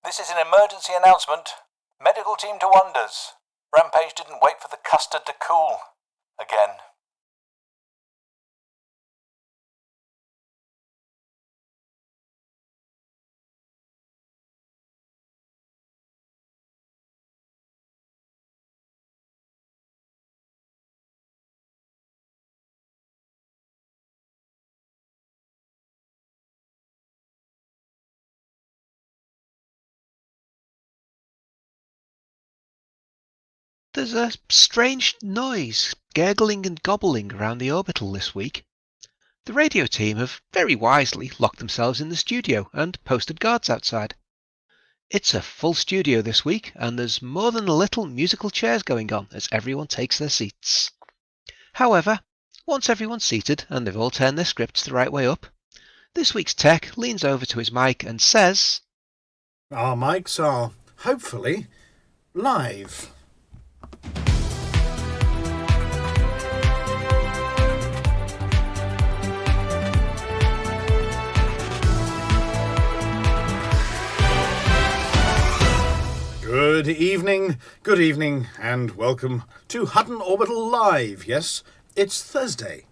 This is an emergency announcement. Medical team to wonders. Rampage didn't wait for the custard to cool. Again. There's a strange noise, gurgling and gobbling around the orbital this week. The radio team have very wisely locked themselves in the studio and posted guards outside. It's a full studio this week, and there's more than a little musical chairs going on as everyone takes their seats. However, once everyone's seated and they've all turned their scripts the right way up, this week's tech leans over to his mic and says, "Our mics are, hopefully, live." Good evening, and welcome to Hutton Orbital Live. Yes, it's Thursday.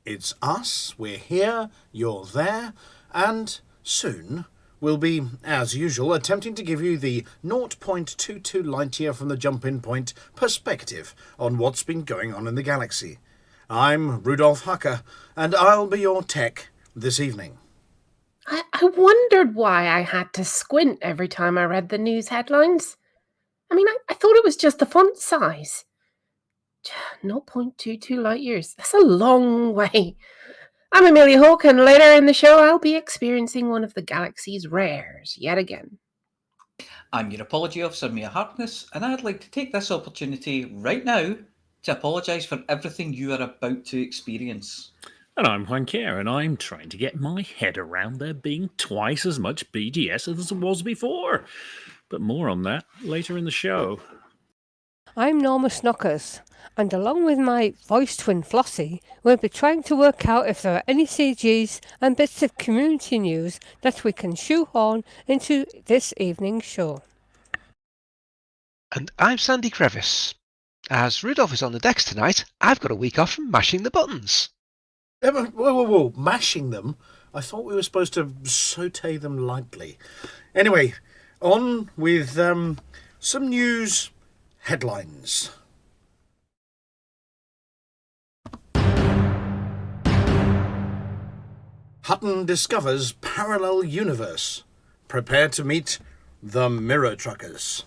It's us, we're here, you're there, and soon we'll be, as usual, attempting to give you the 0.22 light-year from the jump-in point perspective on what's been going on in the galaxy. I'm Rudolph Hucker, and I'll be your tech this evening. I wondered why I had to squint every time I read the news headlines. I mean, I thought it was just the font size. 0.22 light years. That's a long way. I'm Amelia Hawke, and later in the show I'll be experiencing one of the galaxy's rares yet again. I'm your apology officer, Mia Harkness, and I'd like to take this opportunity right now to apologise for everything you are about to experience. And I'm Juan Kerr, and I'm trying to get my head around there being twice as much BGS as there was before. But more on that later in the show. I'm Norma Snockers, and along with my voice twin Flossy, we'll be trying to work out if there are any CGs and bits of community news that we can shoehorn into this evening's show. And I'm Sandy Crevice. As Rudolph is on the decks tonight, I've got a week off from mashing the buttons. Whoa, mashing them? I thought we were supposed to saute them lightly. Anyway, on with some news headlines. Hutton discovers parallel universe. Prepare to meet the Mirror Truckers.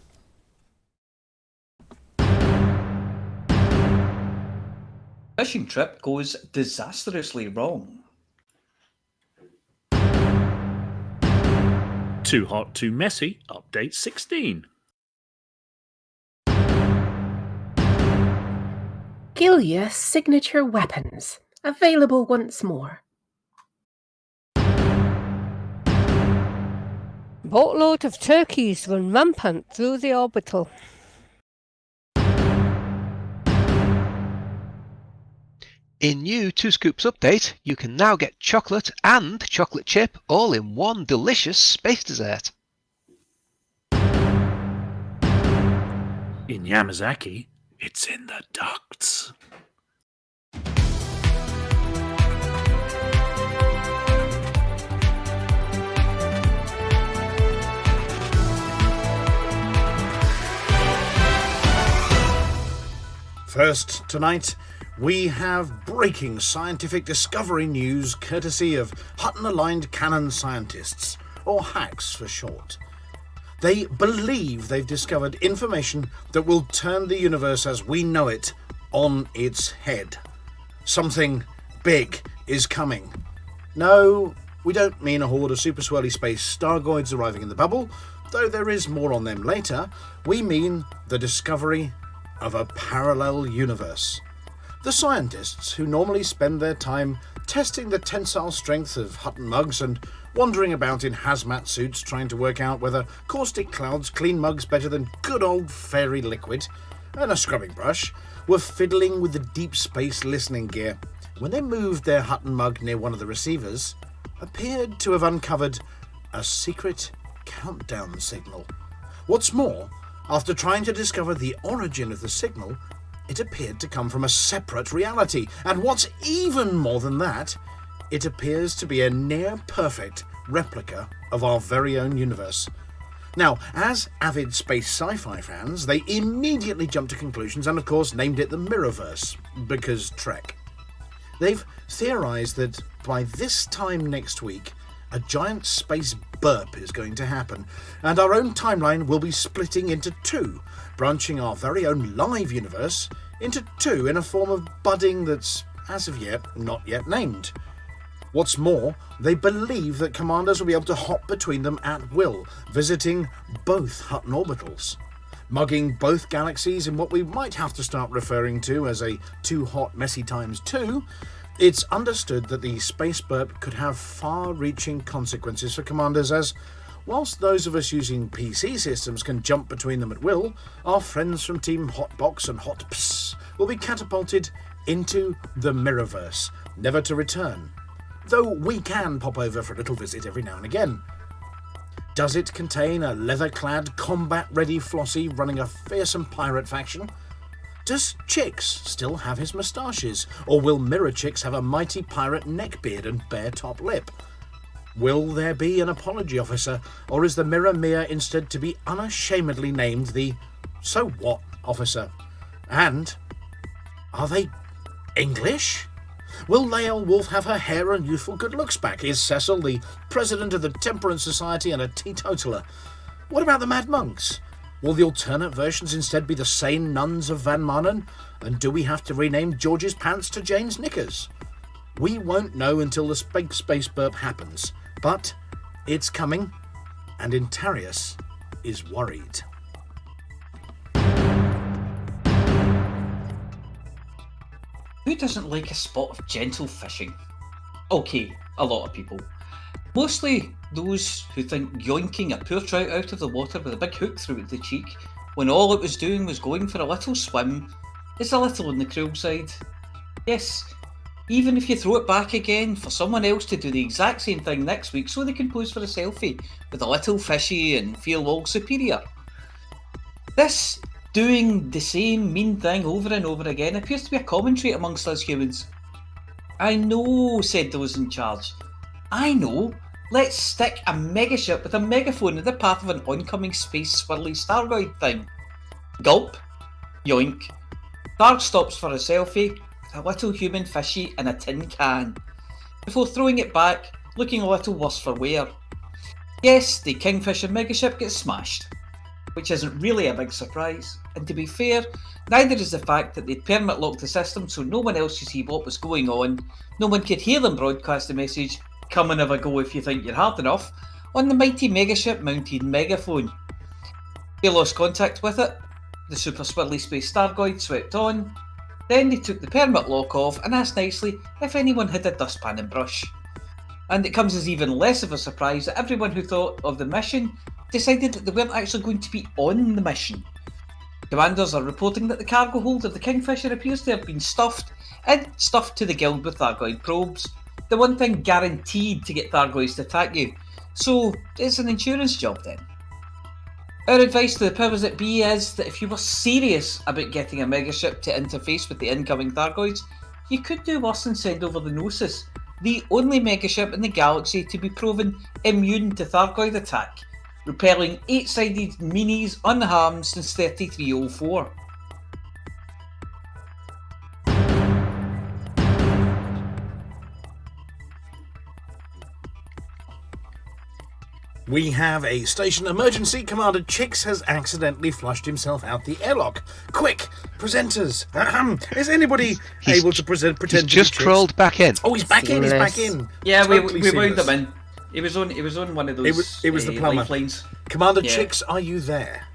Fishing trip goes disastrously wrong. Too Hot, Too Messy, Update 16. Gilya signature weapons, available once more. Boatload of turkeys run rampant through the orbital. In new 2 Scoops update, you can now get chocolate and chocolate chip all in one delicious space dessert. In Yamazaki, it's in the ducts. First tonight, we have breaking scientific discovery news courtesy of Hutton-aligned canon scientists, or hacks for short. They believe they've discovered information that will turn the universe as we know it on its head. Something big is coming. No, we don't mean a horde of super swirly space stargoids arriving in the bubble, though there is more on them later. We mean the discovery of a parallel universe. The scientists, who normally spend their time testing the tensile strength of Hutton mugs and wandering about in hazmat suits trying to work out whether caustic clouds clean mugs better than good old fairy liquid and a scrubbing brush, were fiddling with the deep space listening gear when they moved their Hutton mug near one of the receivers, appeared to have uncovered a secret countdown signal. What's more, after trying to discover the origin of the signal, it appeared to come from a separate reality, and what's even more than that, it appears to be a near-perfect replica of our very own universe. Now, as avid space sci-fi fans, they immediately jumped to conclusions and of course named it the Mirrorverse, because Trek. They've theorised that by this time next week, a giant space burp is going to happen, and our own timeline will be splitting into two, branching our very own live universe into two in a form of budding that's, as of yet, not yet named. What's more, they believe that commanders will be able to hop between them at will, visiting both Hutton Orbitals, mugging both galaxies in what we might have to start referring to as a too hot messy times 2. It's understood that the space burp could have far-reaching consequences for commanders, as whilst those of us using PC systems can jump between them at will, our friends from Team Hotbox and Hotps will be catapulted into the Mirrorverse, never to return. Though we can pop over for a little visit every now and again. Does it contain a leather-clad, combat-ready Flossy running a fearsome pirate faction? Does Chix still have his moustaches, or will Mirror Chix have a mighty pirate neckbeard and bare top lip? Will there be an apology officer, or is the Mirror Mere instead to be unashamedly named the So What officer? And are they English? Will Lael Wolf have her hair and youthful good looks back? Is Cecil the president of the Temperance Society and a teetotaler? What about the Mad Monks? Will the alternate versions instead be the sane nuns of Van Marnen? And do we have to rename George's pants to Jane's knickers? We won't know until the space burp happens, but it's coming, and Intarius is worried. Who doesn't like a spot of gentle fishing? Okay, a lot of people. Mostly those who think yoinking a poor trout out of the water with a big hook through the cheek, when all it was doing was going for a little swim, is a little on the cruel side. Yes, even if you throw it back again for someone else to do the exact same thing next week so they can pose for a selfie with a little fishy and feel all superior. This doing the same mean thing over and over again appears to be a common trait amongst us humans. I know, said those in charge. I know. Let's stick a megaship with a megaphone in the path of an oncoming space swirly stargoid thing. Gulp. Yoink. Dark stops for a selfie with a little human fishy in a tin can, before throwing it back, looking a little worse for wear. Yes, the Kingfisher megaship gets smashed, which isn't really a big surprise, and to be fair, neither is the fact that they'd permit locked the system so no one else could see what was going on, no one could hear them broadcast the message, "Come and have a go if you think you're hard enough," on the mighty megaship mounted megaphone. They lost contact with it, the super swirly space stargoid swept on, then they took the permit lock off and asked nicely if anyone had a dustpan and brush. And it comes as even less of a surprise that everyone who thought of the mission decided that they weren't actually going to be on the mission. Commanders are reporting that the cargo hold of the Kingfisher appears to have been stuffed to the gild with Thargoid probes, the one thing guaranteed to get Thargoids to attack you, so it's an insurance job then. Our advice to the powers that be is that if you were serious about getting a megaship to interface with the incoming Thargoids, you could do worse than send over the Gnosis, the only megaship in the galaxy to be proven immune to Thargoid attack, repelling 8-sided minis unharmed since 3304. We have a station emergency. Commander Chix has accidentally flushed himself out the airlock. Quick, presenters. Is anybody able to pretend He's just crawled back in. Oh, he's back in. He's back in. Yeah, Totally we wound seamless. him in. It was on one of those. It was the plumber. lifelines. Commander Yeah. Chix, are you there?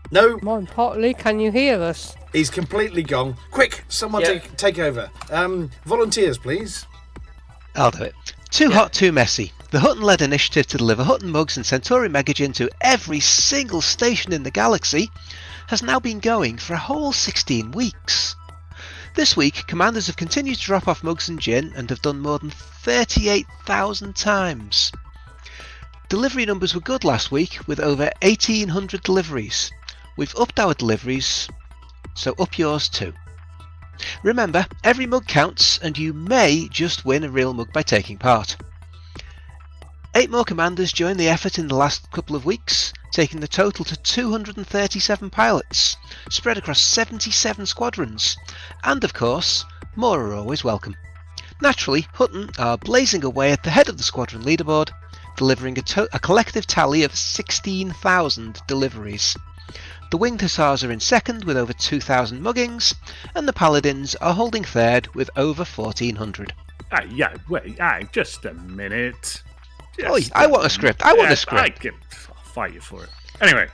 No, More importantly, can you hear us? he's completely gone. Quick, someone Yeah. take over. Volunteers, please. I'll do it. Too hot, too messy. The Hutton-led initiative to deliver Hutton mugs and Centauri Megagin to every single station in the galaxy has now been going for a whole 16 weeks. This week, commanders have continued to drop off mugs and gin and have done more than 38,000 times. Delivery numbers were good last week with over 1,800 deliveries. We've upped our deliveries, so up yours too. Remember, every mug counts and you may just win a real mug by taking part. 8 more commanders joined the effort in the last couple of weeks, taking the total to 237 pilots, spread across 77 squadrons, and of course, more are always welcome. Naturally, Hutton are blazing away at the head of the squadron leaderboard, delivering a collective tally of 16,000 deliveries. The Winged Hussars are in second with over 2,000 muggings, and the Paladins are holding third with over 1,400. Wait, just a minute. I want a script. I want a script. I'll fight you for it. Anyway,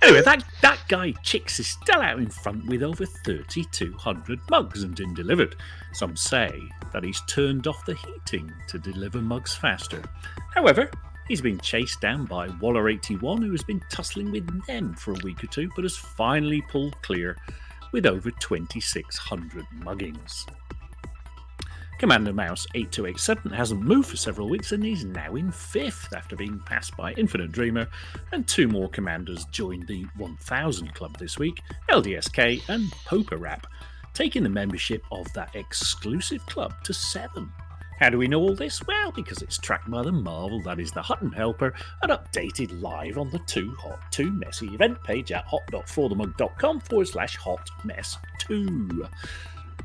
that guy Chix is still out in front with over 3,200 mugs and delivered. Some say that he's turned off the heating to deliver mugs faster. However, he's been chased down by Waller81, who has been tussling with them for a week or two, but has finally pulled clear with over 2,600 muggings. Commander Mouse 8287 hasn't moved for several weeks and is now in 5th after being passed by Infinite Dreamer, and 2 more commanders joined the 1000 Club this week, LDSK and Poper Rap, taking the membership of that exclusive club to 7. How do we know all this? Well, because it's tracked by the marvel that is the Hutton Helper and updated live on the Too Hot Too Messy event page at hot.forthemug.com/hotmess2.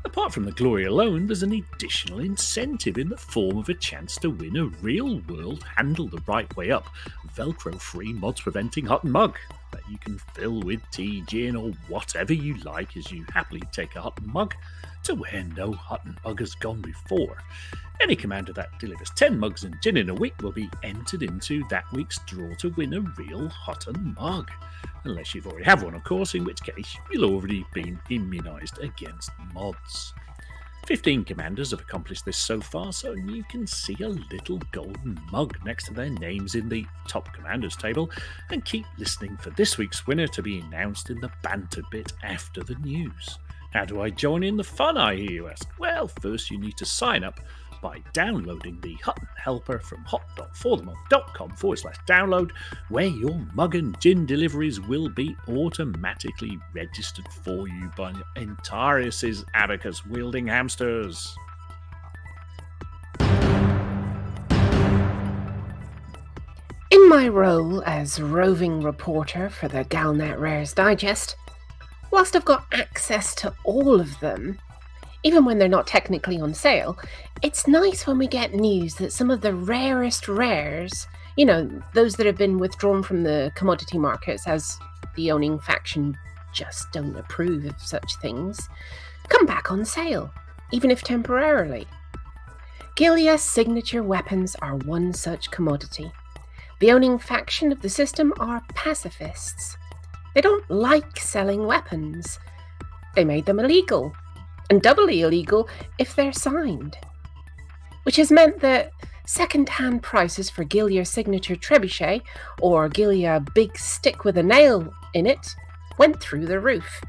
Apart from the glory alone, there's an additional incentive in the form of a chance to win a real-world, handle-the-right-way-up, Velcro-free mods-preventing Hutton mug that you can fill with tea, gin, or whatever you like as you happily take a Hutton mug to where no Hutton mug has gone before. Any commander that delivers 10 mugs and gin in a week will be entered into that week's draw to win a real Hutton mug. Unless you've already have one, of course, in which case you'll already been immunised against mods. 15 commanders have accomplished this so far, so you can see a little golden mug next to their names in the top commanders table, and keep listening for this week's winner to be announced in the banter bit after the news. How do I join in the fun, I hear you ask? Well, first you need to sign up by downloading the Hutton Helper from hot.forthemug.com/download, where your mug and gin deliveries will be automatically registered for you by Antarius's abacus-wielding hamsters. In my role as roving reporter for the Galnet Rares Digest, whilst I've got access to all of them, even when they're not technically on sale, it's nice when we get news that some of the rarest rares, those that have been withdrawn from the commodity markets as the owning faction just don't approve of such things, come back on sale, even if temporarily. Gilya's signature weapons are one such commodity. The owning faction of the system are pacifists. They don't like selling weapons. They made them illegal, and doubly illegal if they're signed. Which has meant that second-hand prices for Gilya signature trebuchet, or Gilya big stick with a nail in it, went through the roof.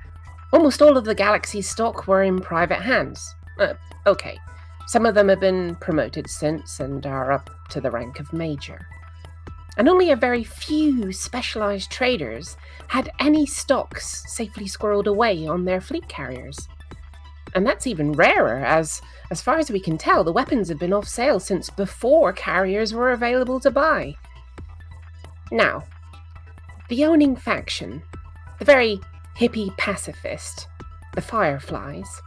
Almost all of the Galaxy's stock were in private hands. Okay, some of them have been promoted since and are up to the rank of major. And only a very few specialised traders had any stocks safely squirreled away on their fleet carriers. And that's even rarer, as far as we can tell, the weapons have been off sale since before carriers were available to buy. Now, the owning faction, the very hippie pacifist, the Fireflies,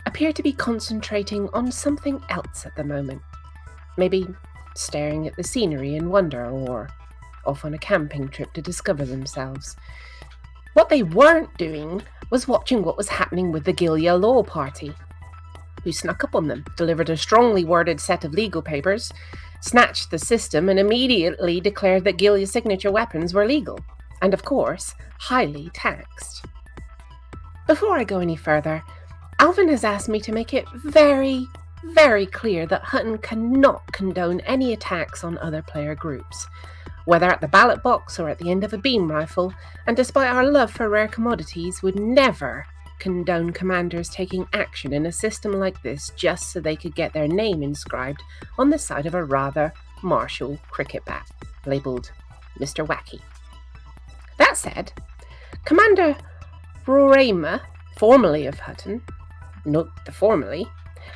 appear to be concentrating on something else at the moment. Maybe staring at the scenery in wonder, or off on a camping trip to discover themselves. What they weren't doing was watching what was happening with the Gilya Law Party, who snuck up on them, delivered a strongly worded set of legal papers, snatched the system, and immediately declared that Gilya signature weapons were legal, and of course, highly taxed. Before I go any further, Alvin has asked me to make it very, very clear that Hutton cannot condone any attacks on other player groups, whether at the ballot box or at the end of a beam rifle, and despite our love for rare commodities, would never condone commanders taking action in a system like this just so they could get their name inscribed on the side of a rather martial cricket bat. labelled Mr. Wacky. That said, Commander Rorema, formerly of Hutton, note the formerly,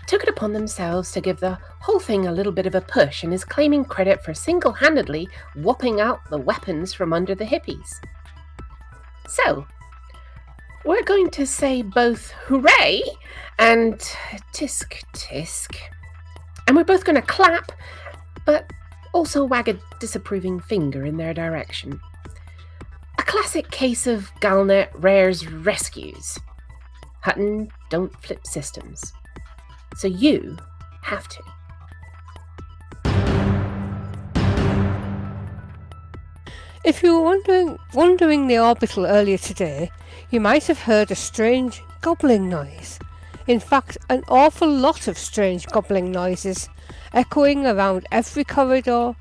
took it upon themselves to give the whole thing a little bit of a push and is claiming credit for single-handedly whopping out the weapons from under the hippies. So, we're going to say both hooray and tisk tisk. And we're both going to clap, but also wag a disapproving finger in their direction. A classic case of Galnet Rares rescues. Hutton don't flip systems. So you have to. If you were wandering the orbital earlier today, you might have heard a strange gobbling noise. In fact, an awful lot of strange gobbling noises, echoing around every corridor,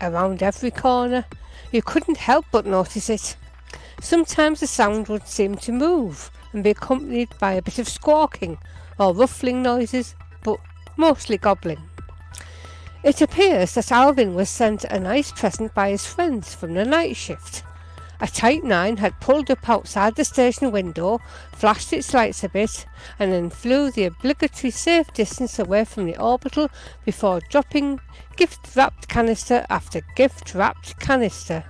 around every corner. You couldn't help but notice it. Sometimes the sound would seem to move and be accompanied by a bit of squawking or ruffling noises, but mostly gobbling. It appears that Alvin was sent a nice present by his friends from the night shift. A Type 9 had pulled up outside the station window, flashed its lights a bit, and then flew the obligatory safe distance away from the orbital before dropping gift-wrapped canister after gift-wrapped canister.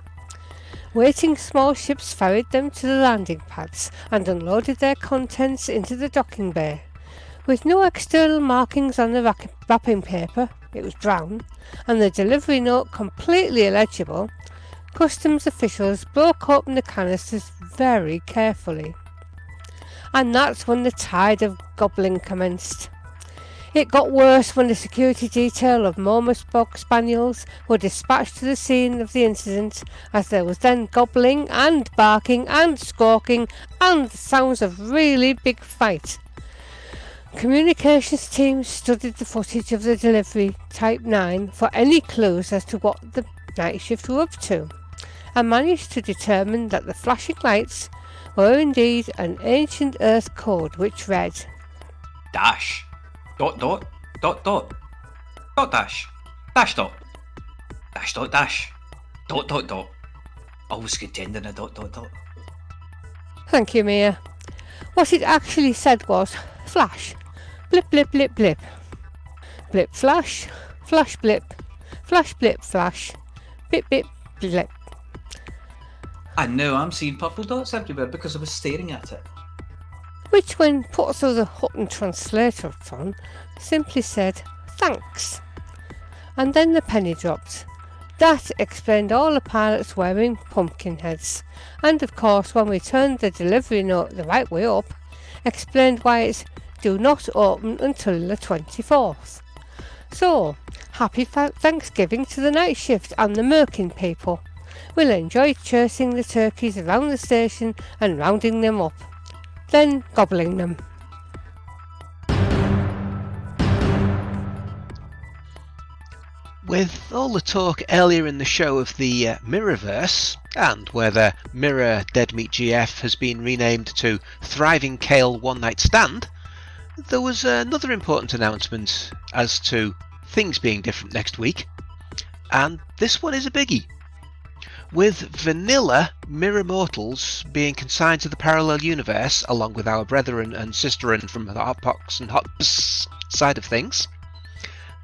Waiting small ships ferried them to the landing pads and unloaded their contents into the docking bay. With no external markings on the wrapping paper, it was brown, and the delivery note completely illegible, customs officials broke open the canisters very carefully. And that's when the tide of gobbling commenced. It got worse when the security detail of Norma's Bog Spaniels were dispatched to the scene of the incident, as there was then gobbling and barking and squawking and the sounds of really big fight. Communications teams studied the footage of the delivery Type 9 for any clues as to what the night shift were up to, and managed to determine that the flashing lights were indeed an ancient Earth code which read dash, dot dot, dot dot, dot dash, dash dot, dash dot dash, dot dot dot, always contending a dot dot dot. Thank you, Mia. What it actually said was flash, blip blip blip blip, blip flash, flash blip, flash blip flash, bip bip blip. And now I'm seeing purple dots everywhere because I was staring at it. Which, when put through the Hutton translator simply said thanks. And then the penny dropped. That explained all the pilots wearing pumpkin heads, and of course when we turned the delivery note the right way up, explained why it's do not open until the 24th. So, happy Thanksgiving to the night shift and the Merkin people. We'll enjoy chasing the turkeys around the station and rounding them up, then gobbling them. With all the talk earlier in the show of the Mirrorverse, and whether Mirror Dead Meat GF has been renamed to Thriving Kale One Night Stand, there was another important announcement as to things being different next week, and this one is a biggie. With vanilla Mirror Mortals being consigned to the parallel universe along with our brethren and sisterin from the Hotbox and Hotps side of things,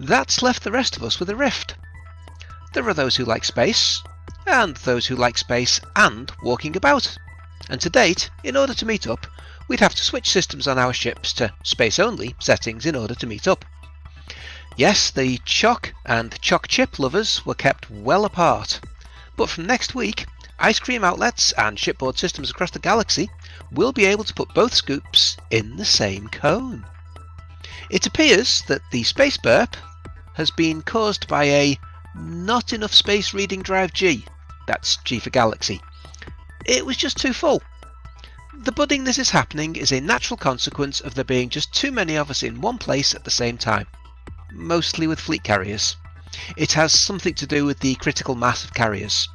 that's left the rest of us with a rift. There are those who like space, and those who like space and walking about. And to date, in order to meet up, we'd have to switch systems on our ships to space-only settings in order to meet up. Yes, the choc and choc chip lovers were kept well apart, but from next week, ice cream outlets and shipboard systems across the galaxy will be able to put both scoops in the same cone. It appears that the space burp has been caused by a not enough space reading drive G, that's G for galaxy. It was just too full. The budding this is happening is a natural consequence of there being just too many of us in one place at the same time, mostly with fleet carriers. It has something to do with the critical mass of carriers.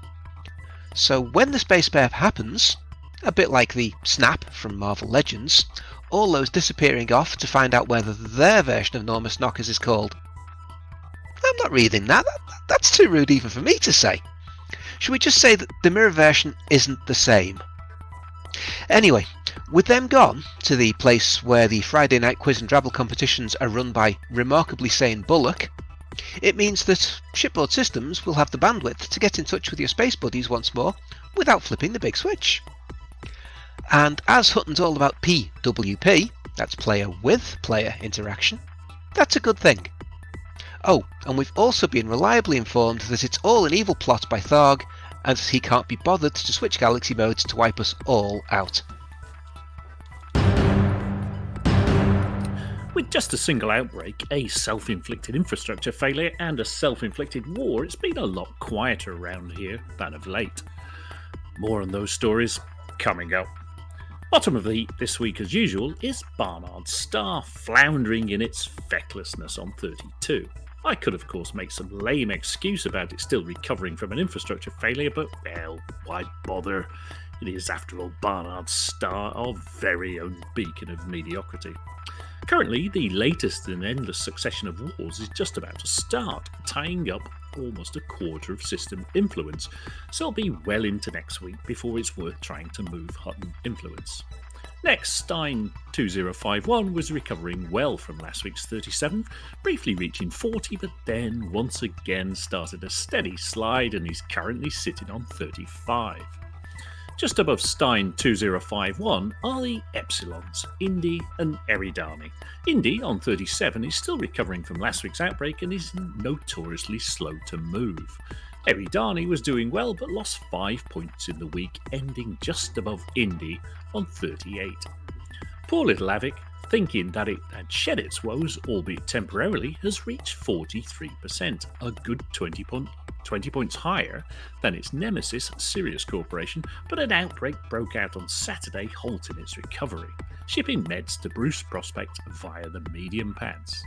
So when the space burp happens, a bit like the snap from Marvel Legends, all those disappearing off to find out whether their version of Norma Snockers is called. I'm not reading that. That's too rude even for me to say. Should we just say that the mirror version isn't the same? Anyway, with them gone to the place where the Friday night quiz and Drabble competitions are run by remarkably sane Bullock, it means that Shipboard Systems will have the bandwidth to get in touch with your space buddies once more without flipping the big switch. And as Hutton's all about PWP, that's player with player interaction, that's a good thing. Oh, and we've also been reliably informed that it's all an evil plot by Tharg, and that he can't be bothered to switch galaxy modes to wipe us all out. With just a single outbreak, a self-inflicted infrastructure failure, and a self-inflicted war, it's been a lot quieter around here than of late. More on those stories coming up. Bottom of the heap this week, as usual, is Barnard's Star floundering in its fecklessness on 32. I could, of course, make some lame excuse about it still recovering from an infrastructure failure, but, well, why bother? It is, after all, Barnard's Star, our very own beacon of mediocrity. Currently, the latest in an endless succession of wars is just about to start, tying up almost a quarter of system influence, so it'll be well into next week before it's worth trying to move Hutton influence. Next, Stein 2051 was recovering well from last week's 37, briefly reaching 40, but then once again started a steady slide and is currently sitting on 35. Just above Stein 2051 are the Epsilons, Indy and Eridani. Indy, on 37, is still recovering from last week's outbreak and is notoriously slow to move. Eridani was doing well but lost 5 points in the week, ending just above Indy on 38. Poor little Avic, thinking that it had shed its woes, albeit temporarily, has reached 43%, a good 20 points higher than its nemesis, Sirius Corporation, but an outbreak broke out on Saturday, halting its recovery, shipping meds to Bruce Prospect via the medium pads.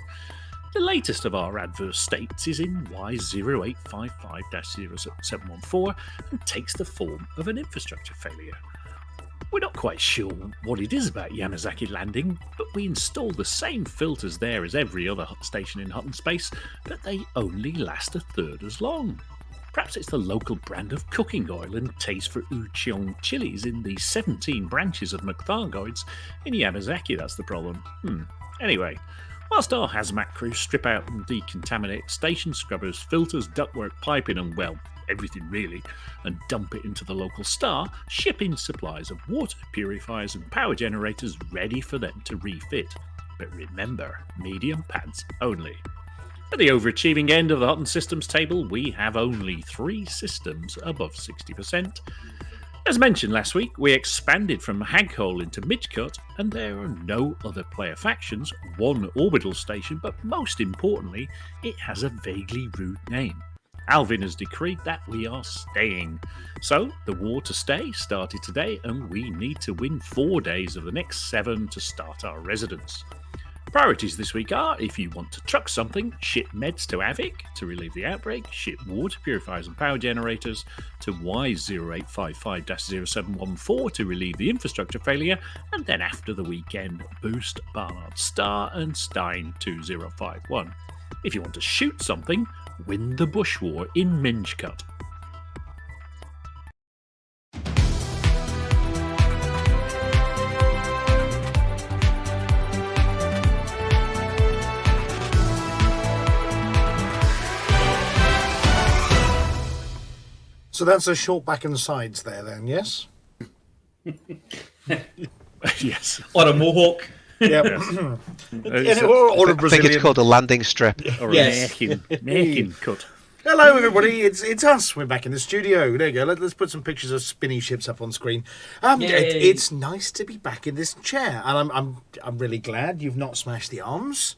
The latest of our adverse states is in Y0855-0714 and takes the form of an infrastructure failure. We're not quite sure what it is about Yamazaki Landing, but we installed the same filters there as every other station in Hutton space, but they only last a third as long. Perhaps it's the local brand of cooking oil and taste for Ucheong chilies in the 17 branches of McThargoids. In Yamazaki, that's the problem. Anyway, whilst our hazmat crew strip out and decontaminate station scrubbers, filters, ductwork, piping and, well, everything really, and dump it into the local star, shipping supplies of water purifiers and power generators ready for them to refit. But remember, medium pads only. At the overachieving end of the Hutton Systems table, we have only 3 systems above 60%. As mentioned last week, we expanded from Haghole into Midcut, and there are no other player factions, 1 orbital station, but most importantly, it has a vaguely rude name. Alvin has decreed that we are staying. So, the war to stay started today, and we need to win 4 days of the next 7 to start our residence. Priorities this week are, if you want to truck something, ship meds to Avic to relieve the outbreak, ship water purifiers and power generators to Y0855-0714 to relieve the infrastructure failure, and then after the weekend, boost Barnard's Star and Stein 2051. If you want to shoot something, win the Bush War in Mingecut. So that's a short back and sides there then, yes? Yes. Or a mohawk. Yep. Or Or a I think Brazilian. it's called a landing strip. a Yes. necking cut. Hello, everybody. It's us. We're back in the studio. There you go. Let's put some pictures of spinny ships up on screen. It's nice to be back in this chair, and I'm really glad you've not smashed the arms.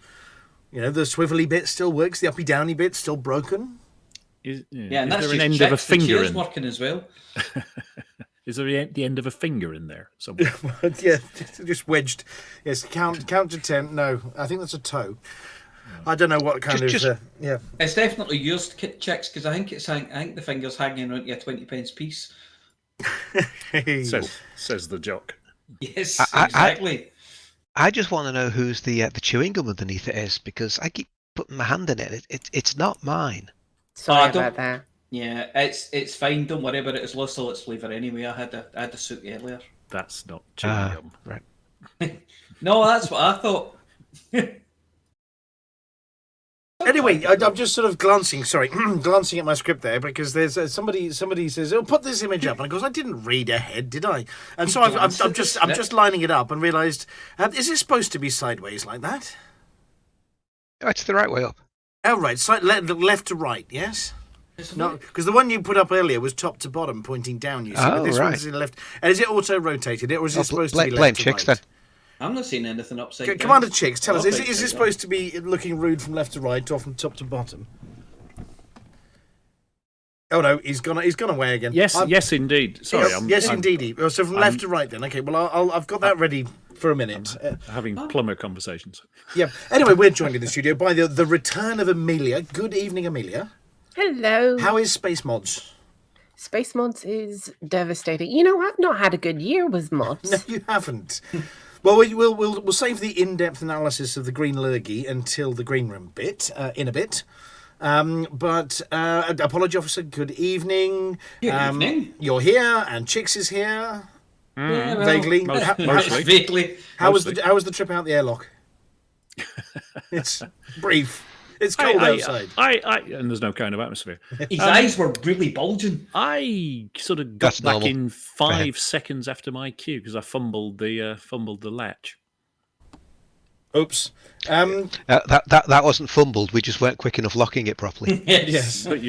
You know, the swivelly bit still works. The uppy downy bit still broken. Is Yeah, and is that's there an just end of a Chix. The finger chair's in? working as well. Is there the end of a finger in there somewhere? Yeah, just wedged. Yes, count to 10. No, I think that's a toe. I don't know what kind of. Yeah. It's definitely yours, Chix, because I think the finger's hanging onto a 20p piece. says the jock. Yes, I- exactly. I just want to know whose the chewing gum underneath it is, because I keep putting my hand in it. It's not mine. Sorry don't- about that. Yeah, it's fine. Don't worry about it. It's lost all its flavour anyway. I had a soup earlier. That's not chewing gum. Right. No, that's what I thought. Anyway, I'm just sort of glancing at my script there because there's somebody says, "Oh, put this image up," and I goes, "I didn't read ahead, did I?" And so I'm just lining it up and realised, is it supposed to be sideways like that? Oh, it's the right way up. Oh, right, left to right, yes. No, because the one you put up earlier was top to bottom, pointing down. You see, but this one's in left. And is it auto rotated, or is it supposed to be left to blame right? Chix then. I'm not seeing anything upside down. Commander Chix, tell us, is it supposed to be looking rude from left to right or from top to bottom? Oh no, he's gone away again. Yes, indeed. Sorry, yes, indeed. So from left to right then. Okay, well I've got that ready for a minute. Having plumber conversations. Yeah. Anyway, we're joined in the studio by the return of Amelia. Good evening, Amelia. Hello. How is Space Mods? Space Mods is devastating. You know, I've not had a good year with mods. No, you haven't. Well, we'll save the in-depth analysis of the Green Lurgy until the green room bit in a bit. But Apology Officer, good evening. Good evening. You're here, and Chix is here. Yeah, well, Vaguely. Mostly. Vaguely. How was the trip out the airlock? It's brief. It's cold outside. And there's no kind of atmosphere. His eyes were really bulging. I sort of got back normal. in 5 seconds after my cue because I fumbled the latch. Oops. That wasn't fumbled. We just weren't quick enough locking it properly. Yes. But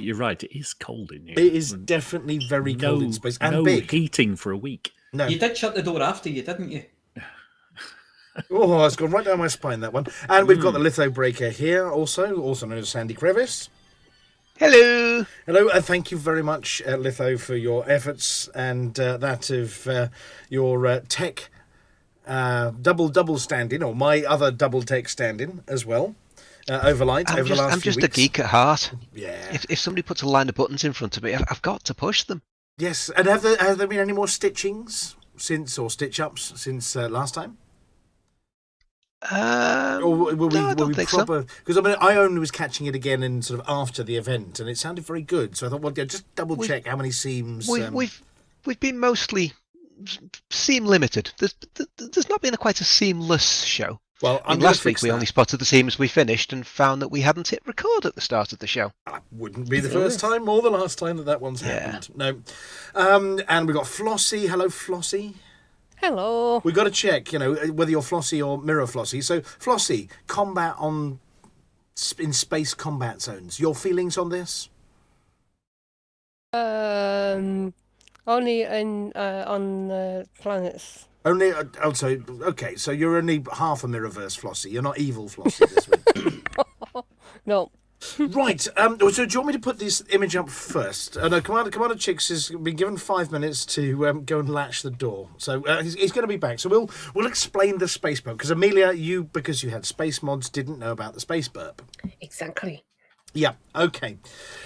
you're right. It is cold in here. It is definitely very cold in space and big. Heating for a week. No. You did shut the door after you, didn't you? Oh, it's gone right down my spine, that one. And we've got the litho breaker here also known as Sandy Crevice. Hello. Hello, thank you very much, Litho, for your efforts and that of your tech double stand-in, or my other double tech stand-in as well, overlight over the last I'm few just weeks. a geek at heart. Yeah. If somebody puts a line of buttons in front of me, I've got to push them. Yes, and have there been any more stitchings or stitch-ups since last time? Or were I don't think proper? Because I only was catching it again in sort of after the event, and it sounded very good. So I thought, well, yeah, just double check how many seams. We've been mostly seam limited. There's not been quite a seamless show. Well, last week we only spotted the seams we finished and found that we hadn't hit record at the start of the show. That wouldn't be the first time or the last time that one's happened. No. And we've got Flossy. Hello, Flossy. Hello. We've got to check, whether you're Flossy or Mirror Flossy. So, Flossy, combat in space combat zones. Your feelings on this? Only on planets. Only okay. So you're only half a Mirrorverse Flossy. You're not evil Flossy this week. No. Right. So do you want me to put this image up first? No, Commander Chix has been given 5 minutes to go and latch the door. So he's going to be back. So we'll explain the space burp because Amelia, because you had space mods, didn't know about the space burp. Exactly. Yeah, okay.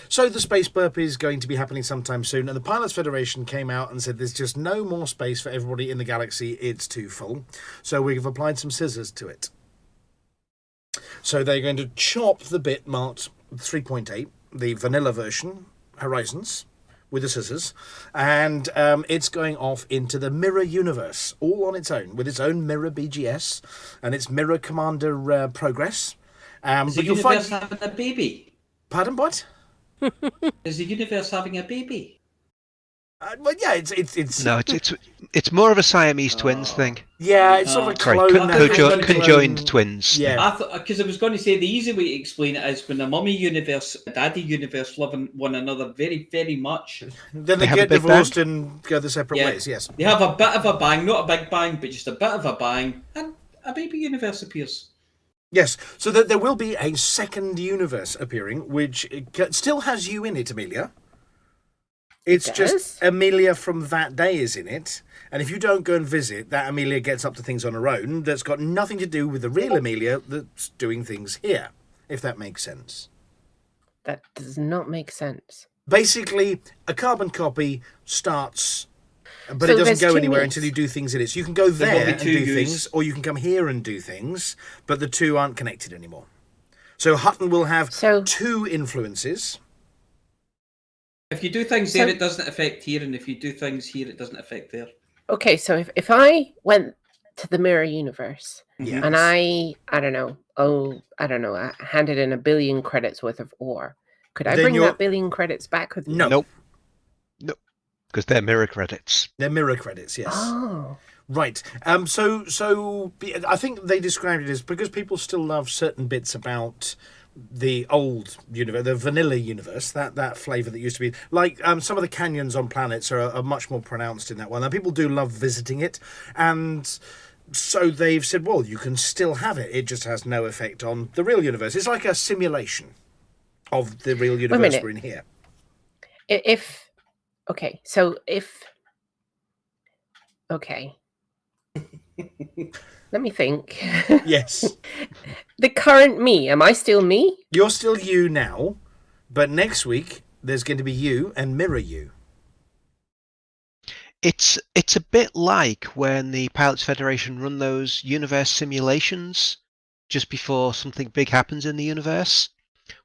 So the space burp is going to be happening sometime soon, and the Pilots Federation came out and said there's just no more space for everybody in the galaxy, it's too full. So we've applied some scissors to it. So they're going to chop the bit marked 3.8, the vanilla version, Horizons, with the scissors, and it's going off into the Mirror universe, all on its own, with its own Mirror BGS and its Mirror Commander Progress. Is the universe having a baby? Pardon, what? Is the universe having a baby? Well, yeah, it's No, it's more of a Siamese twins thing. Yeah, it's sort of a clone. Conjoined twins. Yeah. I thought, because I was going to say the easy way to explain it is when a mummy universe, a daddy universe love one another very, very much. Then they get divorced and go their separate ways, yes. They have a bit of a bang, not a big bang, but just a bit of a bang, and a baby universe appears. Yes, so there will be a second universe appearing, which still has you in it, Amelia. It's just Amelia from that day is in it. And if you don't go and visit, that Amelia gets up to things on her own that's got nothing to do with the real Amelia that's doing things here, if that makes sense. That does not make sense. Basically, a carbon copy starts, but it doesn't go anywhere until you do things in it. So you can go there and do things, or you can come here and do things, but the two aren't connected anymore. So Hutton will have two influences. If you do things there, it doesn't affect here, and if you do things here, it doesn't affect there. Okay, so if I went to the mirror universe Yes. and I handed in 1 billion credits worth of ore, could I Then bring you're- that 1 billion credits back with me? No. Nope. Because they're mirror credits. They're mirror credits, yes. Oh. Right. So I think they described it as because people still love certain bits about the old universe, the vanilla universe, that flavour that used to be like some of the canyons on planets are much more pronounced in that one. And people do love visiting it, and so they've said, well, you can still have it. It just has no effect on the real universe. It's like a simulation of the real universe minute. we're in here. Okay. Let me think. Yes. The current me, am I still me? You're still you now, but next week there's going to be you and mirror you. It's a bit like when the Pilots Federation run those universe simulations just before something big happens in the universe,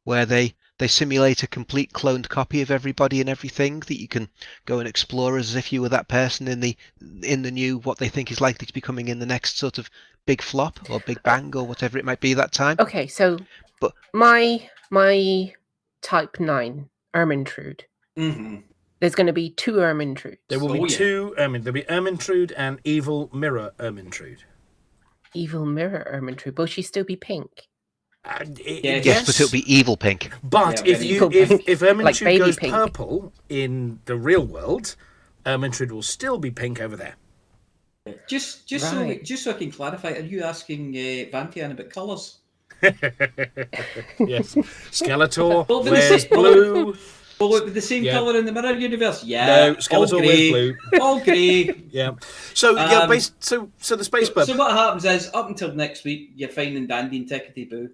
where they simulate a complete cloned copy of everybody and everything that you can go and explore as if you were that person in the new what they think is likely to be coming in the next sort of big flop or big bang or whatever it might be that time. Okay, so But- my type 9 Ermintrude. Mm-hmm. There's going to be 2 Ermintrudes. There will Oh, be yeah. two There'll be Ermintrude and Evil Mirror Ermintrude. Evil mirror Ermintrude. Will she still be pink? Yes, but it'll be evil pink. But Yeah, if evil if pink. Ermintrude Like baby goes pink. purple in the real world, Ermintrude will still be pink over there. Just Right. so I can clarify, are you asking Vantian about colours? Yes. Skeletor Well, but wears this is- blue. Will it be the same Yeah. colour in the mirror universe? Yeah. No, all Skeletor grey. wears blue. All grey. Yeah. So yeah, Um, so the space bird. So what happens is, up until next week, you're fine and dandy and tickety boo.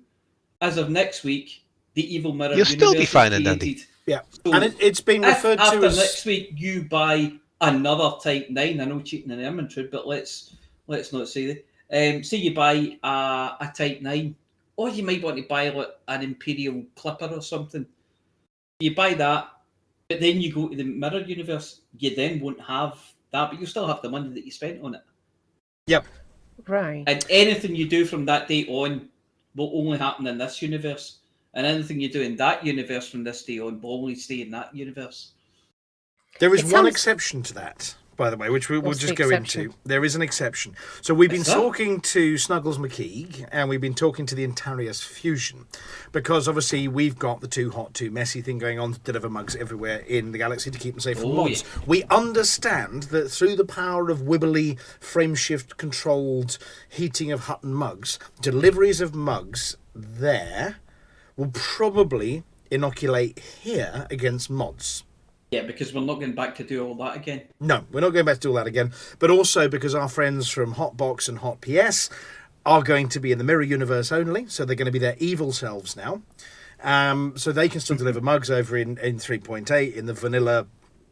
As of next week, the evil mirror You'll universe still be is fine and created. dandy. Yeah, So and it's been if referred after to as next week you buy another Type 9, I know cheating in Ermintrude, but let's not say that. Say you buy a Type 9, or you might want to buy like an Imperial Clipper or something. You buy that, but then you go to the mirror universe, you then won't have that, but you'll still have the money that you spent on it. Yep. Right. And anything you do from that day on will only happen in this universe. And anything you do in that universe from this day on will only stay in that universe. There is It one sounds- exception to that, by the way, which we'll What's just the go exception? into. There is an exception. So we've been Is that? talking to Snuggles McKeague, and we've been talking to the Antarius Fusion, because obviously we've got the too hot, too messy thing going on to deliver mugs everywhere in the galaxy to keep them safe from Oh, mods. We understand that through the power of wibbly, frameshift-controlled heating of Hutton mugs, deliveries of mugs there will probably inoculate here against mods. Yeah, because we're not going back to do all that again. No, we're not going back to do all that again. But also because our friends from Hotbox and Hot PS are going to be in the mirror universe only, so they're going to be their evil selves now. So they can still deliver mugs over in 3.8 in the vanilla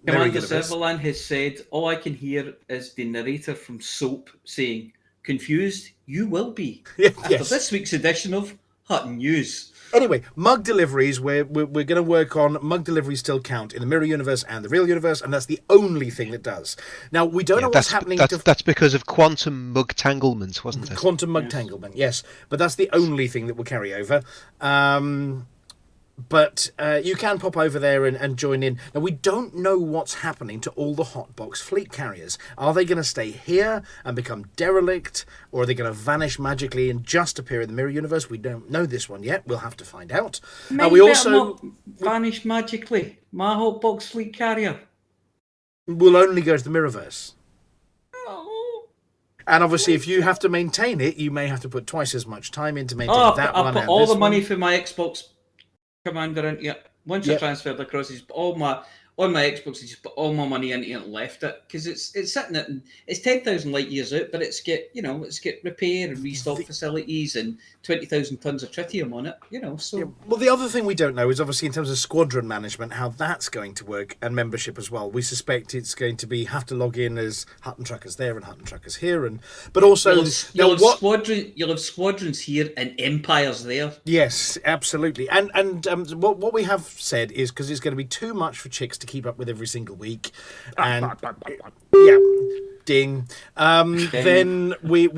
mirror Commander universe. Silverland has said, all I can hear is the narrator from Soap saying, confused, you will be. Yeah, After yes. this week's edition of Hutton News. Anyway, mug deliveries, we're going to work on mug deliveries still count in the mirror universe and the real universe, and that's the only thing that does. Now, we don't know what's happening to That's because of quantum mug tanglement, wasn't it? quantum mug tanglement, yes. But that's the only thing that will carry over. But you can pop over there and join in. Now, we don't know what's happening to all the Hotbox fleet carriers. Are they going to stay here and become derelict, or are they going to vanish magically and just appear in the mirror universe? We don't know this one yet. We'll have to find out. We also vanish magically. My Hotbox fleet carrier. will only go to the mirrorverse. And obviously, if you have to maintain it, you may have to put twice as much time into maintaining that I'll one put and all this the money one. for my Xbox Commander into it. Once I Yep. transferred across, it's on my Xbox, I just put all my money into it and left it because it's sitting at it's 10,000 light years out, but it's get repair and restock facilities and 20,000 tons of tritium on it. So Yeah, well, the other thing we don't know is obviously in terms of squadron management, how that's going to work, and membership as well. We suspect it's going to be have to log in as Hutton Truckers there and Hutton Truckers here, but also you'll have squadrons here and empires there. Yes, absolutely. And what we have said is because it's going to be too much for Chix to to keep up with every single week. And yeah, ding. Then we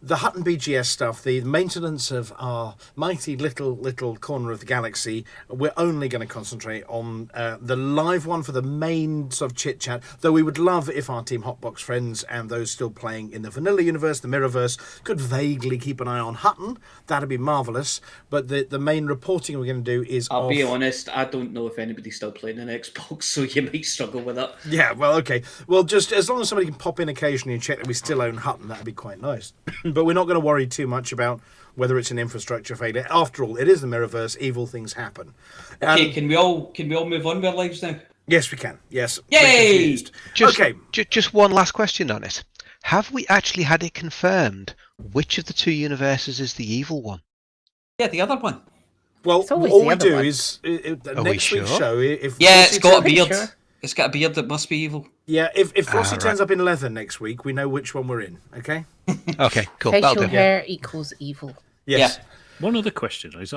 the Hutton BGS stuff, the maintenance of our mighty little corner of the galaxy, we're only going to concentrate on the live one for the main sort of chit-chat, though we would love if our Team Hotbox friends and those still playing in the vanilla universe, the Mirrorverse, could vaguely keep an eye on Hutton. That'd be marvellous. But the main reporting we're going to do is I'll be honest, I don't know if anybody's still playing an Xbox, so you might struggle with that. Yeah, well, okay. Well, just as long as somebody can pop in occasionally and check that we still own Hutton, that'd be quite nice. But we're not going to worry too much about whether it's an infrastructure failure. After all, it is the Mirrorverse. Evil things happen. Okay, can we all move on with our lives now? Yes, we can. Yes. Yay! Just one last question on it. Have we actually had it confirmed which of the two universes is the evil one? Yeah, the other one. Well, all we do is next week's show. If it's got a beard. Sure. It's got a beard that must be evil. Yeah, if Flossy turns up in leather next week, we know which one we're in. Okay. Okay. Cool. Facial hair equals evil. Yes. Yeah. One other question is,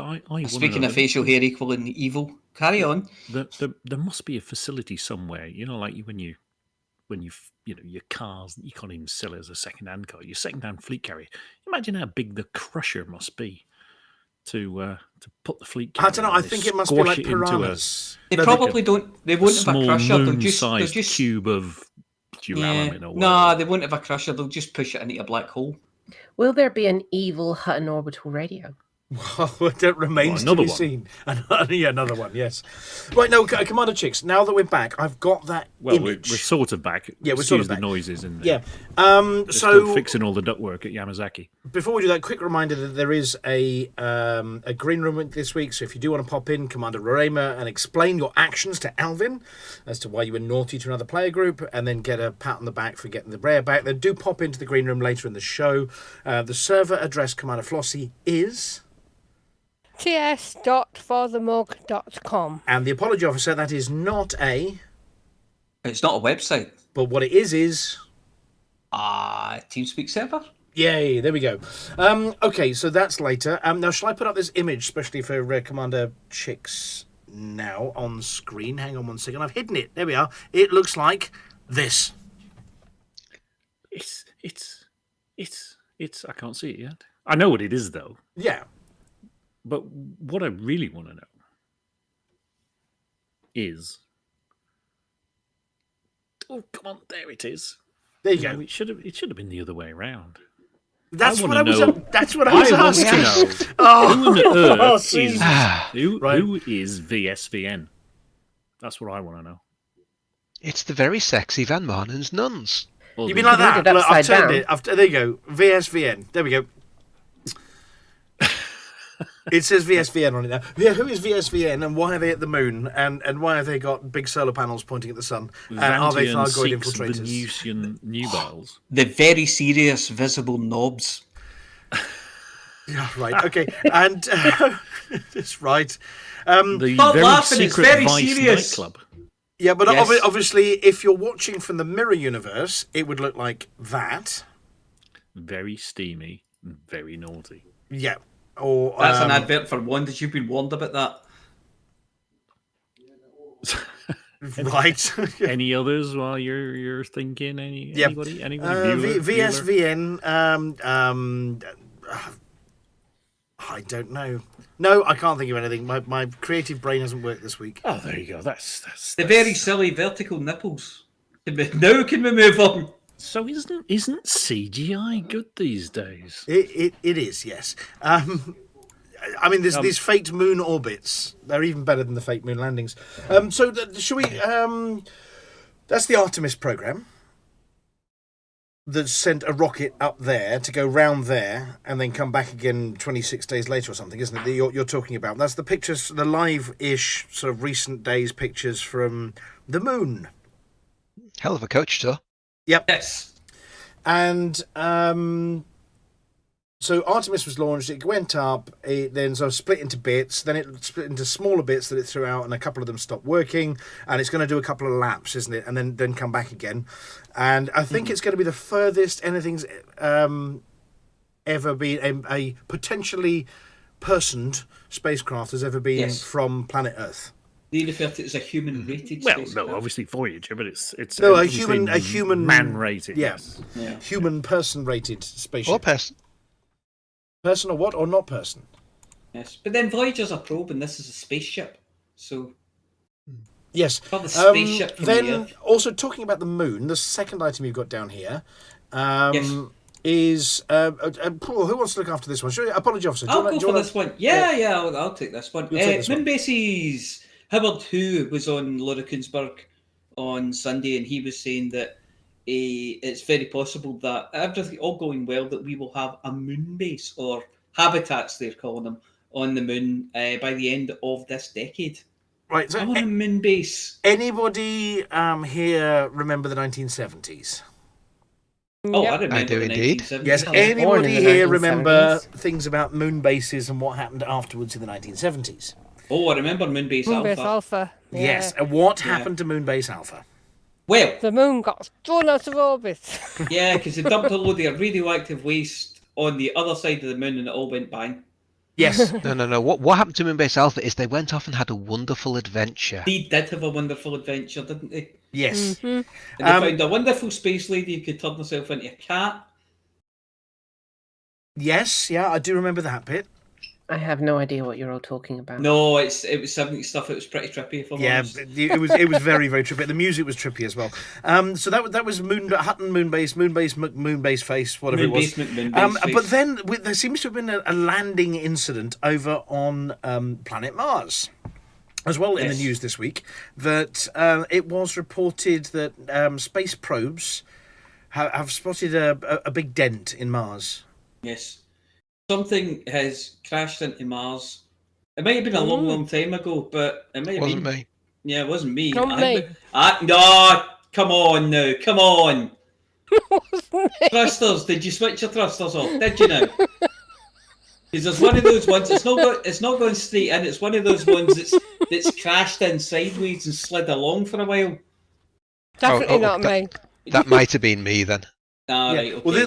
speaking of facial hair equaling evil, carry on. There must be a facility somewhere. You know, like when you your cars, you can't even sell it as a second-hand car. Your second-hand fleet carrier. Imagine how big the crusher must be to put the fleet carrier. I don't know. I think it must be like piranhas. They probably don't. They won't have a crusher. They'll just cube of duralumin or whatever. No, they won't have a crusher. They'll just push it into a black hole. Will there be an evil Hutton Orbital Radio? Well, that remains to be seen. Yeah, another one, yes. Right, no, Commander Chix, now that we're back, I've got that image. We're sort of back. Yeah, we're sort of back. The noises in there. Yeah. Still fixing all the ductwork at Yamazaki. Before we do that, quick reminder that there is a green room this week, so if you do want to pop in, Commander Rorema, and explain your actions to Alvin as to why you were naughty to another player group, and then get a pat on the back for getting the rare back, then do pop into the green room later in the show. The server address, Commander Flossy, is... ts.forthemug.com. And the apology officer, that is not a... It's not a website. But what it is... TeamSpeak server? Yay, there we go. Okay, so that's later. Now, shall I put up this image, especially for Commander Chix now on screen? Hang on one second. I've hidden it. There we are. It looks like this. It's I can't see it yet. I know what it is, though. Yeah. But what I really want to know is... Oh, come on, there it is. There you go. It should have been the other way around. That's what I was asking. Who on earth who is VSVN? That's what I want to know. It's the very sexy Van Marnen's nuns. You mean like that? Look, I've turned it. There you go. VSVN. There we go. It says VSVN on it now. Yeah, who is VSVN and why are they at the moon? And why have they got big solar panels pointing at the sun? And are they Thargoid infiltrators? The Venusian nubiles. The very serious visible knobs. Yeah, right. Okay. And that's right. The Stop very laughing, secret it's very Vice serious. nightclub. Yeah, but Yes. obviously, if you're watching from the mirror universe, it would look like that. Very steamy and very naughty. Yeah. Or That's an advert for one. Did you been warned about that? Right. Any others while you're thinking? Anybody? VSVN. I don't know. No, I can't think of anything. My creative brain hasn't worked this week. Oh, there you go. That's The very silly vertical nipples. Now can we move on? So isn't CGI good these days? It is, yes. I mean, these fake moon orbits. They're even better than the fake moon landings. Shall we... that's the Artemis program that sent a rocket up there to go round there and then come back again 26 days later or something, isn't it, that you're talking about? That's the pictures, the live-ish sort of recent days pictures from the moon. Hell of a coach tour. Yep. Yes. And so Artemis was launched, it went up, it then sort of split into bits, then it split into smaller bits that it threw out, and a couple of them stopped working, and it's going to do a couple of laps, isn't it? And then come back again. And I think it's going to be the furthest anything's ever been, a potentially personed spacecraft has ever been from planet Earth. They refer to it as a human-rated Well, spacecraft. no, obviously Voyager, but it's No, a obviously human man-rated. Yes, Yeah. human person-rated spaceship. Or person. Person or what, or not person? Yes, but then Voyager's a probe, and this is a spaceship. So Yes. Not the spaceship from the then, Earth. also talking about the moon, the second item you've got down here Yes. is who wants to look after this one? Sure, apology officer. Do you I'll wanna- go do you for wanna- this one. Yeah, I'll take this one. You'll take this one. Moon bases. Howard Who was on Laura Kunsberg on Sunday, and he was saying that it's very possible that everything all going well, that we will have a moon base, or habitats they're calling them, on the moon by the end of this decade. Right. So, I want a moon base. anybody here remember the 1970s? Oh, Yep. I remember I do the indeed. 1970s. Yes. I was born Anybody in the here remember 1970s. things about moon bases and what happened afterwards in the 1970s? Oh, I remember Moonbase Moonbase Alpha. Alpha. Yeah. Yes. And what Yeah. happened to Moonbase Alpha? Well, The moon got thrown out of orbit. yeah, because they dumped a load of radioactive waste on the other side of the moon, and it all went bang. Yes. No. What happened to Moonbase Alpha is they went off and had a wonderful adventure. They did have a wonderful adventure, didn't they? Yes. And they Um, found a wonderful space lady who could turn herself into a cat. Yes. Yeah, I do remember that bit. I have no idea what you're all talking about. No, it was 70s stuff. It was pretty trippy, if I'm Yeah, honest. it was very very trippy. The music was trippy as well. So that was Hutton Moonbase Face, whatever it was. Moonbase But face. then there seems to have been a landing incident over on planet Mars as well in the Yes. news this week. That it was reported that space probes have spotted a big dent in Mars. Yes. Something has crashed into Mars. It might have been a long time ago, but it might have Wasn't been. me. Yeah, it wasn't me. Not me. No, come on now, come on. Thrusters, did you switch your thrusters off? Did you now? Because there's one of those ones. It's not going straight in. It's one of those ones that's crashed in sideways and slid along for a while. Definitely not me. That might have been me then. Ah, Yeah. right, okay. Well,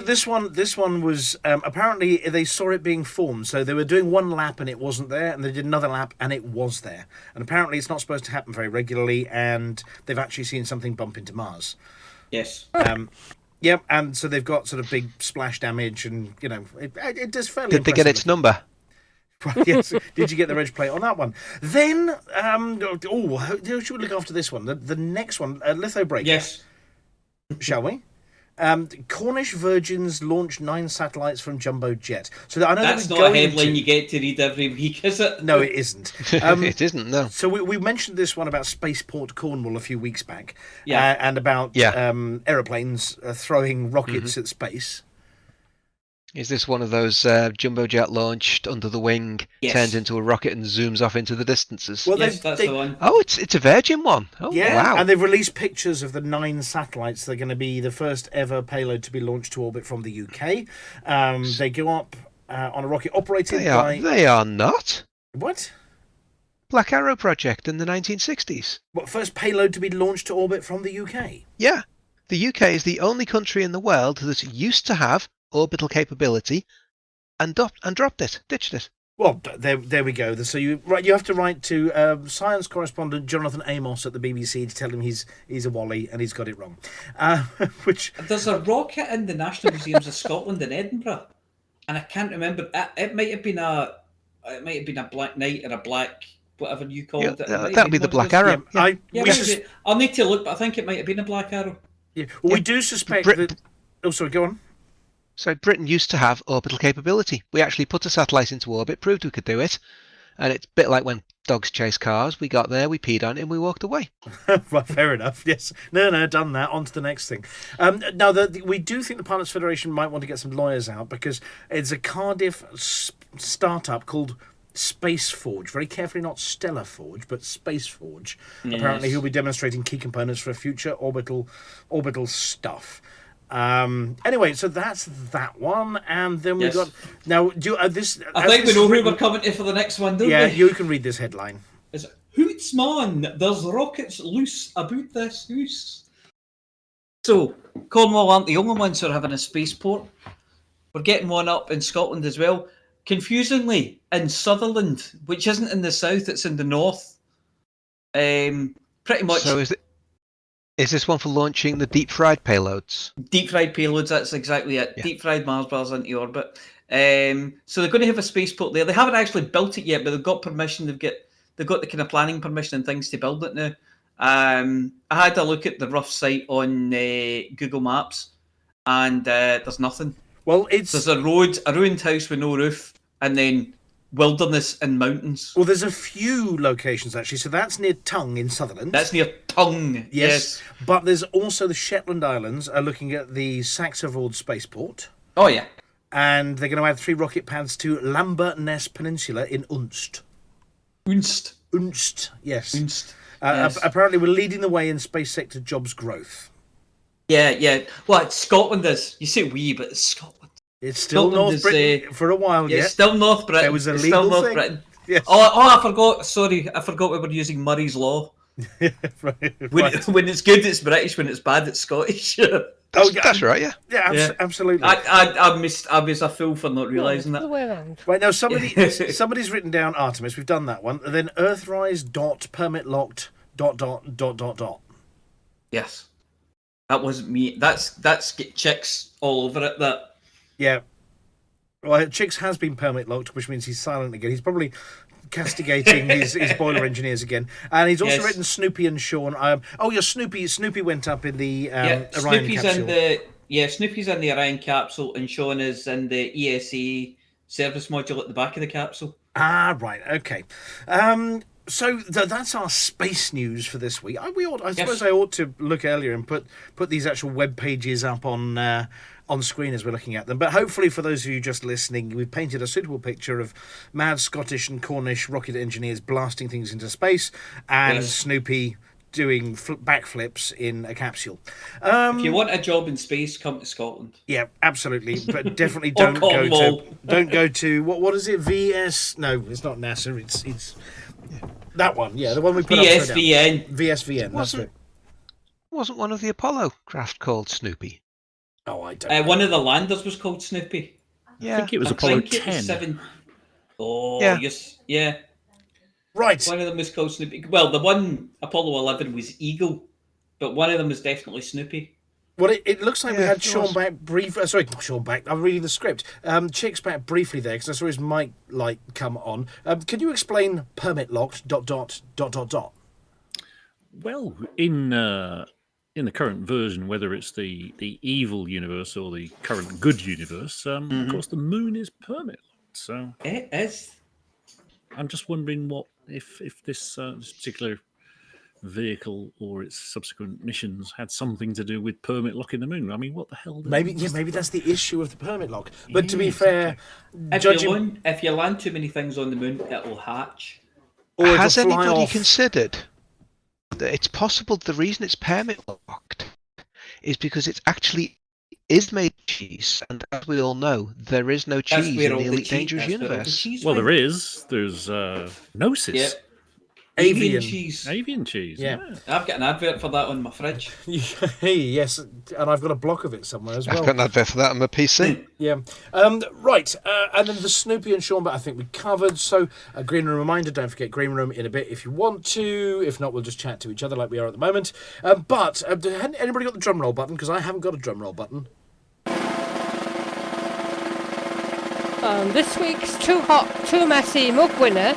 this one was apparently they saw it being formed. So they were doing one lap and it wasn't there, and they did another lap and it was there. And apparently it's not supposed to happen very regularly, and they've actually seen something bump into Mars. Yes. Yep, and so they've got sort of big splash damage, and it does fairly. Did they get its number? Right, yes. Did you get the reg plate on that one? Then, who should we look after this one? The next one, Litho Break. Yes. Shall we? Cornish Virgins launched 9 satellites from Jumbo Jet. So I know That's that not a headline you get to read every week, is it? No, it isn't. It isn't, no. So we mentioned this one about Spaceport Cornwall a few weeks back, Yeah. and about aeroplanes throwing rockets at space. Is this one of those jumbo jet launched under the wing, Yes. turns into a rocket and zooms off into the distances? Well, Yes, that's the one. Oh, it's a Virgin one. Oh, Yeah, wow. and they've released pictures of the 9 satellites. They're going to be the first ever payload to be launched to orbit from the UK. They go up on a rocket operated by... They are not. What? Black Arrow project in the 1960s. What, first payload to be launched to orbit from the UK? Yeah. The UK is the only country in the world that used to have orbital capability and dropped it, ditched it. Well, there we go. So you have to write to science correspondent Jonathan Amos at the BBC to tell him he's a wally and he's got it wrong. Which There's a rocket in the National Museums of Scotland in Edinburgh, and I can't remember. It might have been a Black Knight or a Black whatever you called it. That'll be the Black Arrow. I'll need to look, but I think it might have been a Black Arrow. Yeah. Well, we do suspect that. Oh, sorry. Go on. So Britain used to have orbital capability. We actually put a satellite into orbit, proved we could do it, and it's a bit like when dogs chase cars. We got there, we peed on it, and we walked away. Right, fair enough. Yes. No, done that. On to the next thing. Now, we do think the Pilots Federation might want to get some lawyers out because it's a Cardiff startup called Space Forge. Very carefully, not Stellar Forge, but Space Forge. Yes. Apparently, he'll be demonstrating key components for future orbital stuff. Anyway, so that's that one, and then we got now. This? I think we know who we're coming to for the next one, don't we? Yeah, you can read this headline. Is it, Hoots man, there's rockets loose about this house. So Cornwall aren't the only ones who are having a spaceport. We're getting one up in Scotland as well. Confusingly, in Sutherland, which isn't in the south, it's in the north. Pretty much. So is this one for launching the deep fried payloads? Deep fried payloads, that's exactly it. Yeah. Deep fried Mars bars into orbit. So they're going to have a spaceport there. They haven't actually built it yet, but they've got permission. They've got the kind of planning permission and things to build it now. I had a look at the rough site on Google Maps, and there's nothing. Well, there's a ruined house with no roof, and then wilderness and mountains. Well, there's a few locations actually. So that's near Tongue in Sutherland. That's near Tongue. Yes. But there's also the Shetland Islands are looking at the Saxevord spaceport. Oh yeah. And they're going to add 3 rocket pads to Lambertness Peninsula in Unst. Unst, yes. Unst. Yes. Apparently, we're leading the way in space sector jobs growth. Yeah. Well, Scotland is. You say we, but it's Scotland. It's still North Britain for a while yet. It's still North Britain. It was a legal North thing. Britain. Yes. Oh, I forgot. Sorry, I forgot we were using Murray's Law. right. When it's good, it's British. When it's bad, it's Scottish. That's right, yeah. Yeah, absolutely. I was a fool for not realising that. The way around. Right, now somebody's written down Artemis. We've done that one. And then Earthrise.permitlocked ... Yes. That wasn't me. That's Chix all over it, that. Yeah. Well, Chix has been permit locked, which means he's silent again. He's probably castigating his boiler engineers again. And he's also written Snoopy and Sean. Snoopy went up in the Orion Snoopy's capsule. Snoopy's in the Orion capsule, and Sean is in the ESA service module at the back of the capsule. Ah, right, okay. So that's our space news for this week. I suppose I ought to look earlier and put these actual web pages up on screen as we're looking at them. But hopefully for those of you just listening, we've painted a suitable picture of mad Scottish and Cornish rocket engineers blasting things into space and Snoopy doing backflips in a capsule. If you want a job in space, come to Scotland. Yeah, absolutely. But definitely don't go to what is it? VS? No, it's not NASA. It's that one. Yeah, the one we put VSVN. VSVN. That's it. Wasn't one of the Apollo craft called Snoopy? Oh, I don't. One of the landers was called Snoopy. Yeah, I think it was Apollo 10. Yes, yeah. Right. One of them was called Snoopy. Well, the one Apollo 11 was Eagle, but one of them was definitely Snoopy. Well, it looks like we had Sean back sorry, not Sean back. I'm reading the script. Chix back briefly there because I saw his mic light come on. Can you explain permit locked ... Well, in the current version, whether it's the evil universe or the current good universe, of course, the moon is permit locked. So it is. I'm just wondering what if this particular vehicle or its subsequent missions had something to do with permit locking the moon. I mean, what the hell? Maybe that's the issue of the permit lock. But to be fair, if you land too many things on the moon, it will hatch. Or has anybody considered that it's possible the reason it's permit locked is because it actually is made of cheese, and as we all know, there is no cheese in the Elite Dangerous universe. Well, there is. There's Gnosis. Yep. Avian cheese. Avian cheese. Yeah. I've got an advert for that on my fridge. Hey, yes, and I've got a block of it somewhere as well. I've got an advert for that on my PC. Yeah. Right. And then the Snoopy and Sean, but I think we covered. So, a green room reminder, don't forget green room in a bit if you want to. If not, we'll just chat to each other like we are at the moment. But anybody got the drum roll button? Because I haven't got a drum roll button. This week's Too Hot, Too Messy mug winner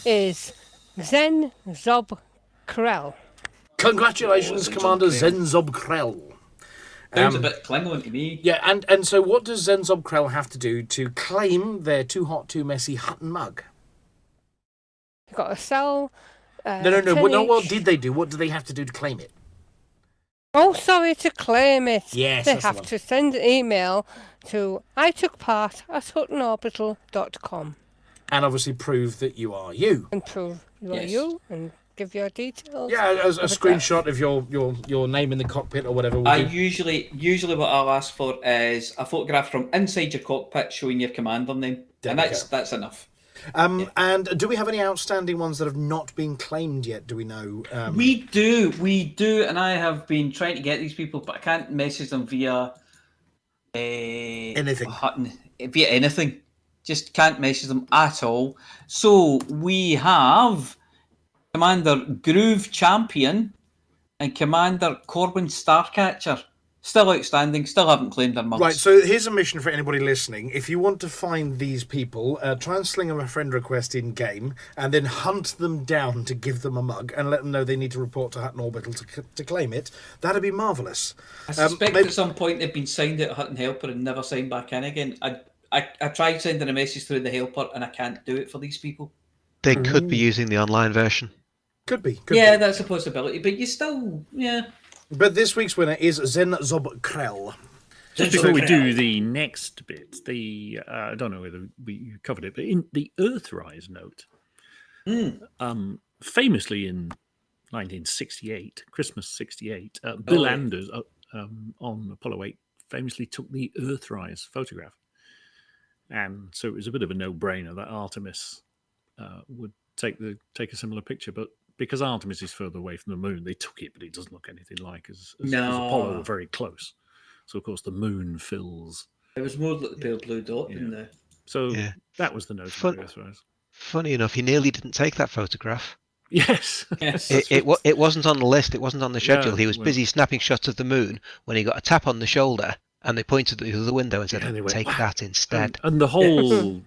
is Zen Zob Krell. Congratulations, Commander Zen Zob Krell. Sounds a bit Klingon to me. Yeah, and so what does Zen Zob Krell have to do to claim their Too Hot, Too Messy Hutton mug? You've got to sell... No. What did they do? What do they have to do to claim it? Oh, sorry, to claim it. Yes, they have to send an email to itookpart@huttonorbital.com. And obviously prove that you are you. And prove you are you, and give your details. Yeah, a screenshot of your name in the cockpit or whatever. Usually what I'll ask for is a photograph from inside your cockpit showing your commander name, and that's enough. And do we have any outstanding ones that have not been claimed yet? Do we know? We do, and I have been trying to get these people, but I can't message them via anything. Via anything. Just can't message them at all. So we have Commander Groove Champion, and Commander Corwin Starcatcher. Still outstanding, still haven't claimed their mugs. Right, so here's a mission for anybody listening. If you want to find these people, try and sling them a friend request in-game, and then hunt them down to give them a mug, and let them know they need to report to Hutton Orbital to claim it. That'd be marvellous. I suspect at some point they've been signed out at Hutton Helper and never signed back in again. I tried sending a message through the Helper, and I can't do it for these people. They could be using the online version. Could be. That's a possibility, but you still, yeah. But this week's winner is Zen Zob Krell. Just before we do the next bit, I don't know whether we covered it, but in the Earthrise note, famously in 1968, Christmas 68, Bill Anders on Apollo 8 famously took the Earthrise photograph. And so it was a bit of a no-brainer that Artemis would take a similar picture, but because Artemis is further away from the moon, they took it, but it doesn't look anything like as Apollo, very close. So, of course, the moon fills. It was more like the pale blue dot in there. So that was the note of the Earthrise. Funny enough, he nearly didn't take that photograph. Yes. It wasn't on the list. It wasn't on the schedule. He was busy snapping shots of the moon when he got a tap on the shoulder, and they pointed to the window and said, "Take that instead." And the whole,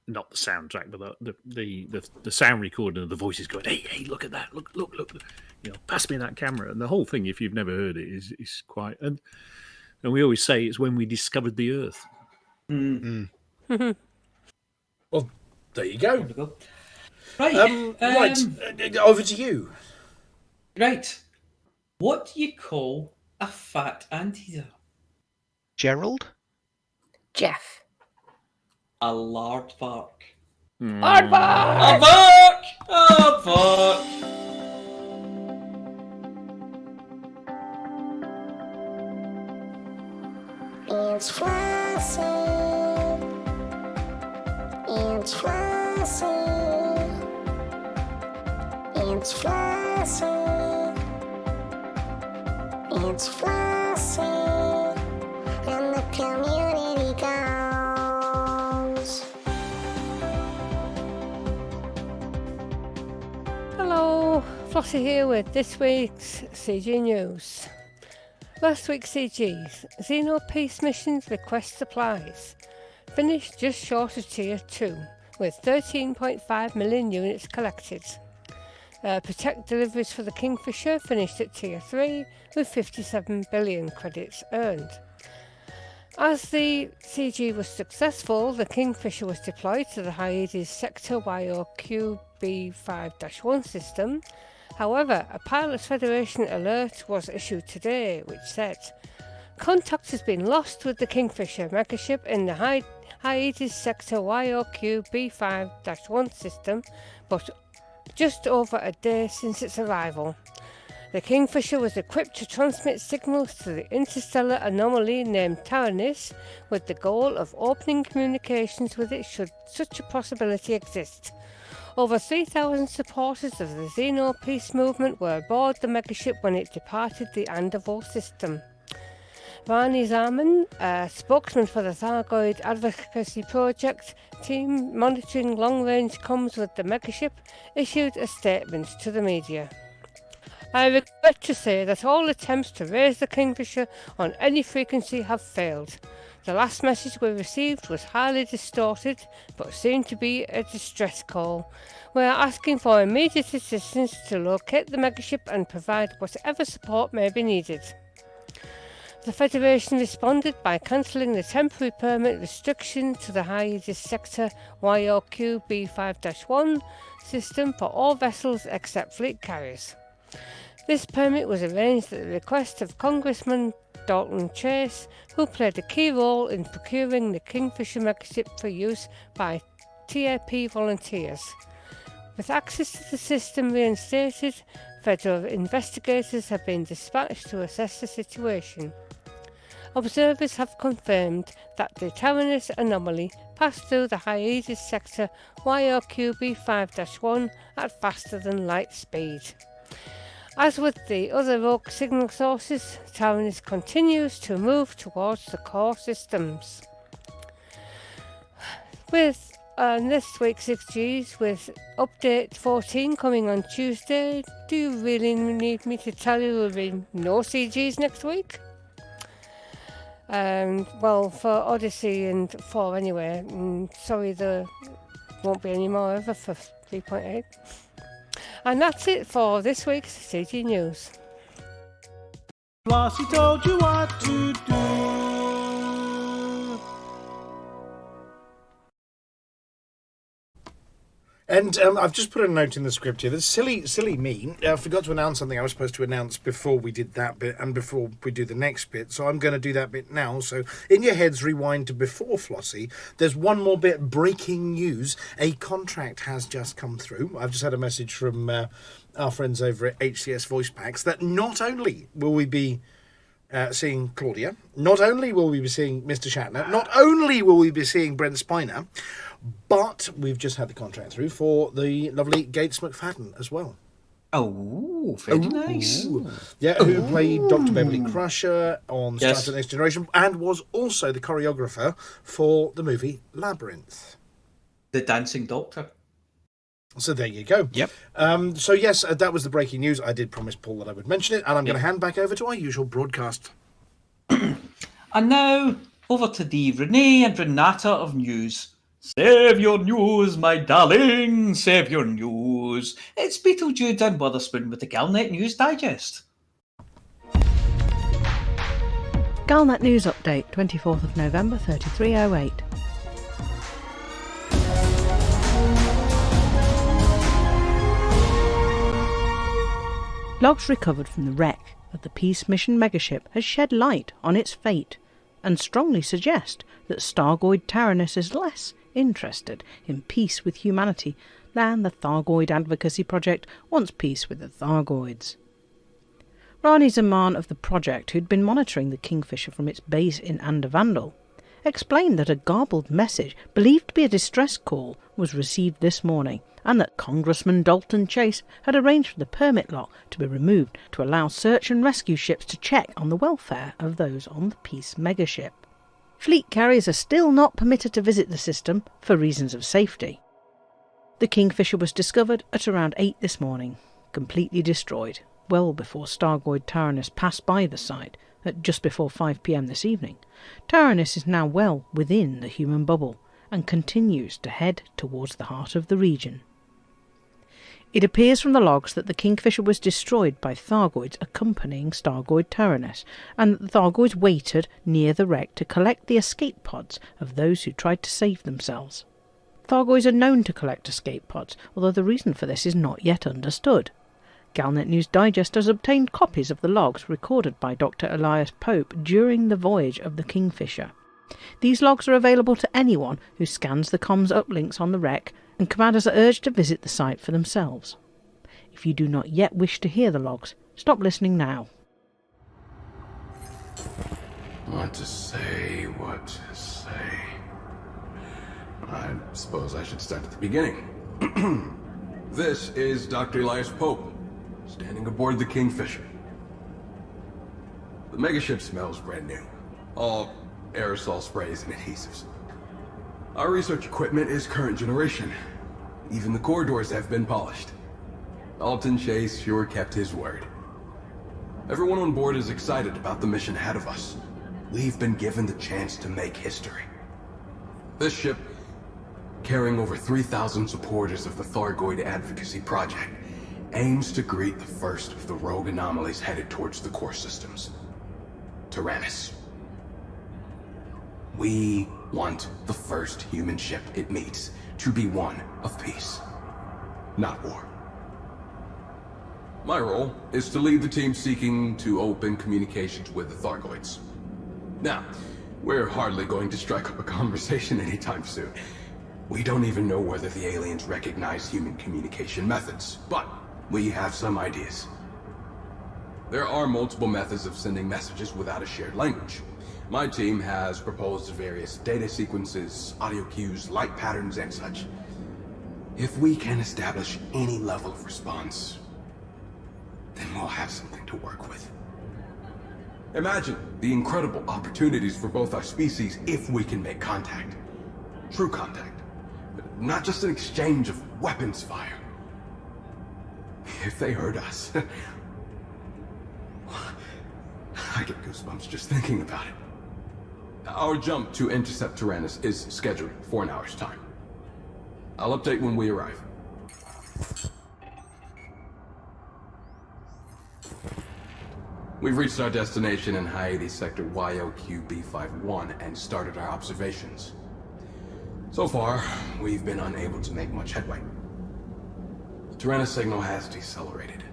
not the soundtrack, but the sound recording of the voices going, "Hey, look at that! Look! Pass me that camera." And the whole thing, if you've never heard it, is quite. And we always say it's when we discovered the Earth. Well, there you go. Right. Over to you. Right. What do you call a fat anteater? Gerald? Jeff. A lardvark. Aardvark! Aardvark! It's Flossy. It's Flossy. It's Flossy. It's Flossy. And the community goes. Hello, Flossy here with this week's CG News. Last week's CGs, Xeno Peace Missions Request Supplies, finished just short of Tier 2, with 13.5 million units collected. Protect deliveries for the Kingfisher finished at Tier 3, with 57 billion credits earned. As the CG was successful, the Kingfisher was deployed to the Hyades Sector YOQ B5-1 system. However, a Pilots Federation alert was issued today, which said, "Contact has been lost with the Kingfisher megaship in the Hyades Sector YOQ B5-1 system, but just over a day since its arrival. The Kingfisher was equipped to transmit signals to the interstellar anomaly named Taranis, with the goal of opening communications with it should such a possibility exist. Over 3,000 supporters of the Xeno Peace movement were aboard the megaship when it departed the Anderval system." Rani Zaman, a spokesman for the Thargoid Advocacy Project team monitoring long-range comms with the megaship, issued a statement to the media. "I regret to say that all attempts to raise the Kingfisher on any frequency have failed. The last message we received was highly distorted, but seemed to be a distress call. We are asking for immediate assistance to locate the megaship and provide whatever support may be needed." The Federation responded by cancelling the temporary permit restriction to the Hyades Sector YOQ B5-1 system for all vessels except fleet carriers. This permit was arranged at the request of Congressman Dalton Chase, who played a key role in procuring the Kingfisher megaship for use by TAP volunteers. With access to the system reinstated, federal investigators have been dispatched to assess the situation. Observers have confirmed that the Taranis anomaly passed through the Hyades sector YOQ B5-1 at faster than light speed. As with the other rogue signal sources, Taranis continues to move towards the core systems. With And this week's 6Gs with update 14 coming on Tuesday. Do you really need me to tell you there'll be no CGs next week? Well, for Odyssey and 4 anyway. Sorry, there won't be any more ever for 3.8. And that's it for this week's CG News. Flossy told you what to do. And I've just put a note in the script here. That's silly me. I forgot to announce something I was supposed to announce before we did that bit and before we do the next bit. So I'm going to do that bit now. So in your heads, rewind to before Flossy. There's one more bit. Breaking news. A contract has just come through. I've just had a message from our friends over at HCS Voice Packs that not only will we be seeing Claudia, not only will we be seeing Mr. Shatner, not only will we be seeing Brent Spiner, but we've just had the contract through for the lovely Gates McFadden as well. Oh, very nice. Yeah, who played Dr. Beverly Crusher on Star Yes. Trek Next Generation and was also the choreographer for the movie Labyrinth. The Dancing Doctor. So there you go. Yep. So yes, that was the breaking news. I did promise Paul that I would mention it, and I'm going to hand back over to our usual broadcast. And now, over to the Renee and Renata of news. Save your news, my darling, save your news. It's Beetlejude and Witherspoon with the Galnet News Digest. Galnet News Update, 24th of November, 3308. Logs recovered from the wreck of the Peace mission megaship has shed light on its fate and strongly suggest that Stargoid Taranis is less interested in peace with humanity than the Thargoid Advocacy Project wants peace with the Thargoids. Rani Zaman of the project, who'd been monitoring the Kingfisher from its base in Andavandal, explained that a garbled message, believed to be a distress call, was received this morning, and that Congressman Dalton Chase had arranged for the permit lock to be removed to allow search and rescue ships to check on the welfare of those on the Peace megaship. Fleet carriers are still not permitted to visit the system for reasons of safety. The Kingfisher was discovered at around 8 this morning, completely destroyed, well before Stargoid Taranis passed by the site at just before 5 p.m. this evening. Taranis is now well within the human bubble and continues to head towards the heart of the region. It appears from the logs that the Kingfisher was destroyed by Thargoids accompanying Stargoid Taranis, and that the Thargoids waited near the wreck to collect the escape pods of those who tried to save themselves. Thargoids are known to collect escape pods, although the reason for this is not yet understood. Galnet News Digest has obtained copies of the logs recorded by Dr. Elias Pope during the voyage of the Kingfisher. These logs are available to anyone who scans the comms uplinks on the wreck, and commanders are urged to visit the site for themselves. If you do not yet wish to hear the logs, stop listening now. What to say. I suppose I should start at the beginning. This is Dr. Elias Pope, standing aboard the Kingfisher. The megaship smells brand new. All aerosol sprays and adhesives. Our research equipment is current generation. Even the corridors have been polished. Dalton Chase sure kept his word. Everyone on board is excited about the mission ahead of us. We've been given the chance to make history. This ship, carrying over 3,000 supporters of the Thargoid Advocacy Project, aims to greet the first of the rogue anomalies headed towards the core systems. Taranis. We want the first human ship it meets to be one of peace, not war. My role is to lead the team seeking to open communications with the Thargoids. Now, we're hardly going to strike up a conversation anytime soon. We don't even know whether the aliens recognize human communication methods, but we have some ideas. There are multiple methods of sending messages without a shared language. My team has proposed various data sequences, audio cues, light patterns, and such. If we can establish any level of response, then we'll have something to work with. Imagine the incredible opportunities for both our species if we can make contact. True contact. not just an exchange of weapons fire. If they hurt us, I get goosebumps just thinking about it. Our jump to intercept Tyrannus is scheduled for an hour's time. I'll update when we arrive. We've reached our destination in Haiti sector YOQB51 and started our observations. So far, we've been unable to make much headway. The Tyrannus signal has decelerated,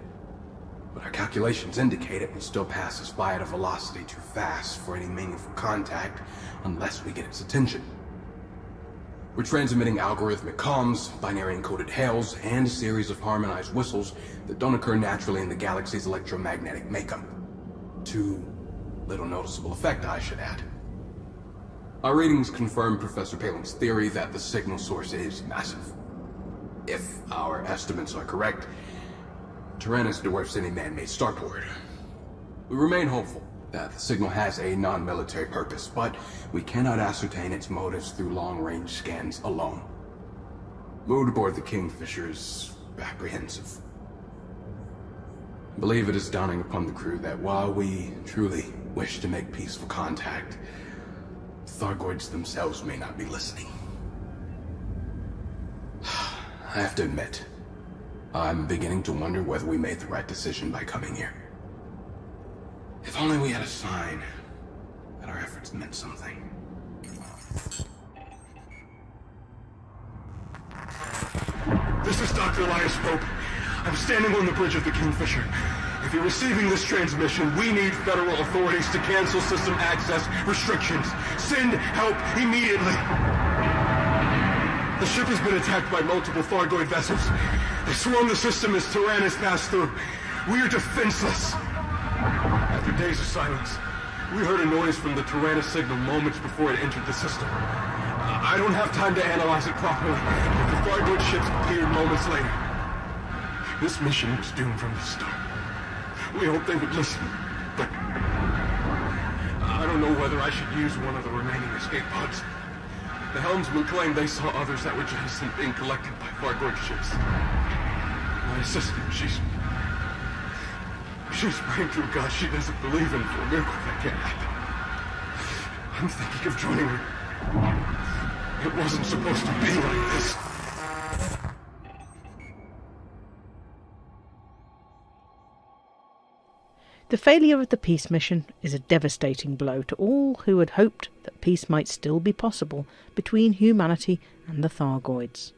but our calculations indicate it will still pass us by at a velocity too fast for any meaningful contact unless we get its attention. We're transmitting algorithmic comms, binary encoded hails, and a series of harmonized whistles that don't occur naturally in the galaxy's electromagnetic makeup. To little noticeable effect, I should add. Our readings confirm Professor Palin's theory that the signal source is massive. If our estimates are correct, Tyrannus dwarfs any man-made starport. We remain hopeful that the signal has a non-military purpose, but we cannot ascertain its motives through long-range scans alone. Mood aboard the Kingfisher is apprehensive. I believe it is dawning upon the crew that while we truly wish to make peaceful contact, Thargoids themselves may not be listening. I have to admit, I'm beginning to wonder whether we made the right decision by coming here. If only we had a sign that our efforts meant something. This is Dr. Elias Pope. I'm standing on the bridge of the Kingfisher. If you're receiving this transmission, we need federal authorities to cancel system access restrictions. Send help immediately. The ship has been attacked by multiple Thargoid vessels. They swarm the system as Tyrannus passed through. We are defenseless. After days of silence, we heard a noise from the Tyrannus signal moments before it entered the system. I don't have time to analyze it properly, but the Thargoid ships appeared moments later. This mission was doomed from the start. We hoped they would listen, but I don't know whether I should use one of the remaining escape pods. The helmsman claimed they saw others that were jettisoned being collected by Thargoid ships. My assistant, she's praying to a god she doesn't believe in for a miracle that can't happen. I'm thinking of joining her. It wasn't supposed to be like this. The failure of the peace mission is a devastating blow to all who had hoped that peace might still be possible between humanity and the Thargoids.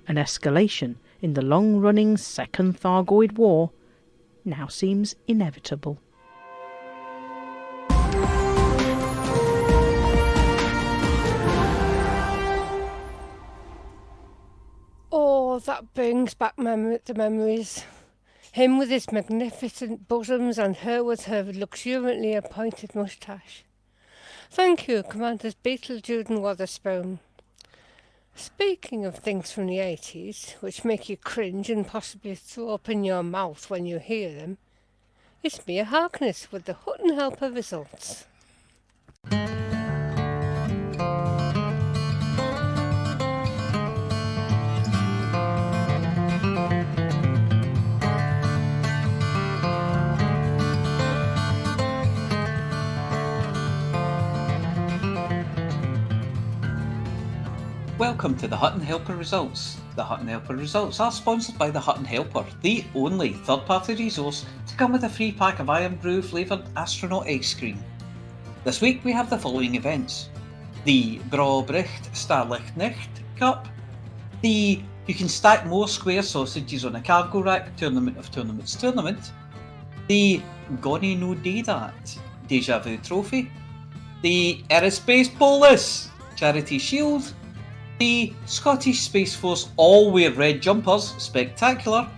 An escalation in the long-running Second Thargoid War now seems inevitable. Oh, that brings back the memories. Him with his magnificent bosoms and her with her luxuriantly appointed moustache. Thank you, Commanders Beetlejude and Wotherspoon. Speaking of things from the 80s, which make you cringe and possibly throw open your mouth when you hear them, it's Mia Harkness with the Hutton Helper results. Welcome to the Hutton Helper results. The Hutton Helper results are sponsored by the Hutton Helper, the only third-party resource to come with a free pack of Iron Brew flavoured astronaut ice cream. This week we have the following events: the Braubricht Starlichtnacht Cup, the You Can Stack More Square Sausages on a Cargo Rack Tournament of Tournaments tournament, the Gonna No Day That Deja Vu Trophy, the Aerospace Bolus Charity Shield, the Scottish Space Force All Wear Red Jumpers Spectacular,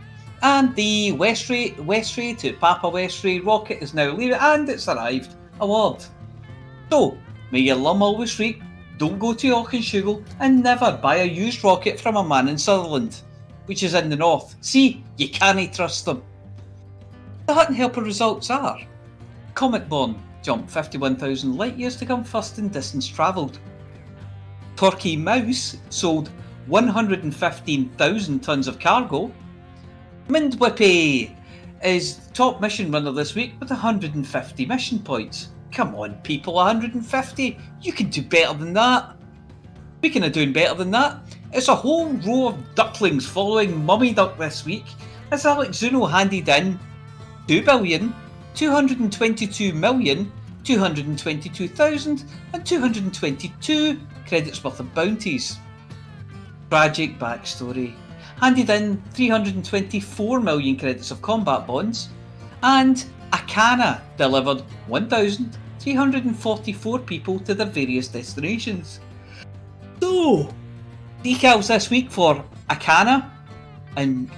and the Westray to Papa Westray Rocket is now leaving and it's arrived award. So, may your lum always reek, don't go to Auchenshoogle, and never buy a used rocket from a man in Sutherland, which is in the north. See, you can't trust them. The Hutton Helper results are: Comet-born jumped 51,000 light years to come first in distance travelled. Torquay Mouse sold 115,000 tonnes of cargo. Mindwhippy is top mission runner this week with 150 mission points. Come on, people, 150? You can do better than that. Speaking of doing better than that, it's a whole row of ducklings following Mummy Duck this week as Alex Zuno handed in 2,222,222,222 credits worth of bounties. Tragic backstory. Handed in 324 million credits of combat bonds, and Akana delivered 1,344 people to their various destinations. So, decals this week for Akana and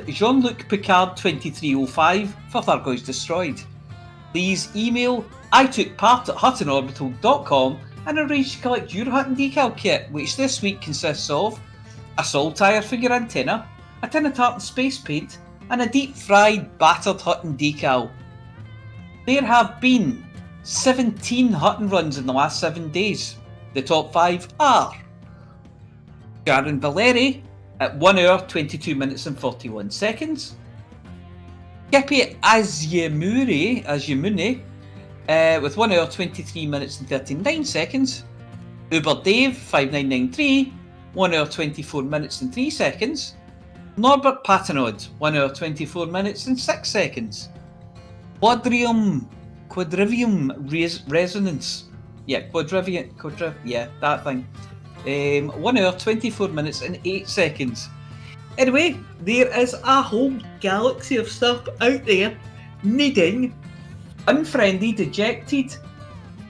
Jean-Luc Picard 2305 for Thargoids Destroyed. Please email itookpart@huttonorbital.com and arrange to collect your Hutton decal kit, which this week consists of a Saltire for your antenna, a tin of tartan space paint, and a deep-fried battered Hutton decal. There have been 17 Hutton runs in the last 7 days. The top 5 are Sharon Valeri at 1 hour 22 minutes and 41 seconds. Kippy Azyemune with 1 hour 23 minutes and 39 seconds. Uber Dave 5993, 1 hour 24 minutes and 3 seconds. Norbert Patanod, 1 hour 24 minutes and 6 seconds. Quadrivium Resonance. That thing. 1 hour 24 minutes and 8 seconds. Anyway, there is a whole galaxy of stuff out there needing unfriendly, dejected,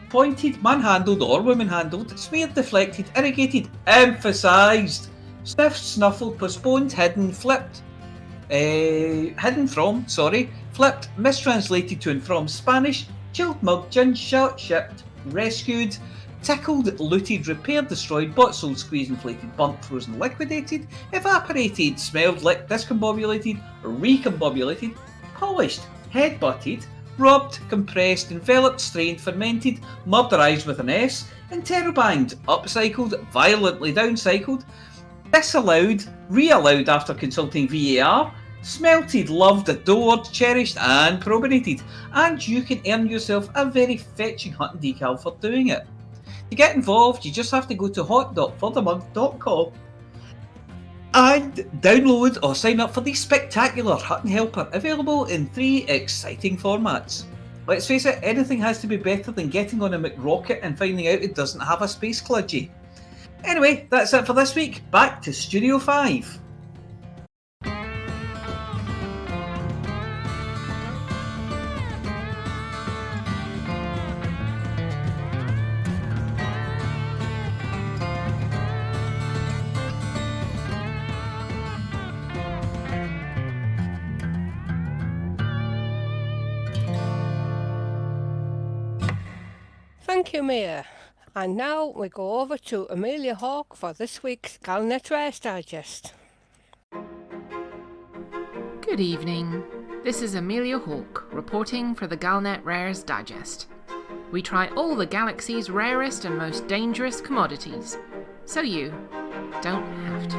pointed, man-handled or woman-handled, smeared, deflected, irrigated, emphasised, sniffed, snuffled, postponed, hidden, flipped, flipped, mistranslated to and from Spanish, chilled, mugged, gin, shot, shipped, rescued, tickled, looted, repaired, destroyed, bought, sold, squeezed, inflated, burnt, frozen, liquidated, evaporated, smelled, licked, discombobulated, recombobulated, polished, headbutted, rubbed, compressed, enveloped, strained, fermented, murderized with an S, interrobanged, upcycled, violently downcycled, disallowed, reallowed after consulting VAR, smelted, loved, adored, cherished and probated, and you can earn yourself a very fetching Hutton decal for doing it. To get involved, you just have to go to hot.forthemug.com and download or sign up for the spectacular Hutton Helper, available in 3 exciting formats. Let's face it, anything has to be better than getting on a McRocket and finding out it doesn't have a space kludgy. Anyway, that's it for this week. Back to Studio 5. Thank you, Mia. And now we go over to Amelia Hawke for this week's Galnet Rares Digest. Good evening. This is Amelia Hawke reporting for the Galnet Rares Digest. We try all the galaxy's rarest and most dangerous commodities, so you don't have to.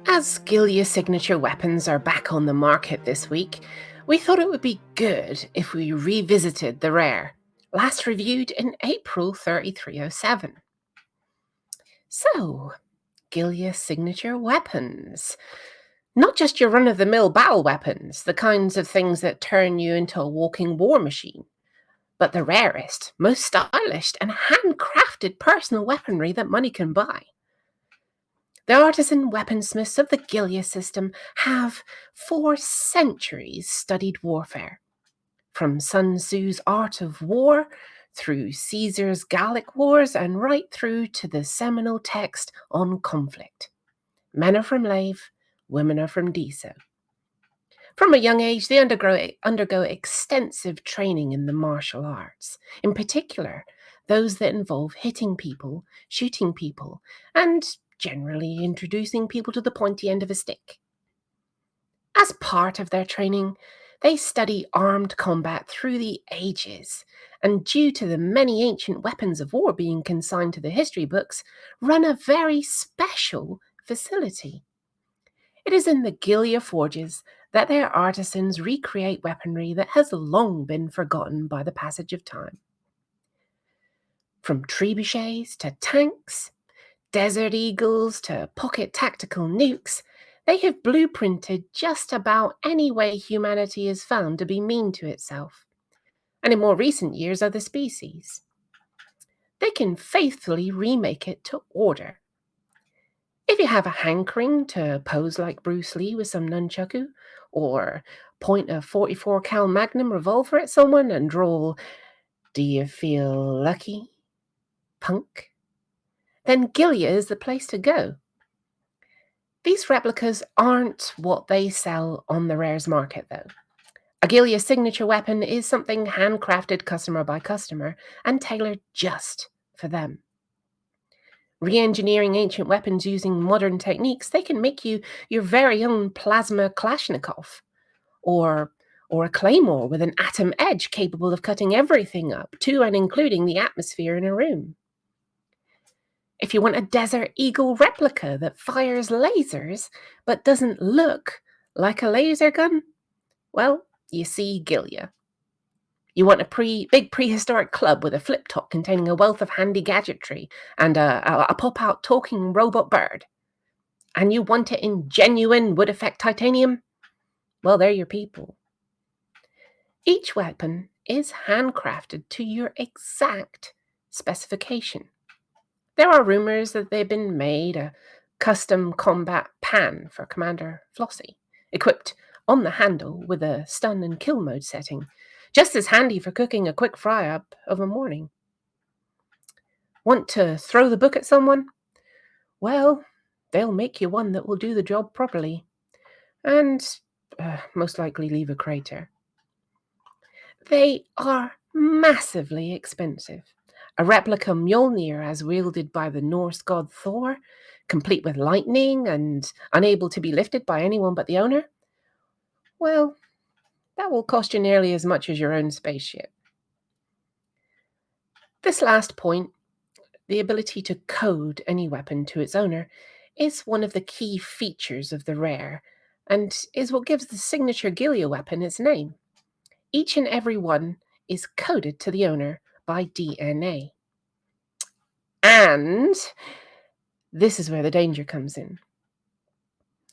As Gilya signature weapons are back on the market this week, we thought it would be good if we revisited the rare, last reviewed in April 3307. So, Gilya signature weapons. Not just your run-of-the-mill battle weapons, the kinds of things that turn you into a walking war machine, but the rarest, most stylish and handcrafted personal weaponry that money can buy. The artisan weaponsmiths of the Gilya system have for centuries studied warfare. From Sun Tzu's Art of War, through Caesar's Gallic Wars, and right through to the seminal text on conflict. Men are from Lave, women are from Deso. From a young age, they undergo extensive training in the martial arts, in particular, those that involve hitting people, shooting people, and generally introducing people to the pointy end of a stick. As part of their training, They study armed combat through the ages, and due to the many ancient weapons of war being consigned to the history books, run a very special facility. It is in the Gilya forges that their artisans recreate weaponry that has long been forgotten by the passage of time. From trebuchets to tanks, Desert Eagles to pocket tactical nukes, they have blueprinted just about any way humanity has found to be mean to itself, and in more recent years other species. They can faithfully remake it to order. If you have a hankering to pose like Bruce Lee with some nunchaku, or point a 44 cal Magnum revolver at someone and drawl, "Do you feel lucky, punk?" then Gilya is the place to go. These replicas aren't what they sell on the rares market, though. A Gilya signature weapon is something handcrafted customer by customer and tailored just for them. Re-engineering ancient weapons using modern techniques, they can make you your very own plasma Kalashnikov, or a claymore with an atom edge capable of cutting everything up, to and including the atmosphere in a room. If you want a Desert Eagle replica that fires lasers but doesn't look like a laser gun, well, you see Gilya. You want a big prehistoric club with a flip top containing a wealth of handy gadgetry and a pop-out talking robot bird, and you want it in genuine wood effect titanium, well, they're your people. Each weapon is handcrafted to your exact specification. There are rumors that they've been made a custom combat pan for Commander Flossy, equipped on the handle with a stun and kill mode setting, just as handy for cooking a quick fry-up of a morning. Want to throw the book at someone? Well, they'll make you one that will do the job properly, and most likely leave a crater. They are massively expensive. A replica Mjolnir as wielded by the Norse god Thor, complete with lightning and unable to be lifted by anyone but the owner, well, that will cost you nearly as much as your own spaceship. This last point, the ability to code any weapon to its owner, is one of the key features of the rare, and is what gives the signature Gilya weapon its name. Each and every one is coded to the owner by DNA. And this is where the danger comes in.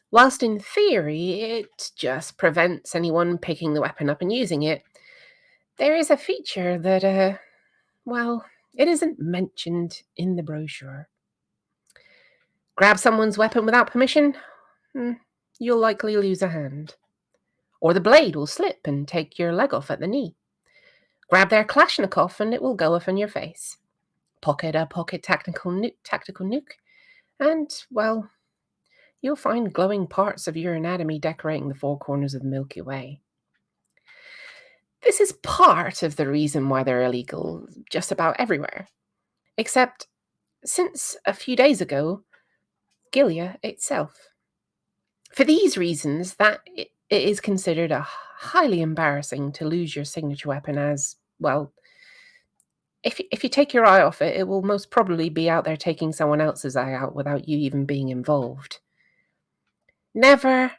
Whilst in theory it just prevents anyone picking the weapon up and using it, there is a feature that, well, it isn't mentioned in the brochure. Grab someone's weapon without permission, you'll likely lose a hand. Or the blade will slip and take your leg off at the knee. Grab their Kalashnikov and it will go off in your face. Pocket a pocket tactical nuke, and, well, you'll find glowing parts of your anatomy decorating the four corners of the Milky Way. This is part of the reason why they're illegal just about everywhere. Except, since a few days ago, Gilya itself. For these reasons, that it is considered a highly embarrassing to lose your signature weapon, as, well, if you take your eye off it, it will most probably be out there taking someone else's eye out without you even being involved. Never,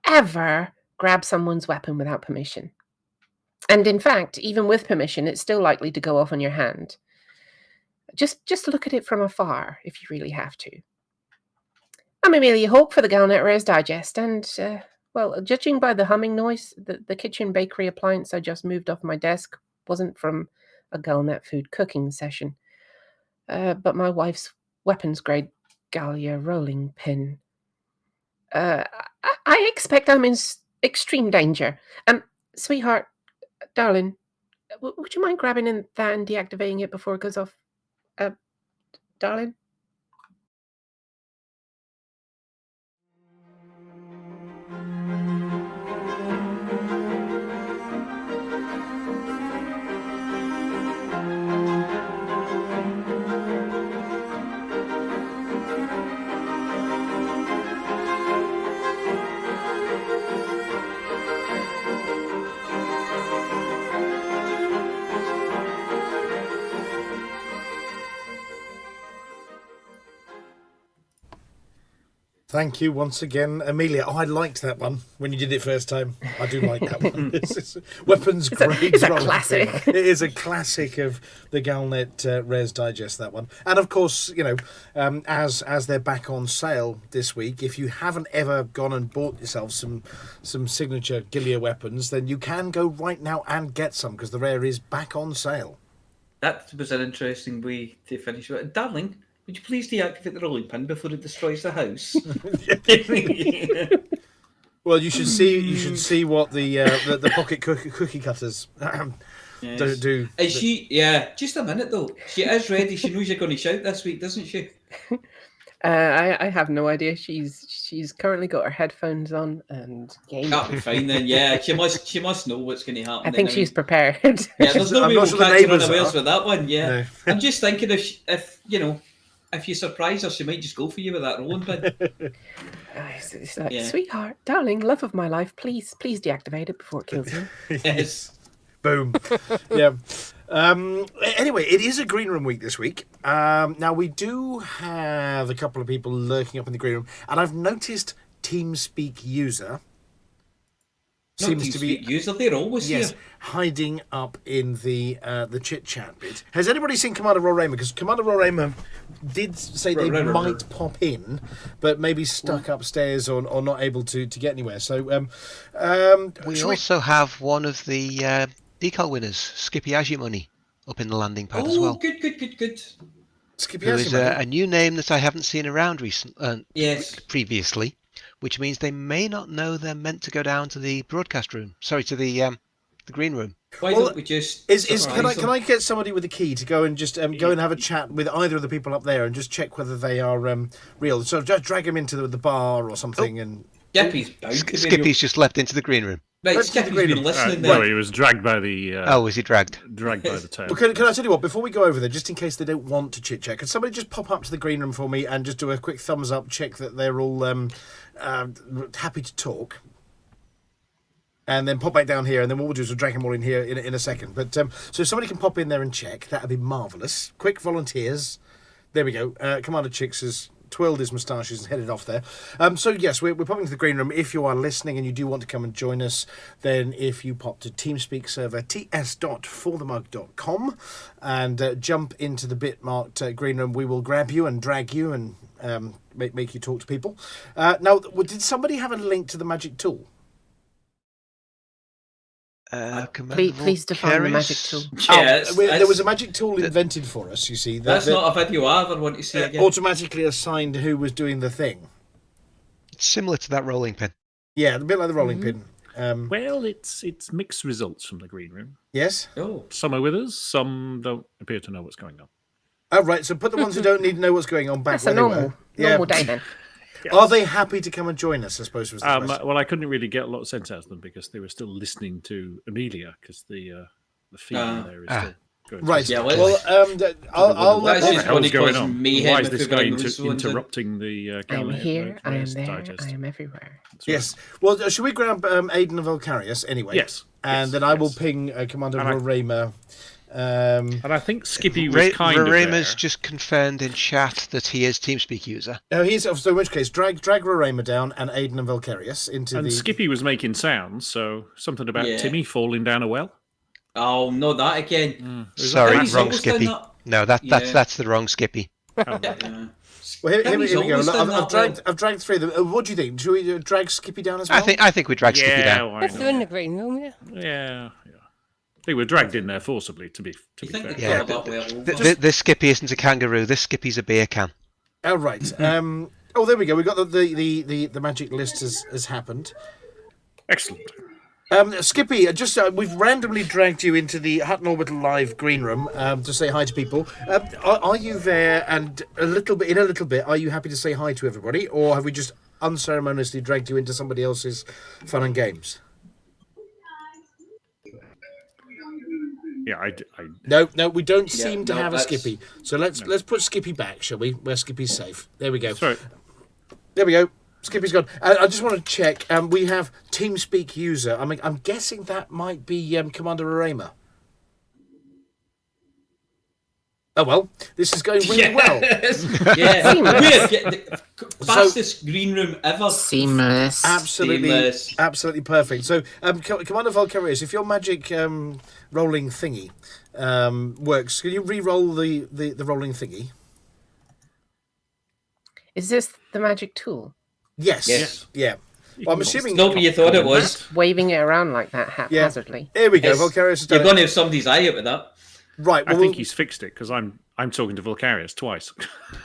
ever grab someone's weapon without permission. And in fact, even with permission, it's still likely to go off on your hand. Just look at it from afar if you really have to. I'm Amelia Hawke for the Galnet Rares Digest, and, well, judging by the humming noise, the kitchen bakery appliance I just moved off my desk wasn't from a Galnet food cooking session, but my wife's weapons-grade Gilya rolling pin. I expect I'm in extreme danger. Sweetheart, darling, would you mind grabbing that and deactivating it before it goes off? Darling? Thank you once again, Amelia. Oh, I liked that one when you did it first time. I do like that one. It's weapons grade. It's a classic. It is a classic of the Galnet Rares Digest, that one. And of course, as they're back on sale this week, if you haven't ever gone and bought yourself some signature Gilya weapons, then you can go right now and get some, because the rare is back on sale. That was an interesting way to finish it. Darling, would you please deactivate the rolling pin before it destroys the house? Well, you should see what the pocket cookie cutters do. Is she? Yeah, just a minute though. She is ready. She knows you're going to shout this week, doesn't she? I have no idea. She's currently got her headphones on and gaming. That'll be fine then. Yeah, she must know what's going to happen. I think she's prepared. Yeah, there's no way we'll catch her unawares with that one. Yeah, No. I'm just thinking if you surprise her, she might just go for you with that rolling pin. It's like, sweetheart, darling, love of my life, please deactivate it before it kills you. Yes. Boom. Yeah. Anyway, it is a green room week this week. Now, we do have a couple of people lurking up in the green room, and I've noticed TeamSpeak user seems to be user. They're always here. Hiding up in the chit chat bit. Has anybody seen Commander Rorema? Because Commander Rorema did say they might pop in, but maybe stuck upstairs or not able to get anywhere. So we also have one of the decal winners, Skippy Agimoney, up in the landing pad as well. Good. Skippy Who is a new name that I haven't seen around previously, which means they may not know they're meant to go down to the broadcast room. Sorry, to the green room. Why don't we just? Can I get somebody with a key to go and just go and have a chat with either of the people up there and just check whether they are real? So just drag them into the bar or something. And Skippy's just leapt into the green room. Right, Skippy's been listening. No, he was dragged by the. Was he dragged? Dragged by the tail. Well, can I tell you what? Before we go over there, just in case they don't want to chit chat, can somebody just pop up to the green room for me and just do a quick thumbs up check that they're all happy to talk, and then pop back down here, and then what we'll do is we'll drag them all in here in a second. But so if somebody can pop in there and check, that'd be marvellous. Quick volunteers. There we go. Commander Chix has twirled his moustaches and headed off there. So yes, we're popping to the green room. If you are listening and you do want to come and join us, then if you pop to TeamSpeak server ts.forthemug.com and jump into the bit marked green room, we will grab you and drag you and make you talk to people. Now, did somebody have a link to the magic tool? Please define the magic tool. There was a magic tool invented for us, you see. That's not a video I ever want to see again. Automatically assigned who was doing the thing. It's similar to that rolling pin. Yeah, a bit like the rolling pin. Well, it's mixed results from the green room. Yes? Oh. Some are with us, some don't appear to know what's going on. Oh, right, so put the ones who don't need to know what's going on back That's where a normal day then. Yes. Are they happy to come and join us, I suppose, was the question. Well, I couldn't really get a lot of sense out of them because they were still listening to Amelia because the feed there is still going. Right, yeah, I'll what the hell's going on? Why is this guy interrupting the I am here, I am Rares there, Digest? I am everywhere. Yes. Well, should we grab Aiden and Valkyrius anyway? Yes. And then I will ping Commander Rorema. And I think Skippy was kind of Rorema's there. just confirmed in chat that he is TeamSpeak user. Oh, he is. So in which case, drag Rorema down and Aiden and Valkyrius into and Skippy was making sounds, so something about Timmy falling down a well. Oh, no, that again. Sorry, wrong Skippy. No, that's the wrong Skippy. Well, here we go. Look, I've dragged three of them. What do you think? Should we drag Skippy down as well? I think we drag Skippy down. Yes, they're in the green room, Yeah. They were dragged in there forcibly, to be fair. Yeah, this Skippy isn't a kangaroo. This Skippy's a beer can. Oh, right. There we go. We got the magic list has happened. Excellent. Skippy, just we've randomly dragged you into the Hutton Orbital Live green room to say hi to people. Are you there? And in a little bit, are you happy to say hi to everybody, or have we just unceremoniously dragged you into somebody else's fun and games? Yeah, No, we don't seem to have a Skippy. So let's put Skippy back, shall we? Where Skippy's safe. There we go. Sorry. There we go. Skippy's gone. I just want to check. We have TeamSpeak user. I'm guessing that might be Commander Rorema. Oh, well, this is going really well. Yeah, we're getting the fastest green room ever. Seamless. Absolutely perfect. So, Commander Valkyrius, if your magic rolling thingy works, can you re-roll the rolling thingy? Is this the magic tool? Yes. Yeah. Well, I'm assuming it's not what you thought it was. Waving it around like that haphazardly. Here we go. Valkyrius has done You're going to have somebody's eye out with that. Right. Well, I think he's fixed it because I'm talking to Valkyrius twice.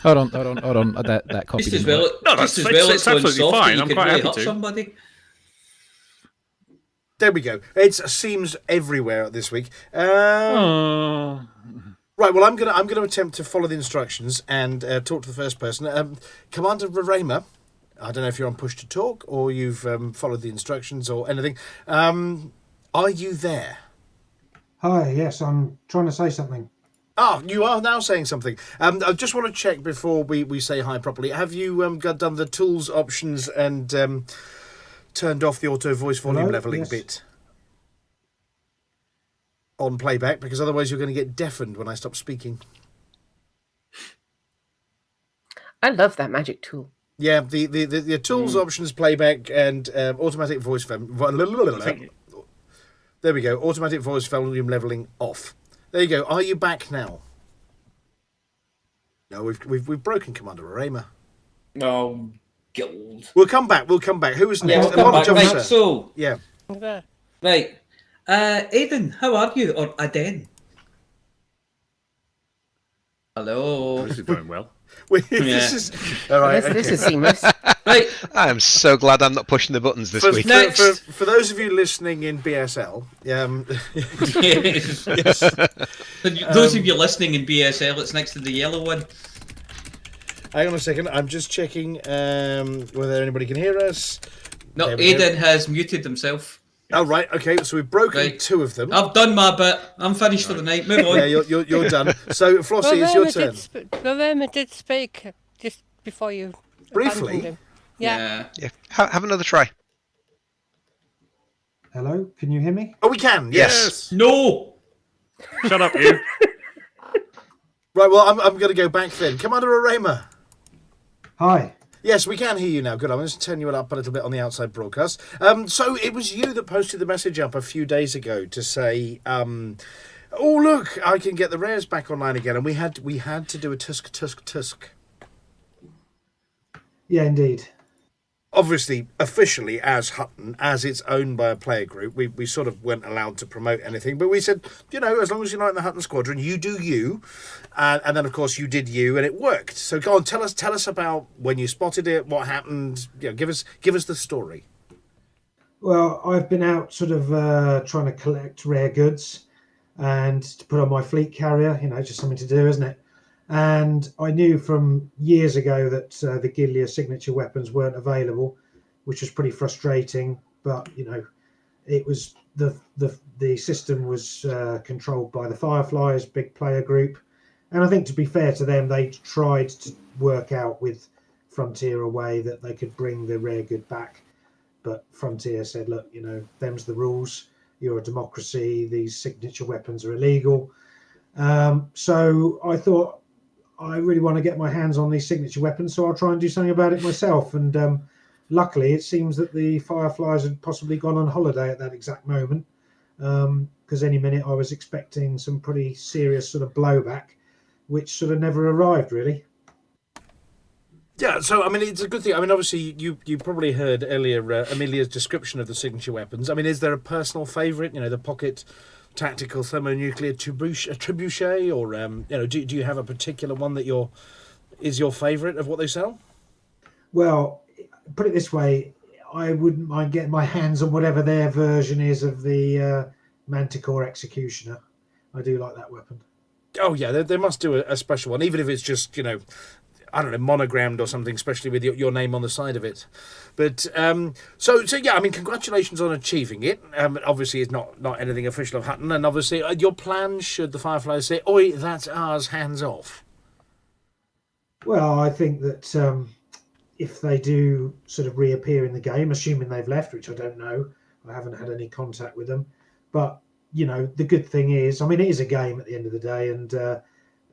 Hold on. That copy. Just as well. It's absolutely fine. I'm quite happy to. Somebody. There we go. It seems everywhere this week. Right. Well, I'm gonna attempt to follow the instructions and talk to the first person. Commander Rarema, I don't know if you're on push to talk or you've followed the instructions or anything. Are you there? Hi. Yes, I'm trying to say something. Ah, you are now saying something. I just want to check before we say hi properly. Have you done the tools options and turned off the auto voice volume leveling bit on playback? Because otherwise you're going to get deafened when I stop speaking. I love that magic tool. Yeah, the tools options playback and automatic voice there we go. Automatic voice volume leveling off. There you go. Are you back now? No, we've broken Commander Rarema. Oh, God. We'll come back. Who is next? Yeah, we'll come back. Right, so yeah. Right. Aiden, how are you? Or Aden? Hello. This is going well. This is all right. This is seamless. Right. I am so glad I'm not pushing the buttons this week. For those of you listening in BSL, yes. Those of you listening in BSL, it's next to the yellow one. Hang on a second. I'm just checking whether anybody can hear us. No, Aiden has muted himself. Oh, right. Okay, so we've broken two of them. I've done my bit. I'm finished for the night. Move on. Yeah, you're done. So, Flossy, it's your turn. Rarema did speak just before you briefly. Him. Yeah. Have another try. Hello, can you hear me? Oh, we can. Yes. No. Shut up, you. Right. Well, I'm going to go back then. Commander Rarema. Hi. Yes, we can hear you now. Good. I'm going to turn you up a little bit on the outside broadcast. So it was you that posted the message up a few days ago to say, "Oh, look, I can get the rares back online again," and we had to do a tusk. Yeah, indeed. Obviously, officially as Hutton, as it's owned by a player group, we sort of weren't allowed to promote anything. But we said, as long as you're not in the Hutton squadron, you do you. And then, of course, you did you, and it worked. So go on, tell us about when you spotted it, what happened. Give us the story. Well, I've been out sort of trying to collect rare goods and to put on my fleet carrier, just something to do, isn't it? And I knew from years ago that the Gilya signature weapons weren't available, which was pretty frustrating. But it was the system was controlled by the Fireflies, big player group, and I think to be fair to them, they tried to work out with Frontier a way that they could bring the rare good back. But Frontier said, "Look, them's the rules. You're a democracy. These signature weapons are illegal." So I thought, I really want to get my hands on these signature weapons, so I'll try and do something about it myself. And luckily, it seems that the Fireflies had possibly gone on holiday at that exact moment, because any minute I was expecting some pretty serious sort of blowback, which sort of never arrived, really. Yeah, so, it's a good thing. Obviously, you probably heard earlier Amelia's description of the signature weapons. Is there a personal favourite, the pocket tactical thermonuclear trebuchet, or do you have a particular one that is your favourite of what they sell? Well, put it this way, I wouldn't mind getting my hands on whatever their version is of the Manticore Executioner. I do like that weapon. Oh yeah, they must do a special one, even if it's just I don't know, monogrammed or something, especially with your name on the side of it. But so yeah, congratulations on achieving it. Obviously, it's not anything official of Hutton, and obviously your plans, should the Fireflies say, "Oi, that's ours, hands off." Well, I think that if they do sort of reappear in the game, assuming they've left, which I don't know, I haven't had any contact with them. But the good thing is, it is a game at the end of the day, and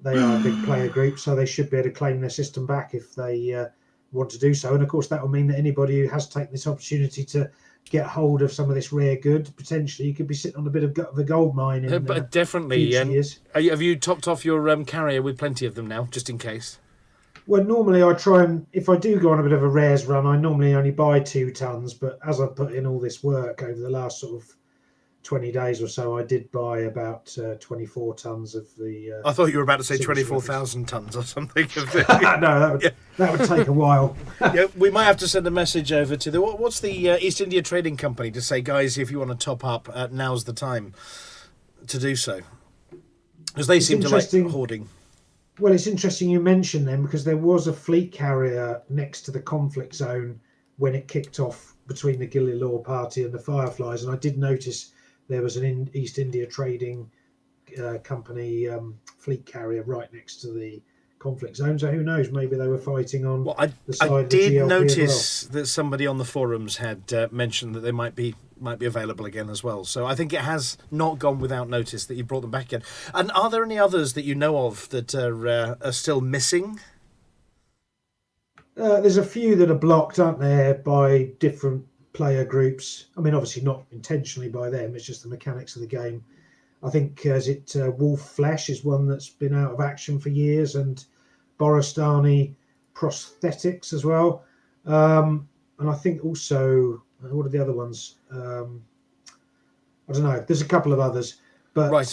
they are a big player group, so they should be able to claim their system back if they want to do so. And of course, that will mean that anybody who has taken this opportunity to get hold of some of this rare good, potentially you could be sitting on a bit of the gold mine in But definitely. future years. Have you topped off your carrier with plenty of them now, just in case? Well, normally I try and, if I do go on a bit of a rares run, I normally only buy 2 tons. But as I've put in all this work over the last sort of 20 days or so, I did buy about 24 tons of the. I thought you were about to say 24,000 tons or something. No, that would take a while. Yeah, we might have to send a message over to what's the East India Trading Company to say, guys, if you want to top up, now's the time to do so, because they seem to like hoarding. Well, it's interesting you mentioned them, because there was a fleet carrier next to the conflict zone when it kicked off between the Gilya Law Party and the Fireflies, and I did notice there was an East India Trading Company fleet carrier right next to the conflict zone. So who knows? Maybe they were fighting on the side of the GLP. I did notice that somebody on the forums had mentioned that they might be available again as well. So I think it has not gone without notice that you brought them back again. And are there any others that you know of that are still missing? There's a few that are blocked, aren't there, by different player groups. I mean, obviously not intentionally by them. It's just the mechanics of the game. I think Wolf Flesh is one that's been out of action for years, and Borostani Prosthetics as well. And I think also, what are the other ones? I don't know. There's a couple of others. But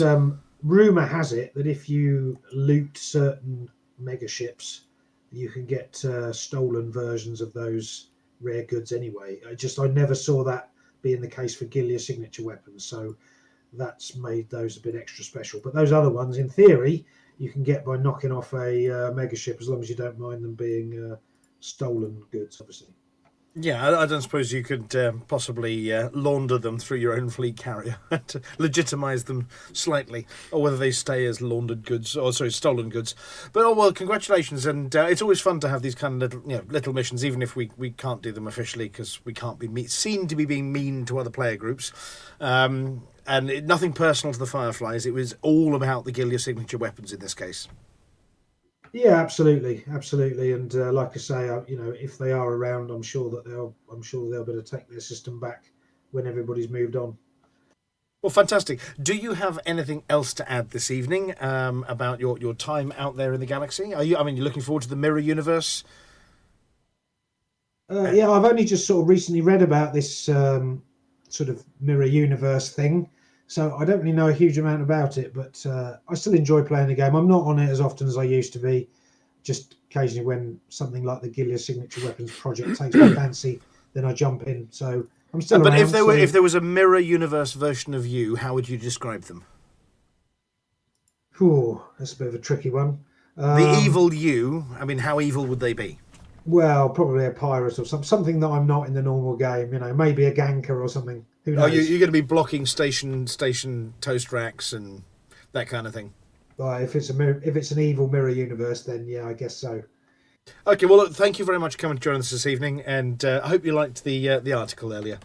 rumour has it that if you loot certain mega ships, you can get stolen versions of those rare goods anyway. I never saw that being the case for Gilya signature weapons. So that's made those a bit extra special. But those other ones, in theory, you can get by knocking off a mega ship, as long as you don't mind them being stolen goods, obviously. Yeah, I don't suppose you could possibly launder them through your own fleet carrier to legitimise them slightly, or whether they stay as laundered goods, or stolen goods. But congratulations, and it's always fun to have these kind of little missions, even if we can't do them officially because we can't be seen to be being mean to other player groups. And nothing personal to the Fireflies. It was all about the Gilya signature weapons in this case. Yeah, absolutely, and like I say, if they are around, I'm sure they'll be able to take their system back when everybody's moved on. Well, fantastic. Do you have anything else to add this evening about your time out there in the galaxy? You're looking forward to the Mirror Universe? Yeah, I've only just sort of recently read about this sort of Mirror Universe thing. So I don't really know a huge amount about it, but I still enjoy playing the game. I'm not on it as often as I used to be. Just occasionally when something like the Gilya Signature Weapons project takes my fancy, then I jump in. So I'm still around. But if there was a Mirror Universe version of you, how would you describe them? That's a bit of a tricky one. The evil you, how evil would they be? Well, probably a pirate or something that I'm not in the normal game. Maybe a ganker or something. Who knows? You're going to be blocking station toast racks and that kind of thing. Well, if it's an evil Mirror Universe, then yeah, I guess so. Okay, well, look, thank you very much for coming to join us this evening, and I hope you liked the article earlier.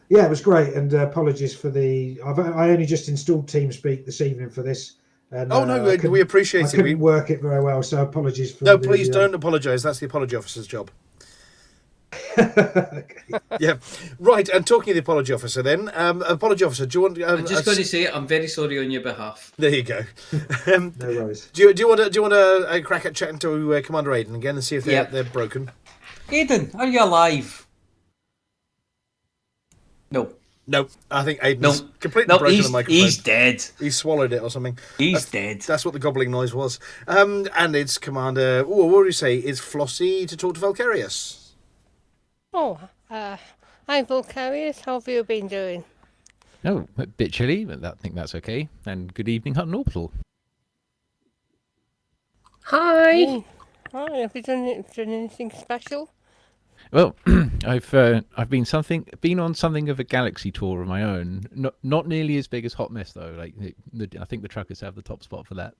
Yeah, it was great, and apologies for I only just installed TeamSpeak this evening for this. And, we appreciate it. I couldn't work it very well, so apologies for. No, please don't apologise. That's the apology officer's job. Okay. Yeah, right. And talking of the apology officer, then, apology officer, do you want? I'm just going to say I'm very sorry on your behalf. There you go. No worries. Do you want to crack at chatting to Commander Aiden again and see if they're broken? Aiden, are you alive? No, I think Aiden's completely broken the microphone. He's dead. He swallowed it or something. He's dead. That's what the gobbling noise was. And it's Commander. What do you say? It's Flossy to talk to Valkyrius. Hi Valkyrius, how have you been doing? Oh, a bit chilly, but I think that's okay. And good evening, Hutton Orbital. Hi. Hi, have you done anything special? Well, I've been on something of a galaxy tour of my own. Not nearly as big as Hot Mess though. I think the truckers have the top spot for that.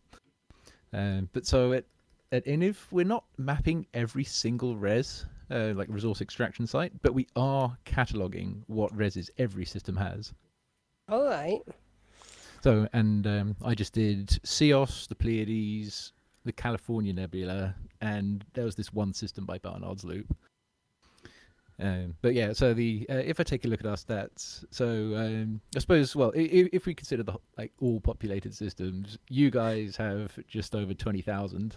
But so at Iniv, we're not mapping every single res, resource extraction site, but we are cataloguing what reses every system has. All right. So, and I just did Ceos, the Pleiades, the California Nebula, and there was this one system by Barnard's Loop. But yeah, so the if I take a look at our stats, so I suppose, well, if we consider the all populated systems, you guys have just over 20,000,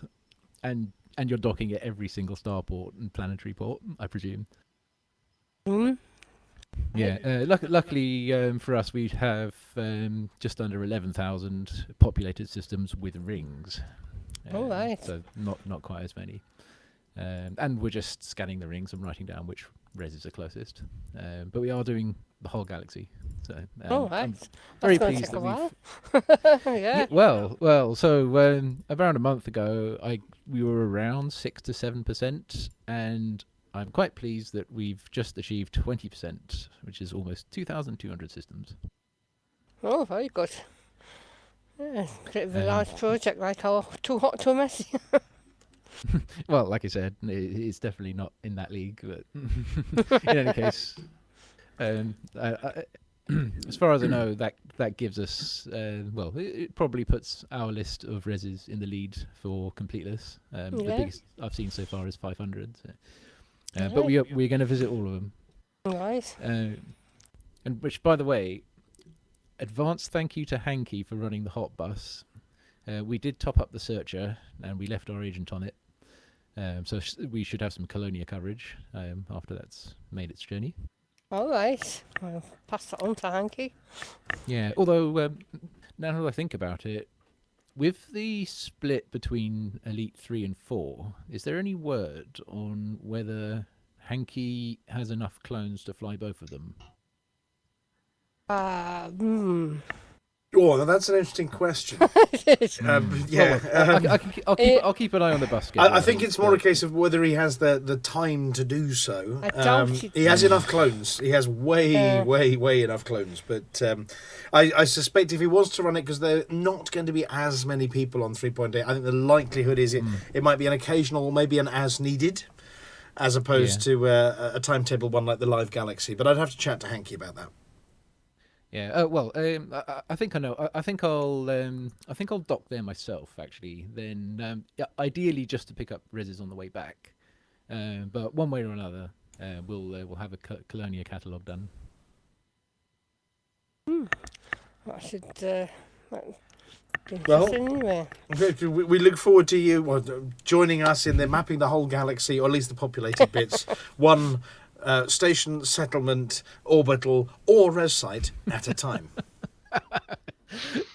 and you're docking at every single starport and planetary port, I presume. Yeah, luckily for us, we'd have just under 11,000 populated systems with rings. All right. So not quite as many. And we're just scanning the rings and writing down which reses are closest. But we are doing the whole galaxy. So right. I'm very That's pleased that gonna we've... take a while. Yeah. Well. So around a month ago, we were around 6 to 7%, and I'm quite pleased that we've just achieved 20%, which is almost 2,200 systems. Oh, very good. Yeah, bit of a large project, like too hot, too messy. Well, like I said, it's definitely not in that league. But in any case, as far as I know, that gives us well, it probably puts our list of reses in the lead for completeness. The biggest I've seen so far is 500. So. But we're going to visit all of them. Nice. And which, by the way, advanced thank you to Hanky for running the hot bus. We did top up the searcher, and we left our agent on it. So we should have some Colonia coverage after that's made its journey. All right. I'll pass that on to Hanky. Yeah, although now that I think about it, with the split between Elite 3 and 4, is there any word on whether Hanky has enough clones to fly both of them? Oh, that's an interesting question. Yeah, well, I'll keep an eye on the bus schedule. I think it's more a case of whether he has the time to do so. He has enough clones. He has way enough clones. But I suspect if he wants to run it, because there are not going to be as many people on 3.8, I think the likelihood is it might be an occasional, maybe an as needed, as opposed to a timetable one like the Live Galaxy. But I'd have to chat to Hanky about that. Yeah. Well, I think I know. I think I'll dock there myself. Actually, then ideally just to pick up reses on the way back. But one way or another, we'll have a Colonia catalogue done. I should. Well, anyway. We look forward to you joining us in the mapping the whole galaxy, or at least the populated bits. One. Station, settlement, orbital, or res site at a time.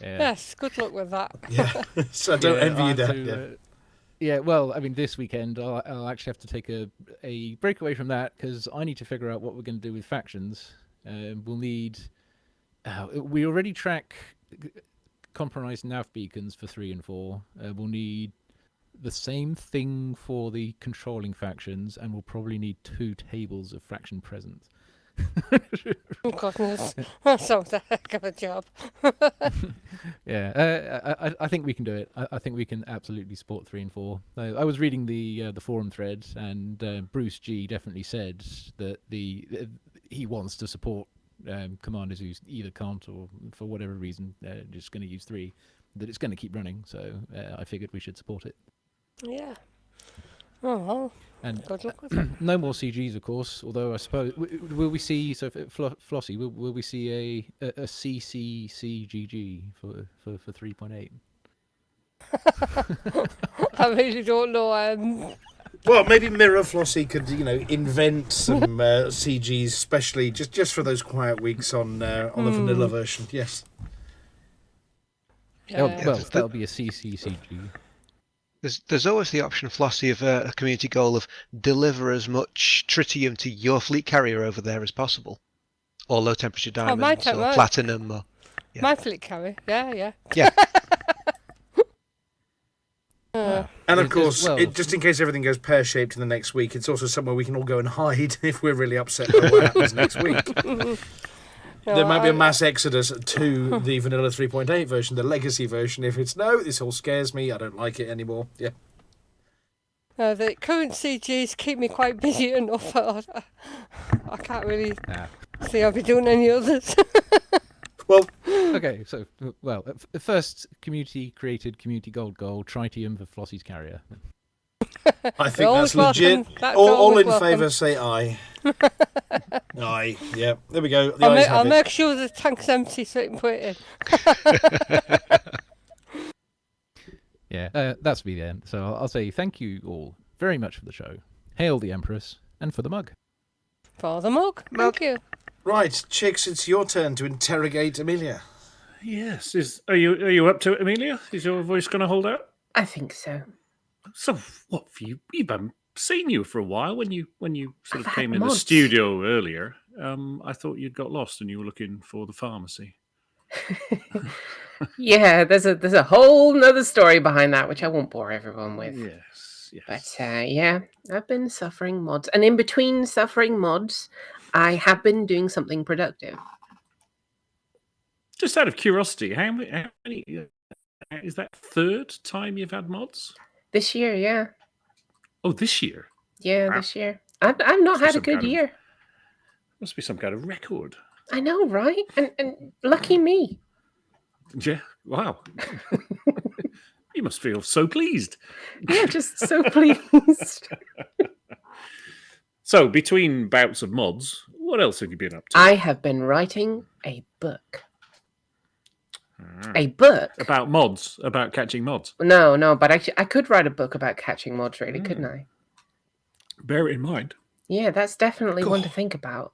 Yes, good luck with that. Yeah, so I don't envy you that. Yeah, well, I mean, this weekend I'll actually have to take a break away from that because I need to figure out what we're going to do with factions. We'll need. We already track compromised nav beacons for 3 and 4. We'll need the same thing for the controlling factions, and we'll probably need 2 tables of fraction presence. Oh, goodness. That sounds a heck of a job. Yeah, I think we can do it. I think we can absolutely support 3 and 4. I was reading the forum thread, and Bruce G definitely said that he wants to support commanders who either can't or for whatever reason they're just going to use 3, that it's going to keep running. So I figured we should support it. Yeah. Oh, well. And good luck with it. No more CGs, of course. Although I suppose will we see? So Flossy, will we see a CCCGG for 3.8? I really don't know. Well, maybe Mirror Flossy could, invent some CGs, especially just for those quiet weeks on the vanilla version. Yes. Well, that'll be a CCCG. There's always the option, Flossy, of a community goal of deliver as much tritium to your fleet carrier over there as possible, or low temperature diamonds, or platinum, or my fleet carrier. Yeah. And of course, just in case everything goes pear-shaped in the next week, it's also somewhere we can all go and hide if we're really upset by what happens next week. There might be a mass exodus to the vanilla 3.8 version, the legacy version, if it's, no, this all scares me, I don't like it anymore. Yeah. The current CGs keep me quite busy enough. I can't really see I'll be doing any others. Well, okay, Okay, so well, first community-created community goal, tritium for Flossy's carrier. I think that's legit. All in favour say aye. Aye. Yeah. There we go. The ayes have I'll it. make sure the tank's empty so you can put it in. Yeah, that's me then. So I'll say thank you all very much for the show. Hail the Empress, and for the mug. For the mug. Thank you. Right, Chix, it's your turn to interrogate Amelia. Yes. Are you up to it, Amelia? Is your voice going to hold out? I think so. So what have you? We've seen you for a while when you sort of I've came had in the mods. studio earlier. I thought you'd got lost and you were looking for the pharmacy. Yeah, there's a whole nother story behind that, which I won't bore everyone with. Yes. But yeah, I've been suffering mods, and in between suffering mods, I have been doing something productive. Just out of curiosity, how many is that third time you've had mods? This year, yeah. Oh, this year? Yeah, Wow. this year. I've not had a good year. Must be some kind of record. I know, right? And lucky me. Yeah. Wow. You must feel so pleased. Yeah, just so pleased. So, between bouts of mods, what else have you been up to? I have been writing a book. A book? About mods, about catching mods. No, but actually, I could write a book about catching mods, really, couldn't I? Bear it in mind. Yeah, that's definitely one to think about.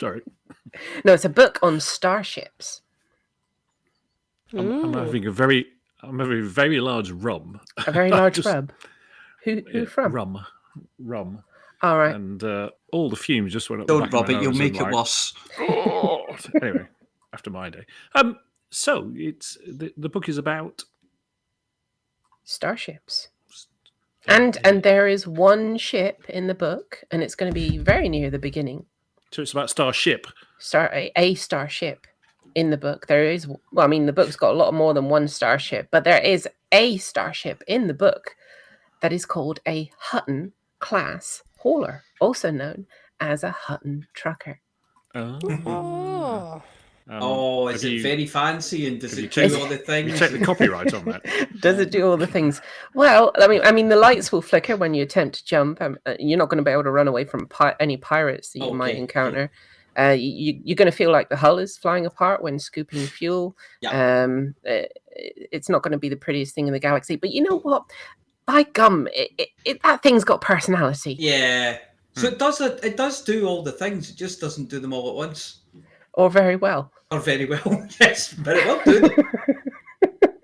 Sorry. No, it's a book on starships. I'm having a very large rum. A very large rub. Who from? Rum. All right. And all the fumes just went up. Don't the back rub of my it, you'll nose make and it worse. Oh, anyway, after my day. So it's the book is about starships. And there is one ship in the book, and it's going to be very near the beginning. So it's about starship. A starship in the book. There is, well, I mean, the book's got a lot more than one starship, but there is a starship in the book that is called a Hutton class hauler, also known as a Hutton trucker. Is it very fancy, and does it do all the things? You take the copyright on that. Does it do all the things? Well, I mean, the lights will flicker when you attempt to jump. You're not going to be able to run away from any pirates that you might encounter. You're going to feel like the hull is flying apart when scooping fuel. Yeah. It's not going to be the prettiest thing in the galaxy, but you know what? By gum, that thing's got personality. Yeah. So it does do all the things. It just doesn't do them all at once. Or very well. Or very well. Yes, very well do them.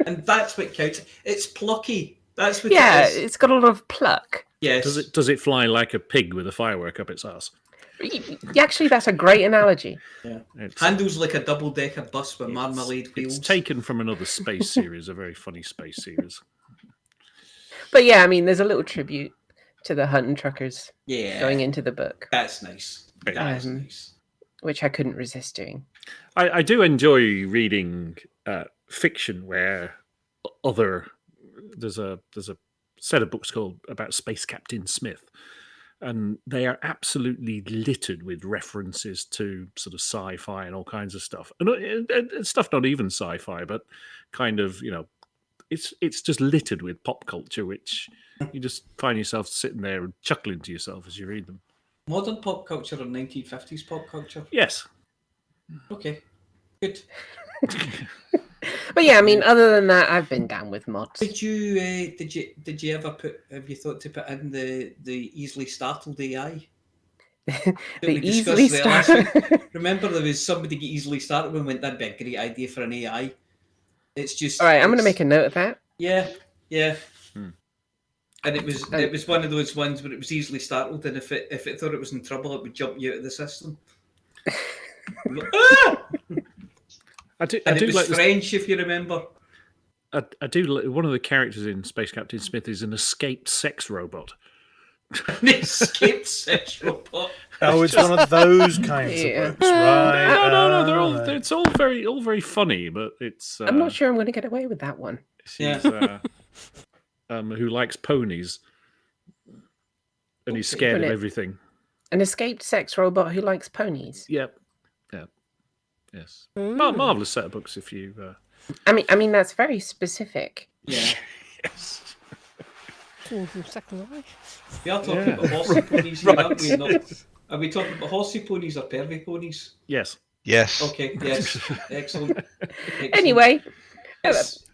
And that's what counts. It's plucky. That's what it is. It's got a lot of pluck. Yes. Does it fly like a pig with a firework up its ass? Actually, that's a great analogy. Yeah. Handles like a double-decker bus with marmalade wheels. It's taken from another space series, a very funny space series. But yeah, I mean, there's a little tribute to the Hutton truckers going into the book. That's nice. That's nice. Which I couldn't resist doing. I do enjoy reading fiction where there's a set of books called about Space Captain Smith, and they are absolutely littered with references to sort of sci-fi and all kinds of stuff, and stuff not even sci-fi, but kind of, you know, it's just littered with pop culture, which you just find yourself sitting there and chuckling to yourself as you read them. Modern pop culture or 1950s pop culture? Yes. Okay. Good. But yeah, I mean, other than that, I've been down with mods. Did you ever have you thought to put in the easily startled AI? Remember, there was somebody get easily startled and went, that'd be a great idea for an AI. It's just. All right, I'm going to make a note of that. Yeah. And it was one of those ones where it was easily startled, and if it thought it was in trouble, it would jump you out of the system. It was French, if you remember. I do. One of the characters in Space Captain Smith is an escaped sex robot. An escaped sex robot. Oh, it's one of those kinds of books, right? No. They're all. It's all very funny, but it's. I'm not sure I'm going to get away with that one. She's, who likes ponies, and he's scared of everything. An escaped sex robot who likes ponies. Yep. Yes. Mm. Marvellous set of books if you... I mean that's very specific. Yeah. Yes. From Second Reich. We are talking about horsey ponies here, aren't we? Not, are we talking about horsey ponies or pervy ponies? Yes. Yes. Okay, yes. Excellent. Anyway, Yes.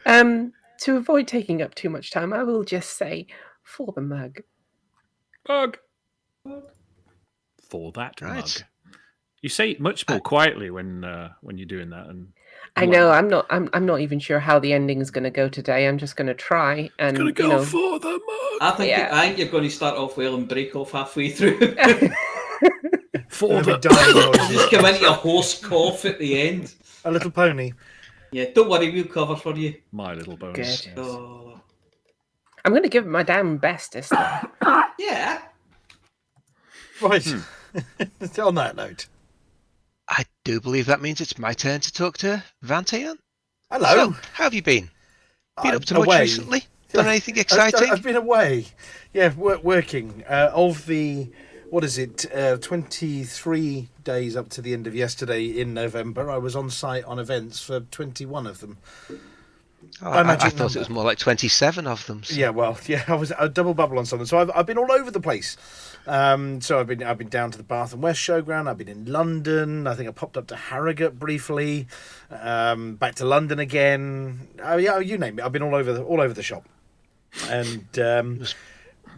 to avoid taking up too much time, I will just say for the mug. Mug. For that Right. mug. You say it much more quietly when you're doing that, and I know I'm not even sure how the ending's going to go today. I'm just going to try and gonna go for the mug. I think you're going to start off well and break off halfway through. For the Just come into a hoarse cough at the end. A Little Pony. Yeah, don't worry, we'll cover for you. My Little Pony. Good. Oh. I'm going to give it my damn best this time. Yeah. Right. On that note. I do believe that means it's my turn to talk to Banter. Hello. So, how have you been? Been up to much away. recently? Done anything exciting? I've been away. Yeah, working. Of the, 23 days up to the end of yesterday in November, I was on site on events for 21 of them. I thought it was more like 27 of them. So. Yeah, well, yeah, I was a double bubble on something. So I've been all over the place. So I've been down to the Bath and West Showground. I've been in London. I think I popped up to Harrogate briefly. Back to London again. Yeah, you name it. I've been all over the shop, and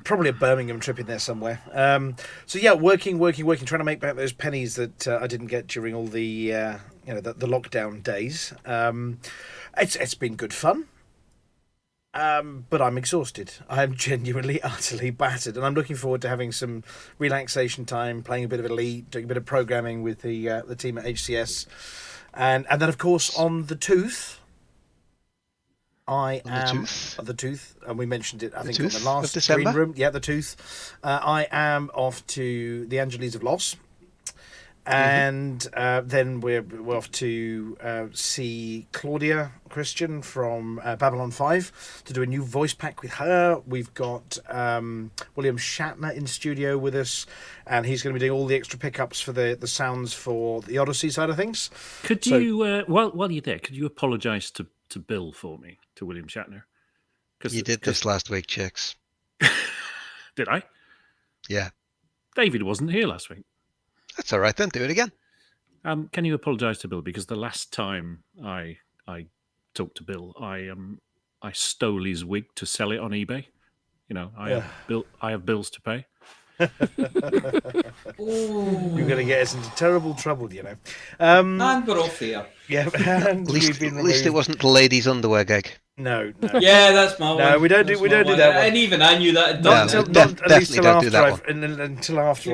probably a Birmingham trip in there somewhere. So yeah, working, trying to make back those pennies that I didn't get during all the the lockdown days. It's been good fun. But I'm exhausted. I'm genuinely, utterly battered, and I'm looking forward to having some relaxation time, playing a bit of Elite, doing a bit of programming with the team at HCS, and then of course on the Tooth. The Tooth, and we mentioned it. I think on the last green room. Yeah, the Tooth. I am off to the Angeles of Loss. And then we're off to see Claudia Christian from Babylon 5 to do a new voice pack with her. We've got William Shatner in studio with us, and he's going to be doing all the extra pickups for the sounds for the Odyssey side of things. Could you, while you're there, could you apologise to Bill for me, to William Shatner? You did this last week, Chix. Did I? Yeah. David wasn't here last week. That's all right then. Do it again. Can you apologise to Bill, because the last time I talked to Bill, I stole his wig to sell it on eBay. You know, I have bills to pay. You're going to get us into terrible trouble, you know. And we're off here. Yeah, at least it wasn't the ladies' underwear gag. No. Yeah, that's my one. No, we don't do that one. And even I knew that. Not at least till after until after.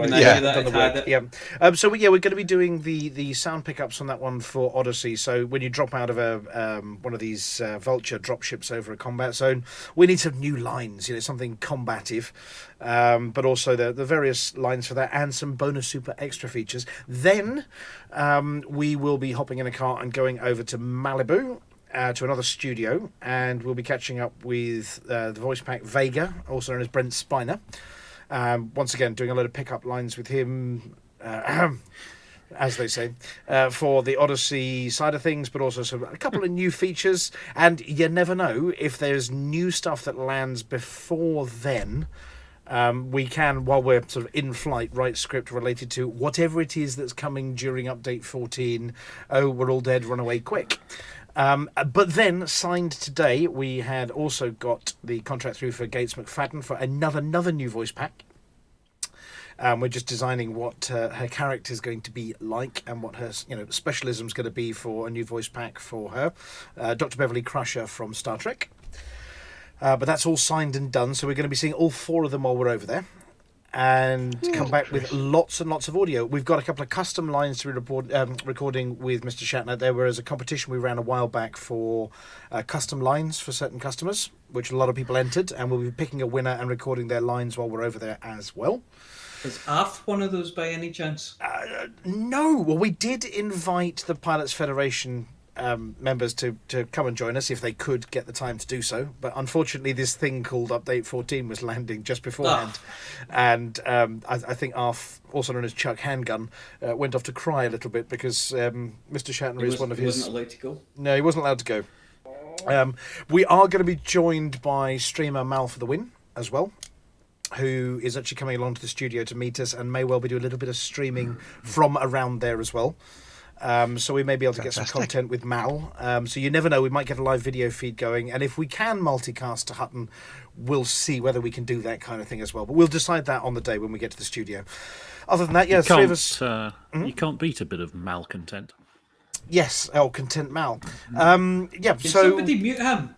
So we're going to be doing the sound pickups on that one for Odyssey. So when you drop out of one of these Vulture dropships over a combat zone, we need some new lines. You know, something combative, but also the various lines for that, and some bonus super extra features. Then we will be hopping in a car and going over to Malibu. To another studio, and we'll be catching up with the voice pack Vega, also known as Brent Spiner. Once again, doing a load of pickup lines with him, as they say, for the Odyssey side of things, but also a couple of new features. And you never know, if there's new stuff that lands before then, we can, while we're sort of in flight, write script related to whatever it is that's coming during update 14. Oh, we're all dead, run away quick. But then, signed today, we had also got the contract through for Gates McFadden for another new voice pack. We're just designing what her character is going to be like, and what her specialism is going to be for a new voice pack for her. Dr. Beverly Crusher from Star Trek. But that's all signed and done, so we're going to be seeing all four of them while we're over there. And come back with lots and lots of audio. We've got a couple of custom lines to be recording with Mr. Shatner. There was a competition we ran a while back for custom lines for certain customers, which a lot of people entered, and we'll be picking a winner and recording their lines while we're over there as well. Is Arth one of those by any chance? No. Well, we did invite the Pilots Federation members to come and join us if they could get the time to do so. But unfortunately, this thing called Update 14 was landing just beforehand. And I think our, also known as Chuck Handgun, went off to cry a little bit because Mr. Shatner is one of his... He wasn't allowed to go? No, he wasn't allowed to go. We are going to be joined by streamer Mal for the Win as well, who is actually coming along to the studio to meet us and may well be doing a little bit of streaming from around there as well. So we may be able to get some content with Mal. So you never know, we might get a live video feed going. And if we can multicast to Hutton, we'll see whether we can do that kind of thing as well. But we'll decide that on the day when we get to the studio. Other than that, yeah, three of us... You can't beat a bit of malcontent. Yes, Content Mal. Yeah, Did somebody mute him?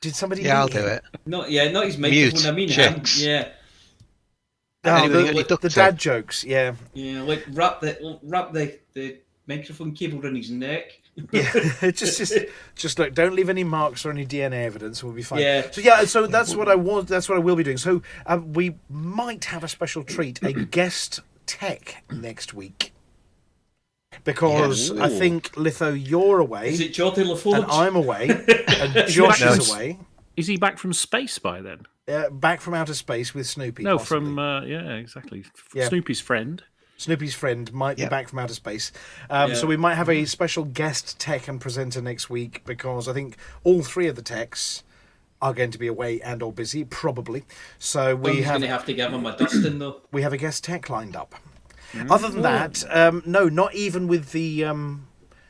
Did somebody Yeah, I'll mute do him? it. Not his microphone, Mute. I mean Chix. him. Yeah. The dad jokes, yeah. Yeah, like wrap the microphone cable around his neck. Yeah, just look, don't leave any marks or any DNA evidence, and we'll be fine. Yeah. So that's what I will be doing. So we might have a special treat, a guest tech next week. Because I think, Litho, you're away. Is it Jordi LaForge? And I'm away. And Josh is away. Is he back from space by then? Back from outer space with Snoopy. No, possibly. from, exactly. Yeah. Snoopy's friend. Snoopy's friend might be back from outer space. So we might have a special guest tech and presenter next week because I think all three of the techs are going to be away and or busy, probably. So we going to have to give him a dusting, though. We have a guest tech lined up. Other than that, no, not even with the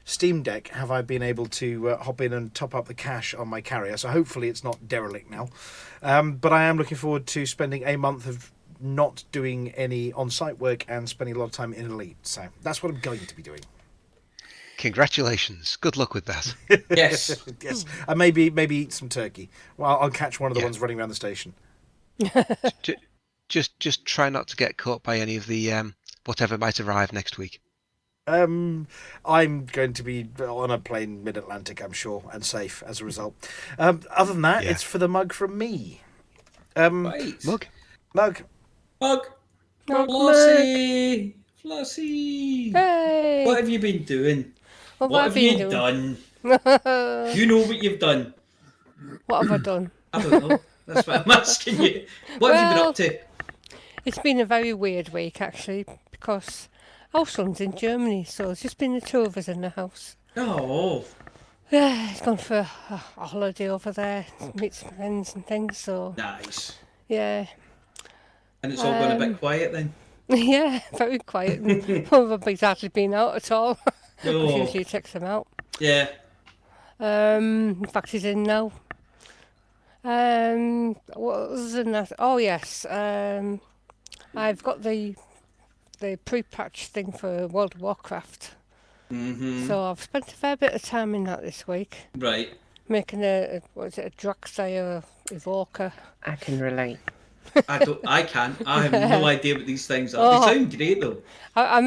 Steam Deck have I been able to hop in and top up the cache on my carrier. So hopefully it's not derelict now. But I am looking forward to spending a month of not doing any on-site work and spending a lot of time in Elite. So that's what I'm going to be doing. Congratulations. Good luck with that. Yes. Yes. And maybe eat some turkey. Well, I'll catch one of the ones running around the station. Just try not to get caught by any of the whatever might arrive next week. I'm going to be on a plane mid-Atlantic, I'm sure, and safe as a result. Other than that, it's for the mug from me. Mug. Flossy! Flossy! Hey! What have you been doing? What have you done? You know what you've done. What have I done? I don't know. That's what I'm asking you. What have you been up to? It's been a very weird week, actually, because our son's in Germany, so it's just been the two of us in the house. Oh. Yeah, he's gone for a holiday over there, meet some friends and things, so... Nice. Yeah. And it's all gone a bit quiet then? Yeah, very quiet. None of us hardly been out at all. Oh. Usually he takes them out. Yeah. In fact, he's in now. What was in that? Oh, yes. I've got the pre-patch thing for World of Warcraft. Mm-hmm. So I've spent a fair bit of time in that this week. Right. Making a Draxire Evoker. I can relate. I can't. I have no idea what these things are. They sound great though. I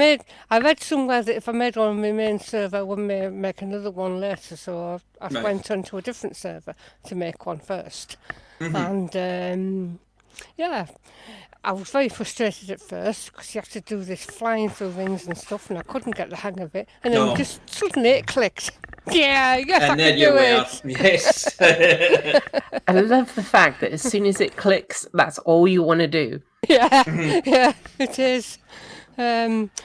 read somewhere that if I made one on my main server, I would make another one later. So I went on to a different server to make one first. Mm-hmm. And I was very frustrated at first because you have to do this flying through rings and stuff, and I couldn't get the hang of it. And then just suddenly it clicked. Yes, I can do it. Yes. I love the fact that as soon as it clicks, that's all you want to do. Yeah, yeah, it is.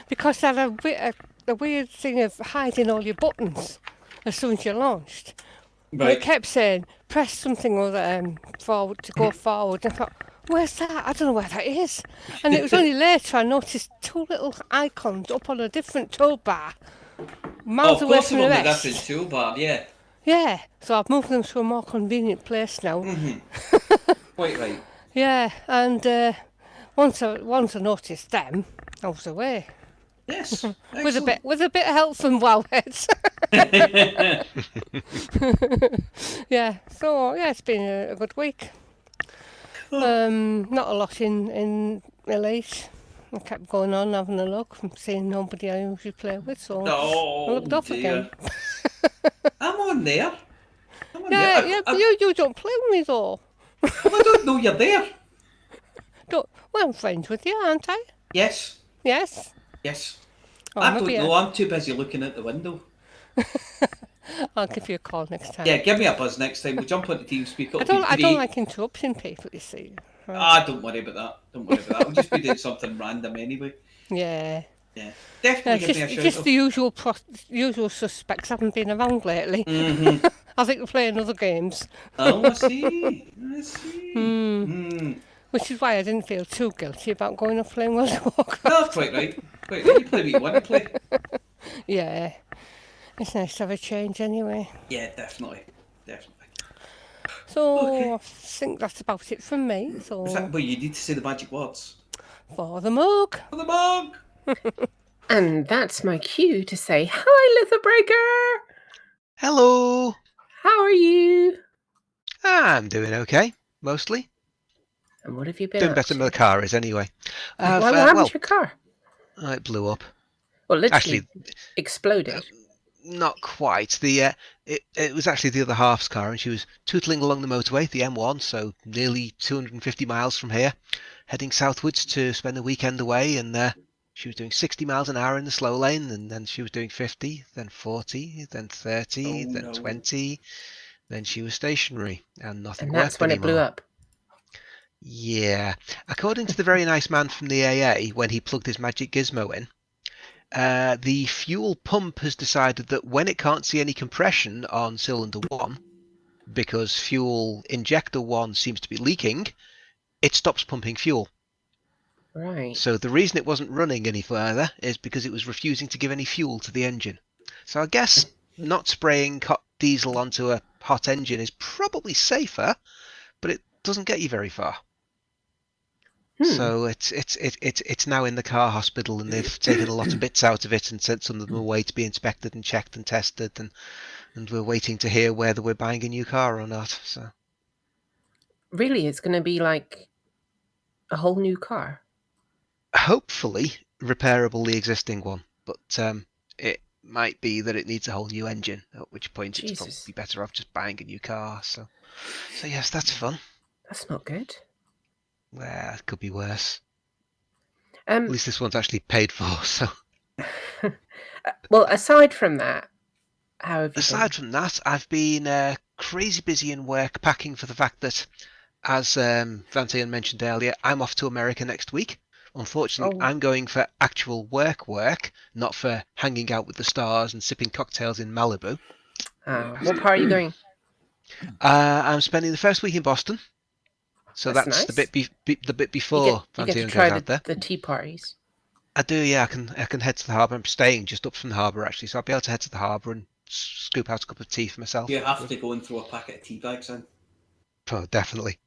Because I had a weird thing of hiding all your buttons as soon as you launched. Right. It kept saying, press something or forward to go forward. And I thought, where's that? I don't know where that is. And it was only later I noticed two little icons up on a different toolbar. Miles away from the rest. Different toolbar, yeah. Yeah, so I've moved them to a more convenient place now. Mm-hmm. Quite right. Yeah, and once I noticed them, I was away. Yes, with a bit of help from Wowheads. Yeah, so it's been a good week. Not a lot in Elite. I kept going on having a look and seeing nobody I usually play with, so I looked off again. I'm on there. You don't play with me though. I don't know you're there. Well, I'm friends with you, aren't I? Yes. Yes? Yes. Oh, I don't know, I'm too busy looking out the window. I'll give you a call next time. Yeah, give me a buzz next time. We'll jump on the TeamSpeak. I don't like interrupting people, you see. Don't worry about that. Don't worry about that. We'll just be doing something random anyway. Yeah. Yeah. Definitely give me a shout. Just the usual suspects haven't been around lately. Mm-hmm. I think they're playing other games. Oh, I see. Which is why I didn't feel too guilty about going and playing World of Warcraft. No, quite right. Quite right. You play what you want to play. Yeah. It's nice to have a change anyway. Yeah, definitely. So, I think that's about it from me. So, well, you need to say the magic words. For the mug. For the mug. And that's my cue to say, hi, Litherbreaker. Hello. How are you? I'm doing okay, mostly. And what have you been doing up better to? than the car is anyway. What happened to your car? It blew up. Well, literally actually, exploded. Not quite. It was actually the other half's car, and she was tootling along the motorway, the M1, so nearly 250 miles from here, heading southwards to spend the weekend away, and she was doing 60 miles an hour in the slow lane, and then she was doing 50, then 40, then 30, then 20, then she was stationary, and nothing worked anymore. And that's when it blew up? Yeah. According to the very nice man from the AA, when he plugged his magic gizmo in, the fuel pump has decided that when it can't see any compression on cylinder 1, because fuel injector 1 seems to be leaking, it stops pumping fuel. Right. So the reason it wasn't running any further is because it was refusing to give any fuel to the engine. So I guess not spraying hot diesel onto a hot engine is probably safer, but it doesn't get you very far. So it's now in the car hospital, and they've taken a lot of bits out of it and sent some of them away to be inspected and checked and tested, and we're waiting to hear whether we're buying a new car or not. So really, it's going to be like a whole new car. Hopefully repairable the existing one, but it might be that it needs a whole new engine, at which point it's probably better off just buying a new car. So yes, that's fun. That's not good. Well, it could be worse. At least this one's actually paid for, so. Well, aside from that, how have you Aside from that, I've been crazy busy in work, packing for the fact that, as Vantian mentioned earlier, I'm off to America next week. Unfortunately, I'm going for actual work, not for hanging out with the stars and sipping cocktails in Malibu. What part are you going? I'm spending the first week in Boston. So that's nice. the bit before Vantian goes out there. The tea parties. I do, yeah. I can head to the harbour. I'm staying just up from the harbour actually, so I'll be able to head to the harbour and scoop out a cup of tea for myself. You have to go and throw a packet of tea bags in. Oh, definitely.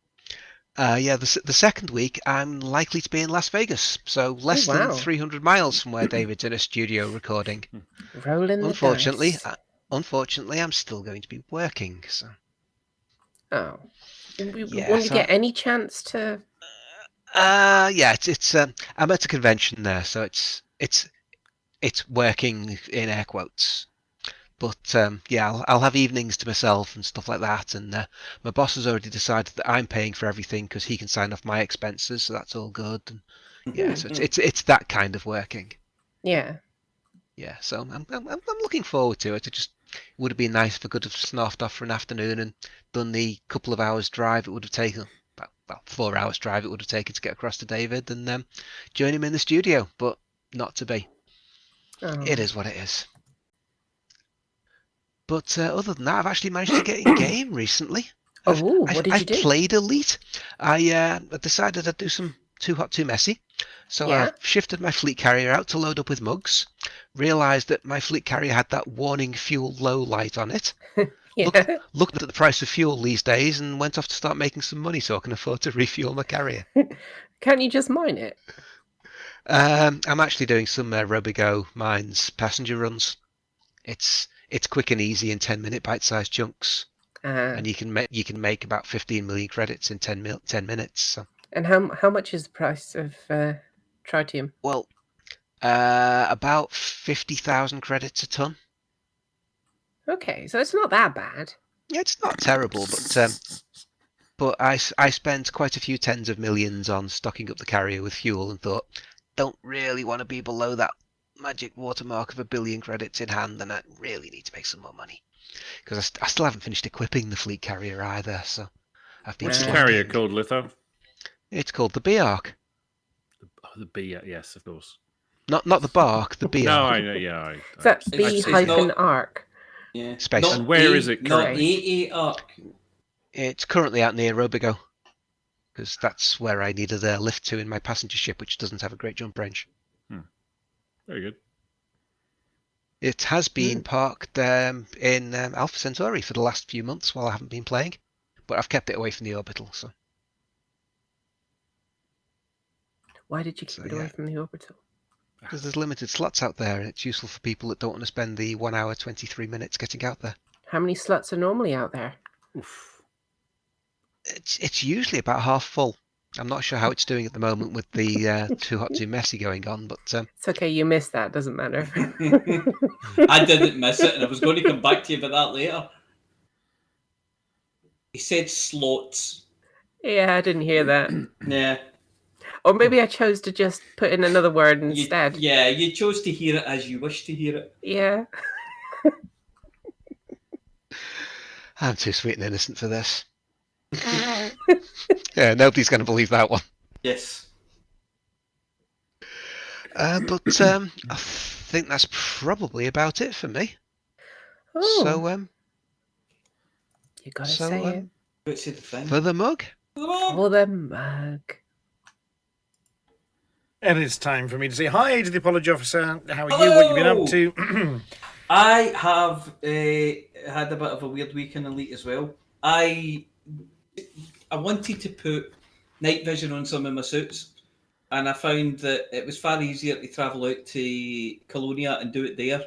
The second week I'm likely to be in Las Vegas, so less than 300 miles from where David's in a studio recording. Rolling the dice. Unfortunately, I'm still going to be working. So. Oh. Won't you get any chance to? It's I'm at a convention there, so it's working in air quotes. But I'll have evenings to myself and stuff like that. And my boss has already decided that I'm paying for everything because he can sign off my expenses, so that's all good. And so it's that kind of working. Yeah. Yeah, so I'm looking forward to it. It would have been nice if I could have snuffed off for an afternoon and done the couple of hours drive it would have taken. Well, 4 hours drive it would have taken to get across to David and join him in the studio, but not to be. Oh. It is what it is. But other than that, I've actually managed to get in game recently. What did you do? I played Elite. I decided I'd do some Too Hot, Too Messy. So I shifted my fleet carrier out to load up with mugs. Realised that my fleet carrier had that warning fuel low light on it. Looked at the price of fuel these days and went off to start making some money so I can afford to refuel my carrier. Can't you just mine it? I'm actually doing some Robigo mines passenger runs. It's quick and easy in 10-minute bite-sized chunks, and you can make about 15 million credits in 10 minutes. So. And how much is the price of tritium? Well, about 50,000 credits a ton. Okay, so it's not that bad. Yeah, it's not terrible, but I spent quite a few tens of millions on stocking up the carrier with fuel and thought, don't really want to be below that magic watermark of 1 billion credits in hand, and I really need to make some more money. Because I still haven't finished equipping the fleet carrier either, so I've been What's the slacking. carrier called, Litho? It's called the B-Arc. The B, yes, of course. Not the Bark, the B-Arc. No, I know, yeah. Is that B-arc? Yeah. Space. And where is it Not currently? A-arc. It's currently out near Robigo, because that's where I needed a lift to in my passenger ship, which doesn't have a great jump range. Very good. It has been parked in Alpha Centauri for the last few months while I haven't been playing, but I've kept it away from the orbital. So why did you keep it away from the orbital? Because there's limited slots out there, and it's useful for people that don't want to spend the 1 hour 23 minutes getting out there. How many slots are normally out there? Oof. It's usually about half full. I'm not sure how it's doing at the moment with the Too Hot Too Messy going on, but it's okay. You missed that. Doesn't matter. I didn't miss it, and I was going to come back to you about that later. He said slots. Yeah, I didn't hear that. Yeah. Or maybe I chose to just put in another word instead. You chose to hear it as you wish to hear it. Yeah. I'm too sweet and innocent for this. Yeah, nobody's going to believe that one. Yes. But I think that's probably about it for me. Oh. So, you gotta say it. Let's see the thing. For the mug. For the mug. And it's time for me to say hi to the apology officer. How are you? What you been up to? I have had a bit of a weird week in Elite as well. I wanted to put night vision on some of my suits, and I found that it was far easier to travel out to Colonia and do it there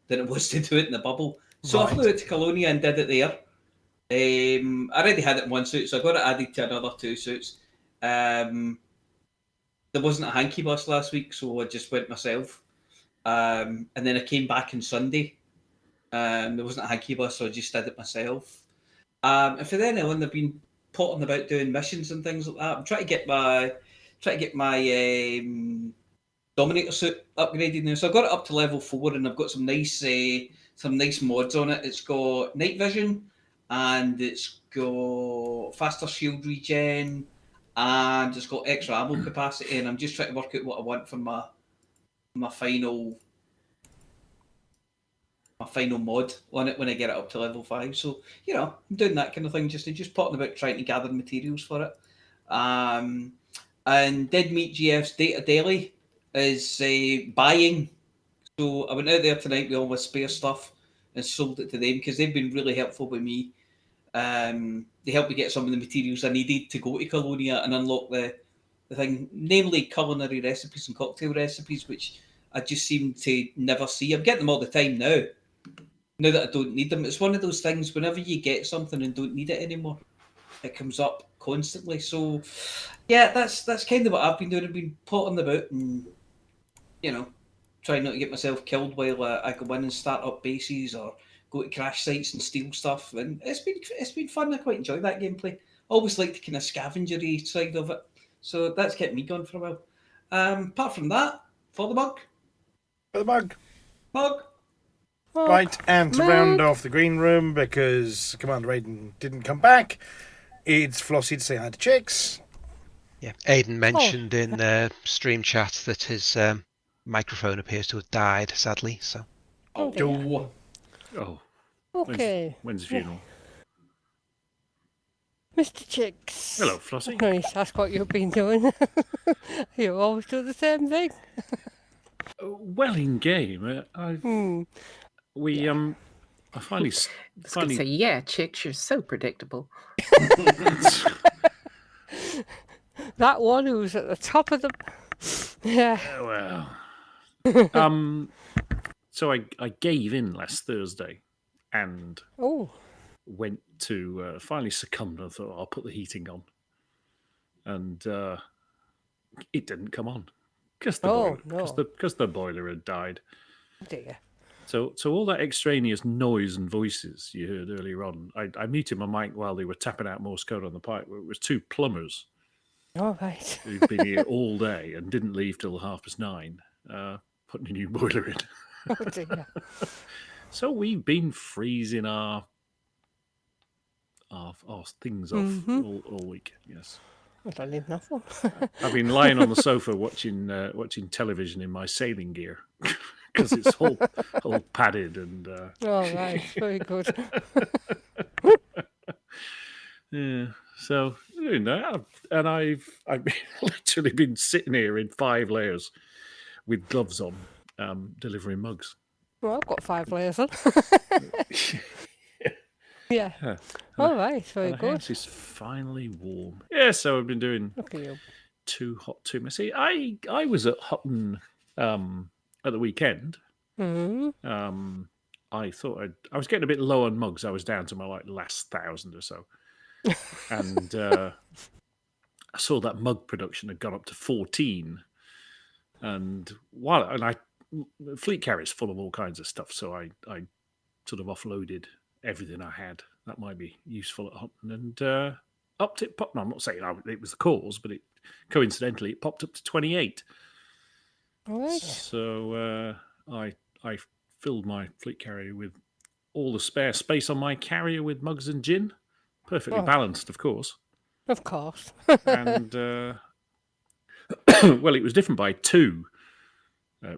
than it was to do it in the bubble. So I flew out to Colonia and did it there. I already had it in one suit, so I got it added to another 2 suits. There wasn't a hanky bus last week, so I just went myself. And then I came back on Sunday. There wasn't a hanky bus, so I just did it myself. And for then on, I've been potting about doing missions and things like that. I'm trying to get my Dominator suit upgraded now. So I got it up to level 4, and I've got some nice mods on it. It's got night vision, and it's got faster shield regen, and it's got extra ammo capacity. And I'm just trying to work out what I want for my final mod on it when I get it up to level 5. So, I'm doing that kind of thing, just potting about trying to gather materials for it. And Dead Meat GF's Data Daily is buying. So I went out there tonight with all my spare stuff and sold it to them because they've been really helpful with me. They helped me get some of the materials I needed to go to Colonia and unlock the thing, namely culinary recipes and cocktail recipes, which I just seem to never see. I'm getting them all the time now that I don't need them. It's one of those things, whenever you get something and don't need it anymore, it comes up constantly. So, yeah, that's kind of what I've been doing. I've been potting about and, trying not to get myself killed while I go in and start up bases or go to crash sites and steal stuff. And it's been fun. I quite enjoy that gameplay. Always like the kind of scavengery side of it. So that's kept me going for a while. Apart from that, for the mug. For the mug. Mug. Right, and to round off the green room, because Commander Aiden didn't come back, it's Flossy to say hi to Chix. Yeah, Aiden mentioned in stream chat that his microphone appears to have died, sadly. So. Oh. Okay. When's the funeral? Mr. Chix. Hello, Flossy. Nice. That's what you've been doing. You always do the same thing. Well, in game, I finally. Say, yeah, Chix, you're so predictable. That one who's at the top of the. Yeah. Well. So I gave in last Thursday, and went to finally succumbed. I thought I'll put the heating on, and it didn't come on because the boiler had died. Dear. So all that extraneous noise and voices you heard earlier on, I muted my mic while they were tapping out Morse code on the pipe. It was 2 plumbers. All right. Who'd been here all day and didn't leave till 9:30. putting a new boiler in. Oh dear. So we've been freezing our things off all week. Yes. I don't even have one. I've been lying on the sofa watching television in my sailing gear because it's all padded and. Oh right, very good. Yeah. So doing that, and I've literally been sitting here in 5 layers with gloves on, delivering mugs. Well, I've got 5 layers on. Yeah. All right, very The good. house is finally warm. Yeah, so I've been doing Look at you. too hot, too messy. I was at Hutton at the weekend. Mm-hmm. I thought I was getting a bit low on mugs. I was down to my last 1,000 or so, and I saw that mug production had gone up to 14. And fleet carrier's full of all kinds of stuff, so I sort of offloaded everything I had that might be useful at Hutton, and upped it. No, I'm not saying it was the cause, but coincidentally it popped up to 28. All right. So I filled my fleet carrier with all the spare space on my carrier with mugs and gin, perfectly balanced, of course. Of course. And well, it was different by 2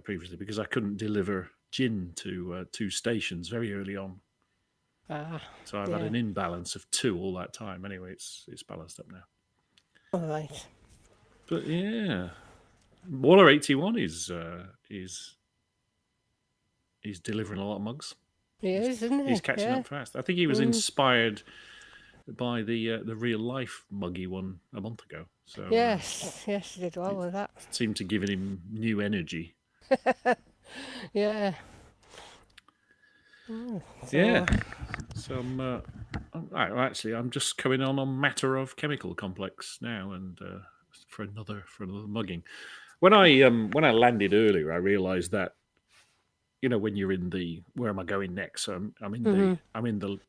previously because I couldn't deliver gin to 2 stations very early on. So I've had an imbalance of 2 all that time. Anyway, it's balanced up now. All right. But yeah, Waller 81 is delivering a lot of mugs. He is, isn't he? He's catching up fast. I think he was inspired by the real life muggy one a month ago. So yes, he did well with that. Seemed to give him new energy. Yeah. Yeah. So I'm just coming on Matter of Chemical Complex now, and for another mugging. When I landed earlier, I realised that when you're in the where am I going next? So I'm in the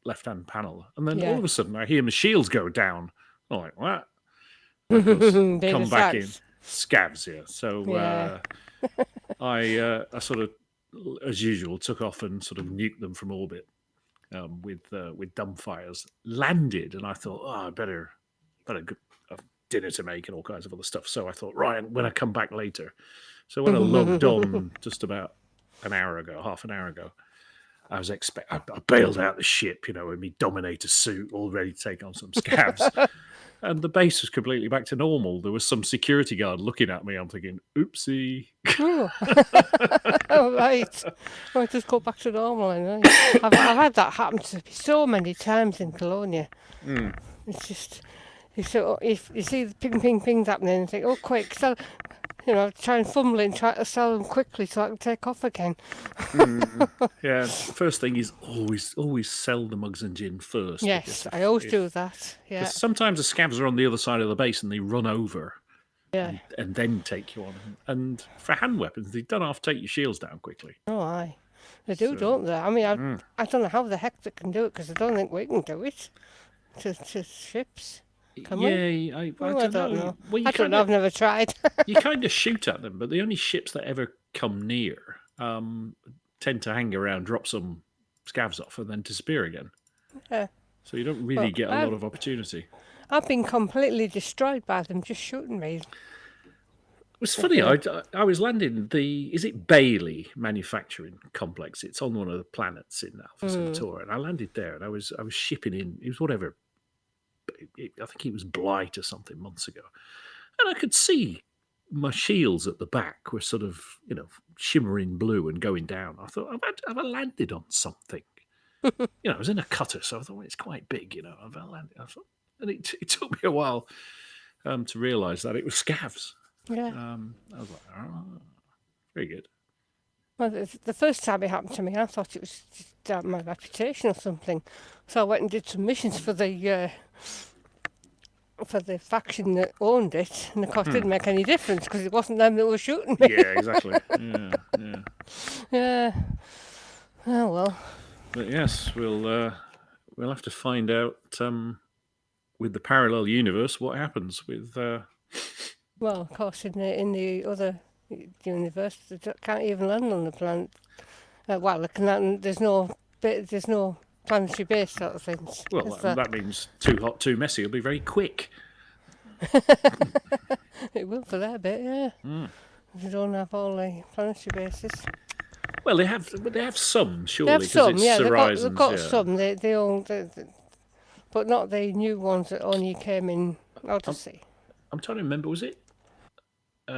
left hand panel, and then all of a sudden I hear my shields go down. I'm like, what? Come back in scavs here. So I sort of, as usual, took off and sort of nuked them from orbit with dumbfires. Landed, and I thought, I better have dinner to make and all kinds of other stuff. So I thought, right, when I come back later. So when I logged on just about half an hour ago, I was I bailed out the ship, in my Dominator suit, all ready to take on some scavs. And the base was completely back to normal. There was some security guard looking at me. I'm thinking, oopsie. Oh, right. Well, just go back to normal. I've had that happen to me so many times in Colonia. It's just, if you see the pings happening, and think, oh, quick, sell. Try and fumble it and try to sell them quickly so I can take off again. Yeah, first thing is always sell the mugs and gin first. Yes, I always do that. Yeah. Sometimes the scavs are on the other side of the base and they run over. Yeah. And then take you on. And for hand weapons, they don't have to take your shields down quickly. Oh, aye. They do, don't they? I mean, I don't know how the heck they can do it because I don't think we can do it to ships. Can we? I don't know. Well, I don't know. I've never tried. You kind of shoot at them, but the only ships that ever come near tend to hang around, drop some scavs off, and then disappear again. Yeah. So you don't really get a lot of opportunity. I've been completely destroyed by them just shooting me. It's funny. I was landing is it Bailey Manufacturing Complex? It's on one of the planets in Alpha Centauri, and I landed there, and I was shipping in. It was whatever. I think it was Blight or something months ago, and I could see my shields at the back were sort of shimmering blue and going down. I thought, have I landed on something? I was in a cutter, so I thought, well, it's quite big. Have I landed? I thought, and it took me a while to realise that it was scavs. Yeah. I was like, oh, very good. Well, the first time it happened to me, I thought it was just my reputation or something. So I went and did some missions for the faction that owned it, and of course it didn't make any difference because it wasn't them that were shooting me. Yeah, exactly. Yeah. Oh well. But yes, we'll have to find out with the parallel universe what happens with. Well, of course, in the other The universe can't even land on the planet. Well, it can, there's no planetary base sort of things. Well, that means too hot, too messy. It'll be very quick. It will for that bit, yeah. If you don't have all the planetary bases. Well, they have some, surely. They have some, it's yeah. Horizons, They've got some. They all, but not the new ones that only came in Odyssey. I'm trying to remember. Was it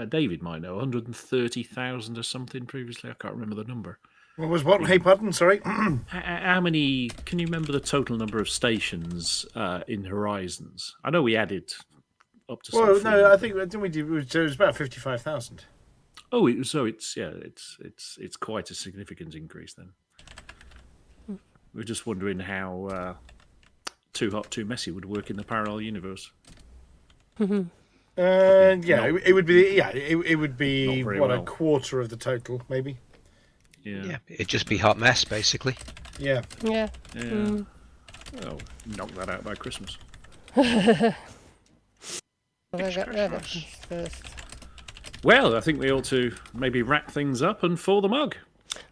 David might know 130,000 or something previously? I can't remember the number. What was what? Hey, pardon, sorry. How many? Can you remember the total number of stations in Horizons? I know we added up to. Well, no, I think didn't we do? It was about 55,000. Oh, it's quite a significant increase then. We're just wondering how Too Hot, Too Messy would work in the parallel universe. It would be it would be a quarter of the total, maybe. Yeah, it'd just be Hot Mess, basically. Yeah. Yeah. Well, knock that out by Christmas. Well, I think we ought to maybe wrap things up and for the mug.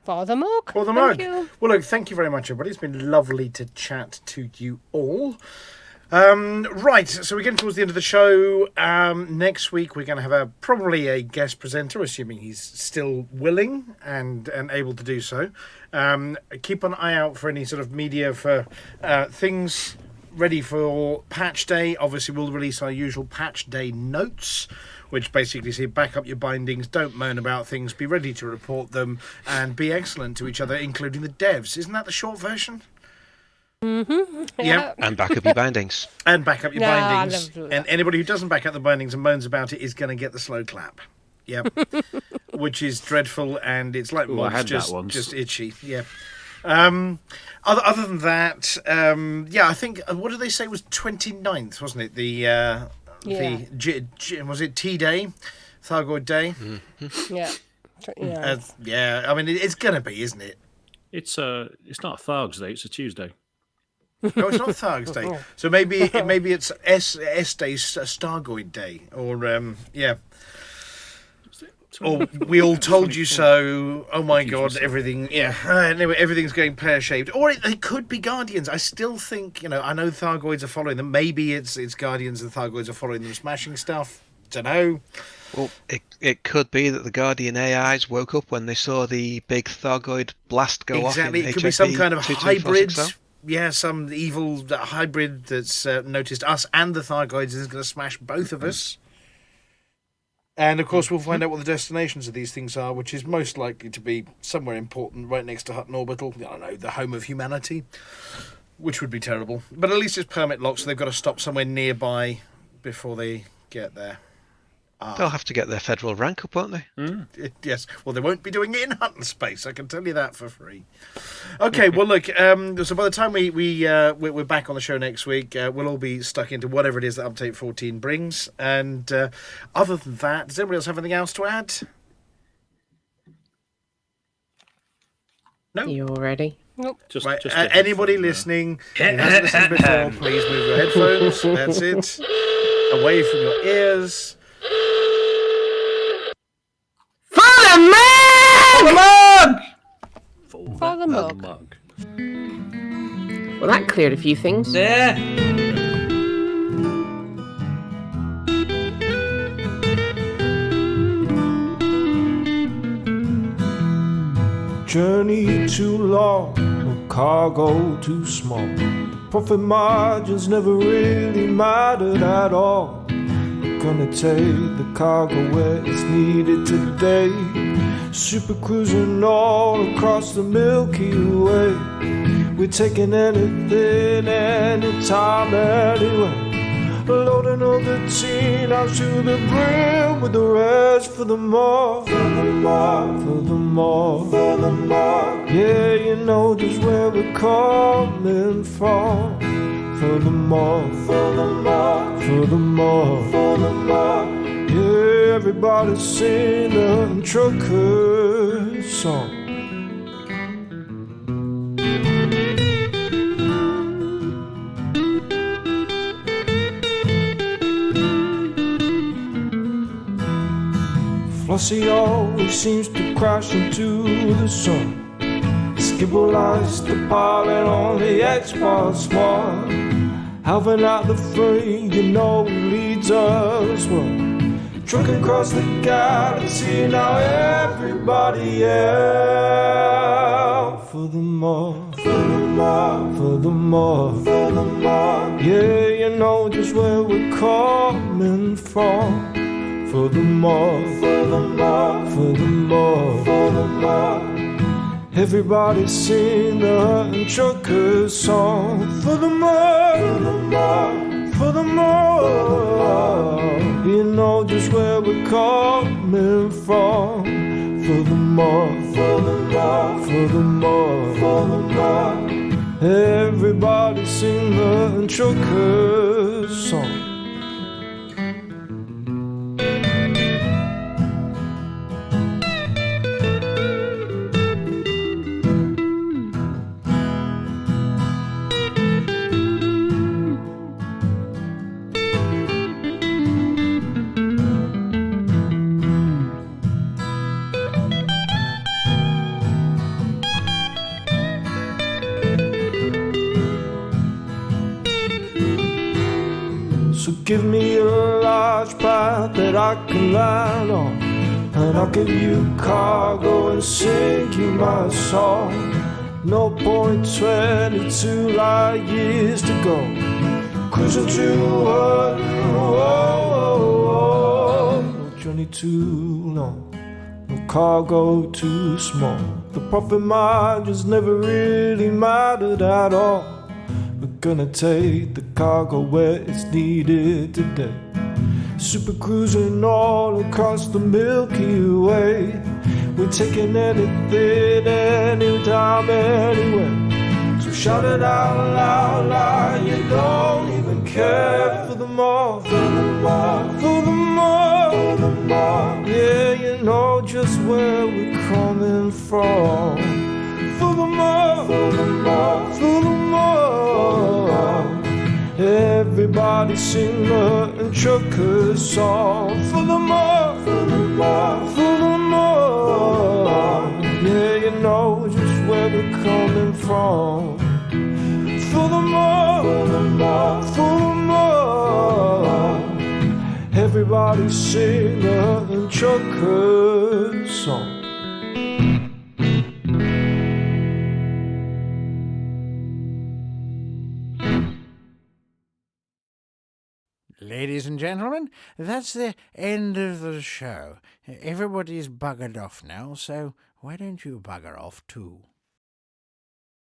For the mug. For the mug. Well, look, thank you very much, everybody. It's been lovely to chat to you all. Right, so we're getting towards the end of the show. Next week we're going to have probably a guest presenter, assuming he's still willing and able to do so. Keep an eye out for any sort of media for things ready for Patch Day. Obviously, we'll release our usual Patch Day notes, which basically say back up your bindings, don't moan about things, be ready to report them, and be excellent to each other, including the devs. Isn't that the short version? Mm-hmm. Yeah. And back up your bindings. And back up your bindings. I'll never do that. And anybody who doesn't back up the bindings and moans about it is going to get the slow clap. Yeah. Which is dreadful, and it's like mods, just itchy. Yeah. Other than that, I think, what did they say was 29th, wasn't it? Was it T-Day? Thargoid Day? Mm-hmm. Yeah. I mean, it's going to be, isn't it? It's not Tharg's Day, it's a Tuesday. No, it's not Tharg's Day. So maybe it's S Day, Stargoid Day, or or we all told you so. Oh my God, everything. Yeah, anyway, everything's going pear-shaped. Or they could be Guardians. I still think, I know Thargoids are following them. Maybe it's Guardians and Thargoids are following them, smashing stuff. Don't know. Well, it could be that the Guardian AIs woke up when they saw the big Thargoid blast go off. Exactly, it could be some kind of hybrid. Yeah, some evil hybrid that's noticed us and the Thargoids and is going to smash both of us. And, of course, we'll find out what the destinations of these things are, which is most likely to be somewhere important right next to Hutton Orbital. I don't know, the home of humanity, which would be terrible. But at least it's permit locked, so they've got to stop somewhere nearby before they get there. They'll have to get their federal rank up, won't they? Yes. Well, they won't be doing it in Hutton space. I can tell you that for free. Okay. Well, look. So by the time we're back on the show next week, we'll all be stuck into whatever it is that Update 14 brings. And other than that, does anybody else have anything else to add? No. You all ready? Nope. Just anybody listening who hasn't listened before, please move your headphones. That's it. Away from your ears. For the mug! Well, that cleared a few things. Yeah. Journey too long, or cargo too small. Profit margins never really mattered at all. Gonna take the cargo where it's needed today. Super cruising all across the Milky Way. We're taking anything, anytime, anywhere. Loading all the teen out to the brim with the rest for the more. For the more, for the more, for the more. Yeah, you know just where we're coming from. For the more, for the more, for the more, for the more. Yeah, everybody sing the trucker song. Flossy always seems to crash into the sun. Skibble lights the pilot on the Xbox One. Alvin out the free, you know he leads us one. Trucking across the galaxy, now everybody out for the more, for the more, for the more, for the more. Yeah, you know just where we're coming from. For the more, for the more, for the more, for the more. Everybody sing the Hutton Truckers song. For the more, for the more, for the more. You know just where we're coming from. For the more, for the more, for the more, for the more. Everybody sing the Hutton Truckers song. So give me a large path that I can land on, and I'll give you cargo and sing you my song. No point 22 light years to go, cruising to Hutton, no journey too long, no cargo too small. The profit margins never really mattered at all. We're gonna take the cargo where it's needed today. Super cruising all across the Milky Way. We're taking anything, anytime, anywhere. So shout it out loud, loud. You don't even care for the more, for the more, for the more, for the more. Yeah, you know just where we're coming from. For the more, for the more, for the more. Everybody sing the Hutton Truckers song. For the more, for the more, for the more. Yeah, you know just where we're coming from. For the more, for the more, for the more. Everybody sing the Hutton Truckers song. Ladies and gentlemen, that's the end of the show. Everybody's buggered off now, so why don't you bugger off too?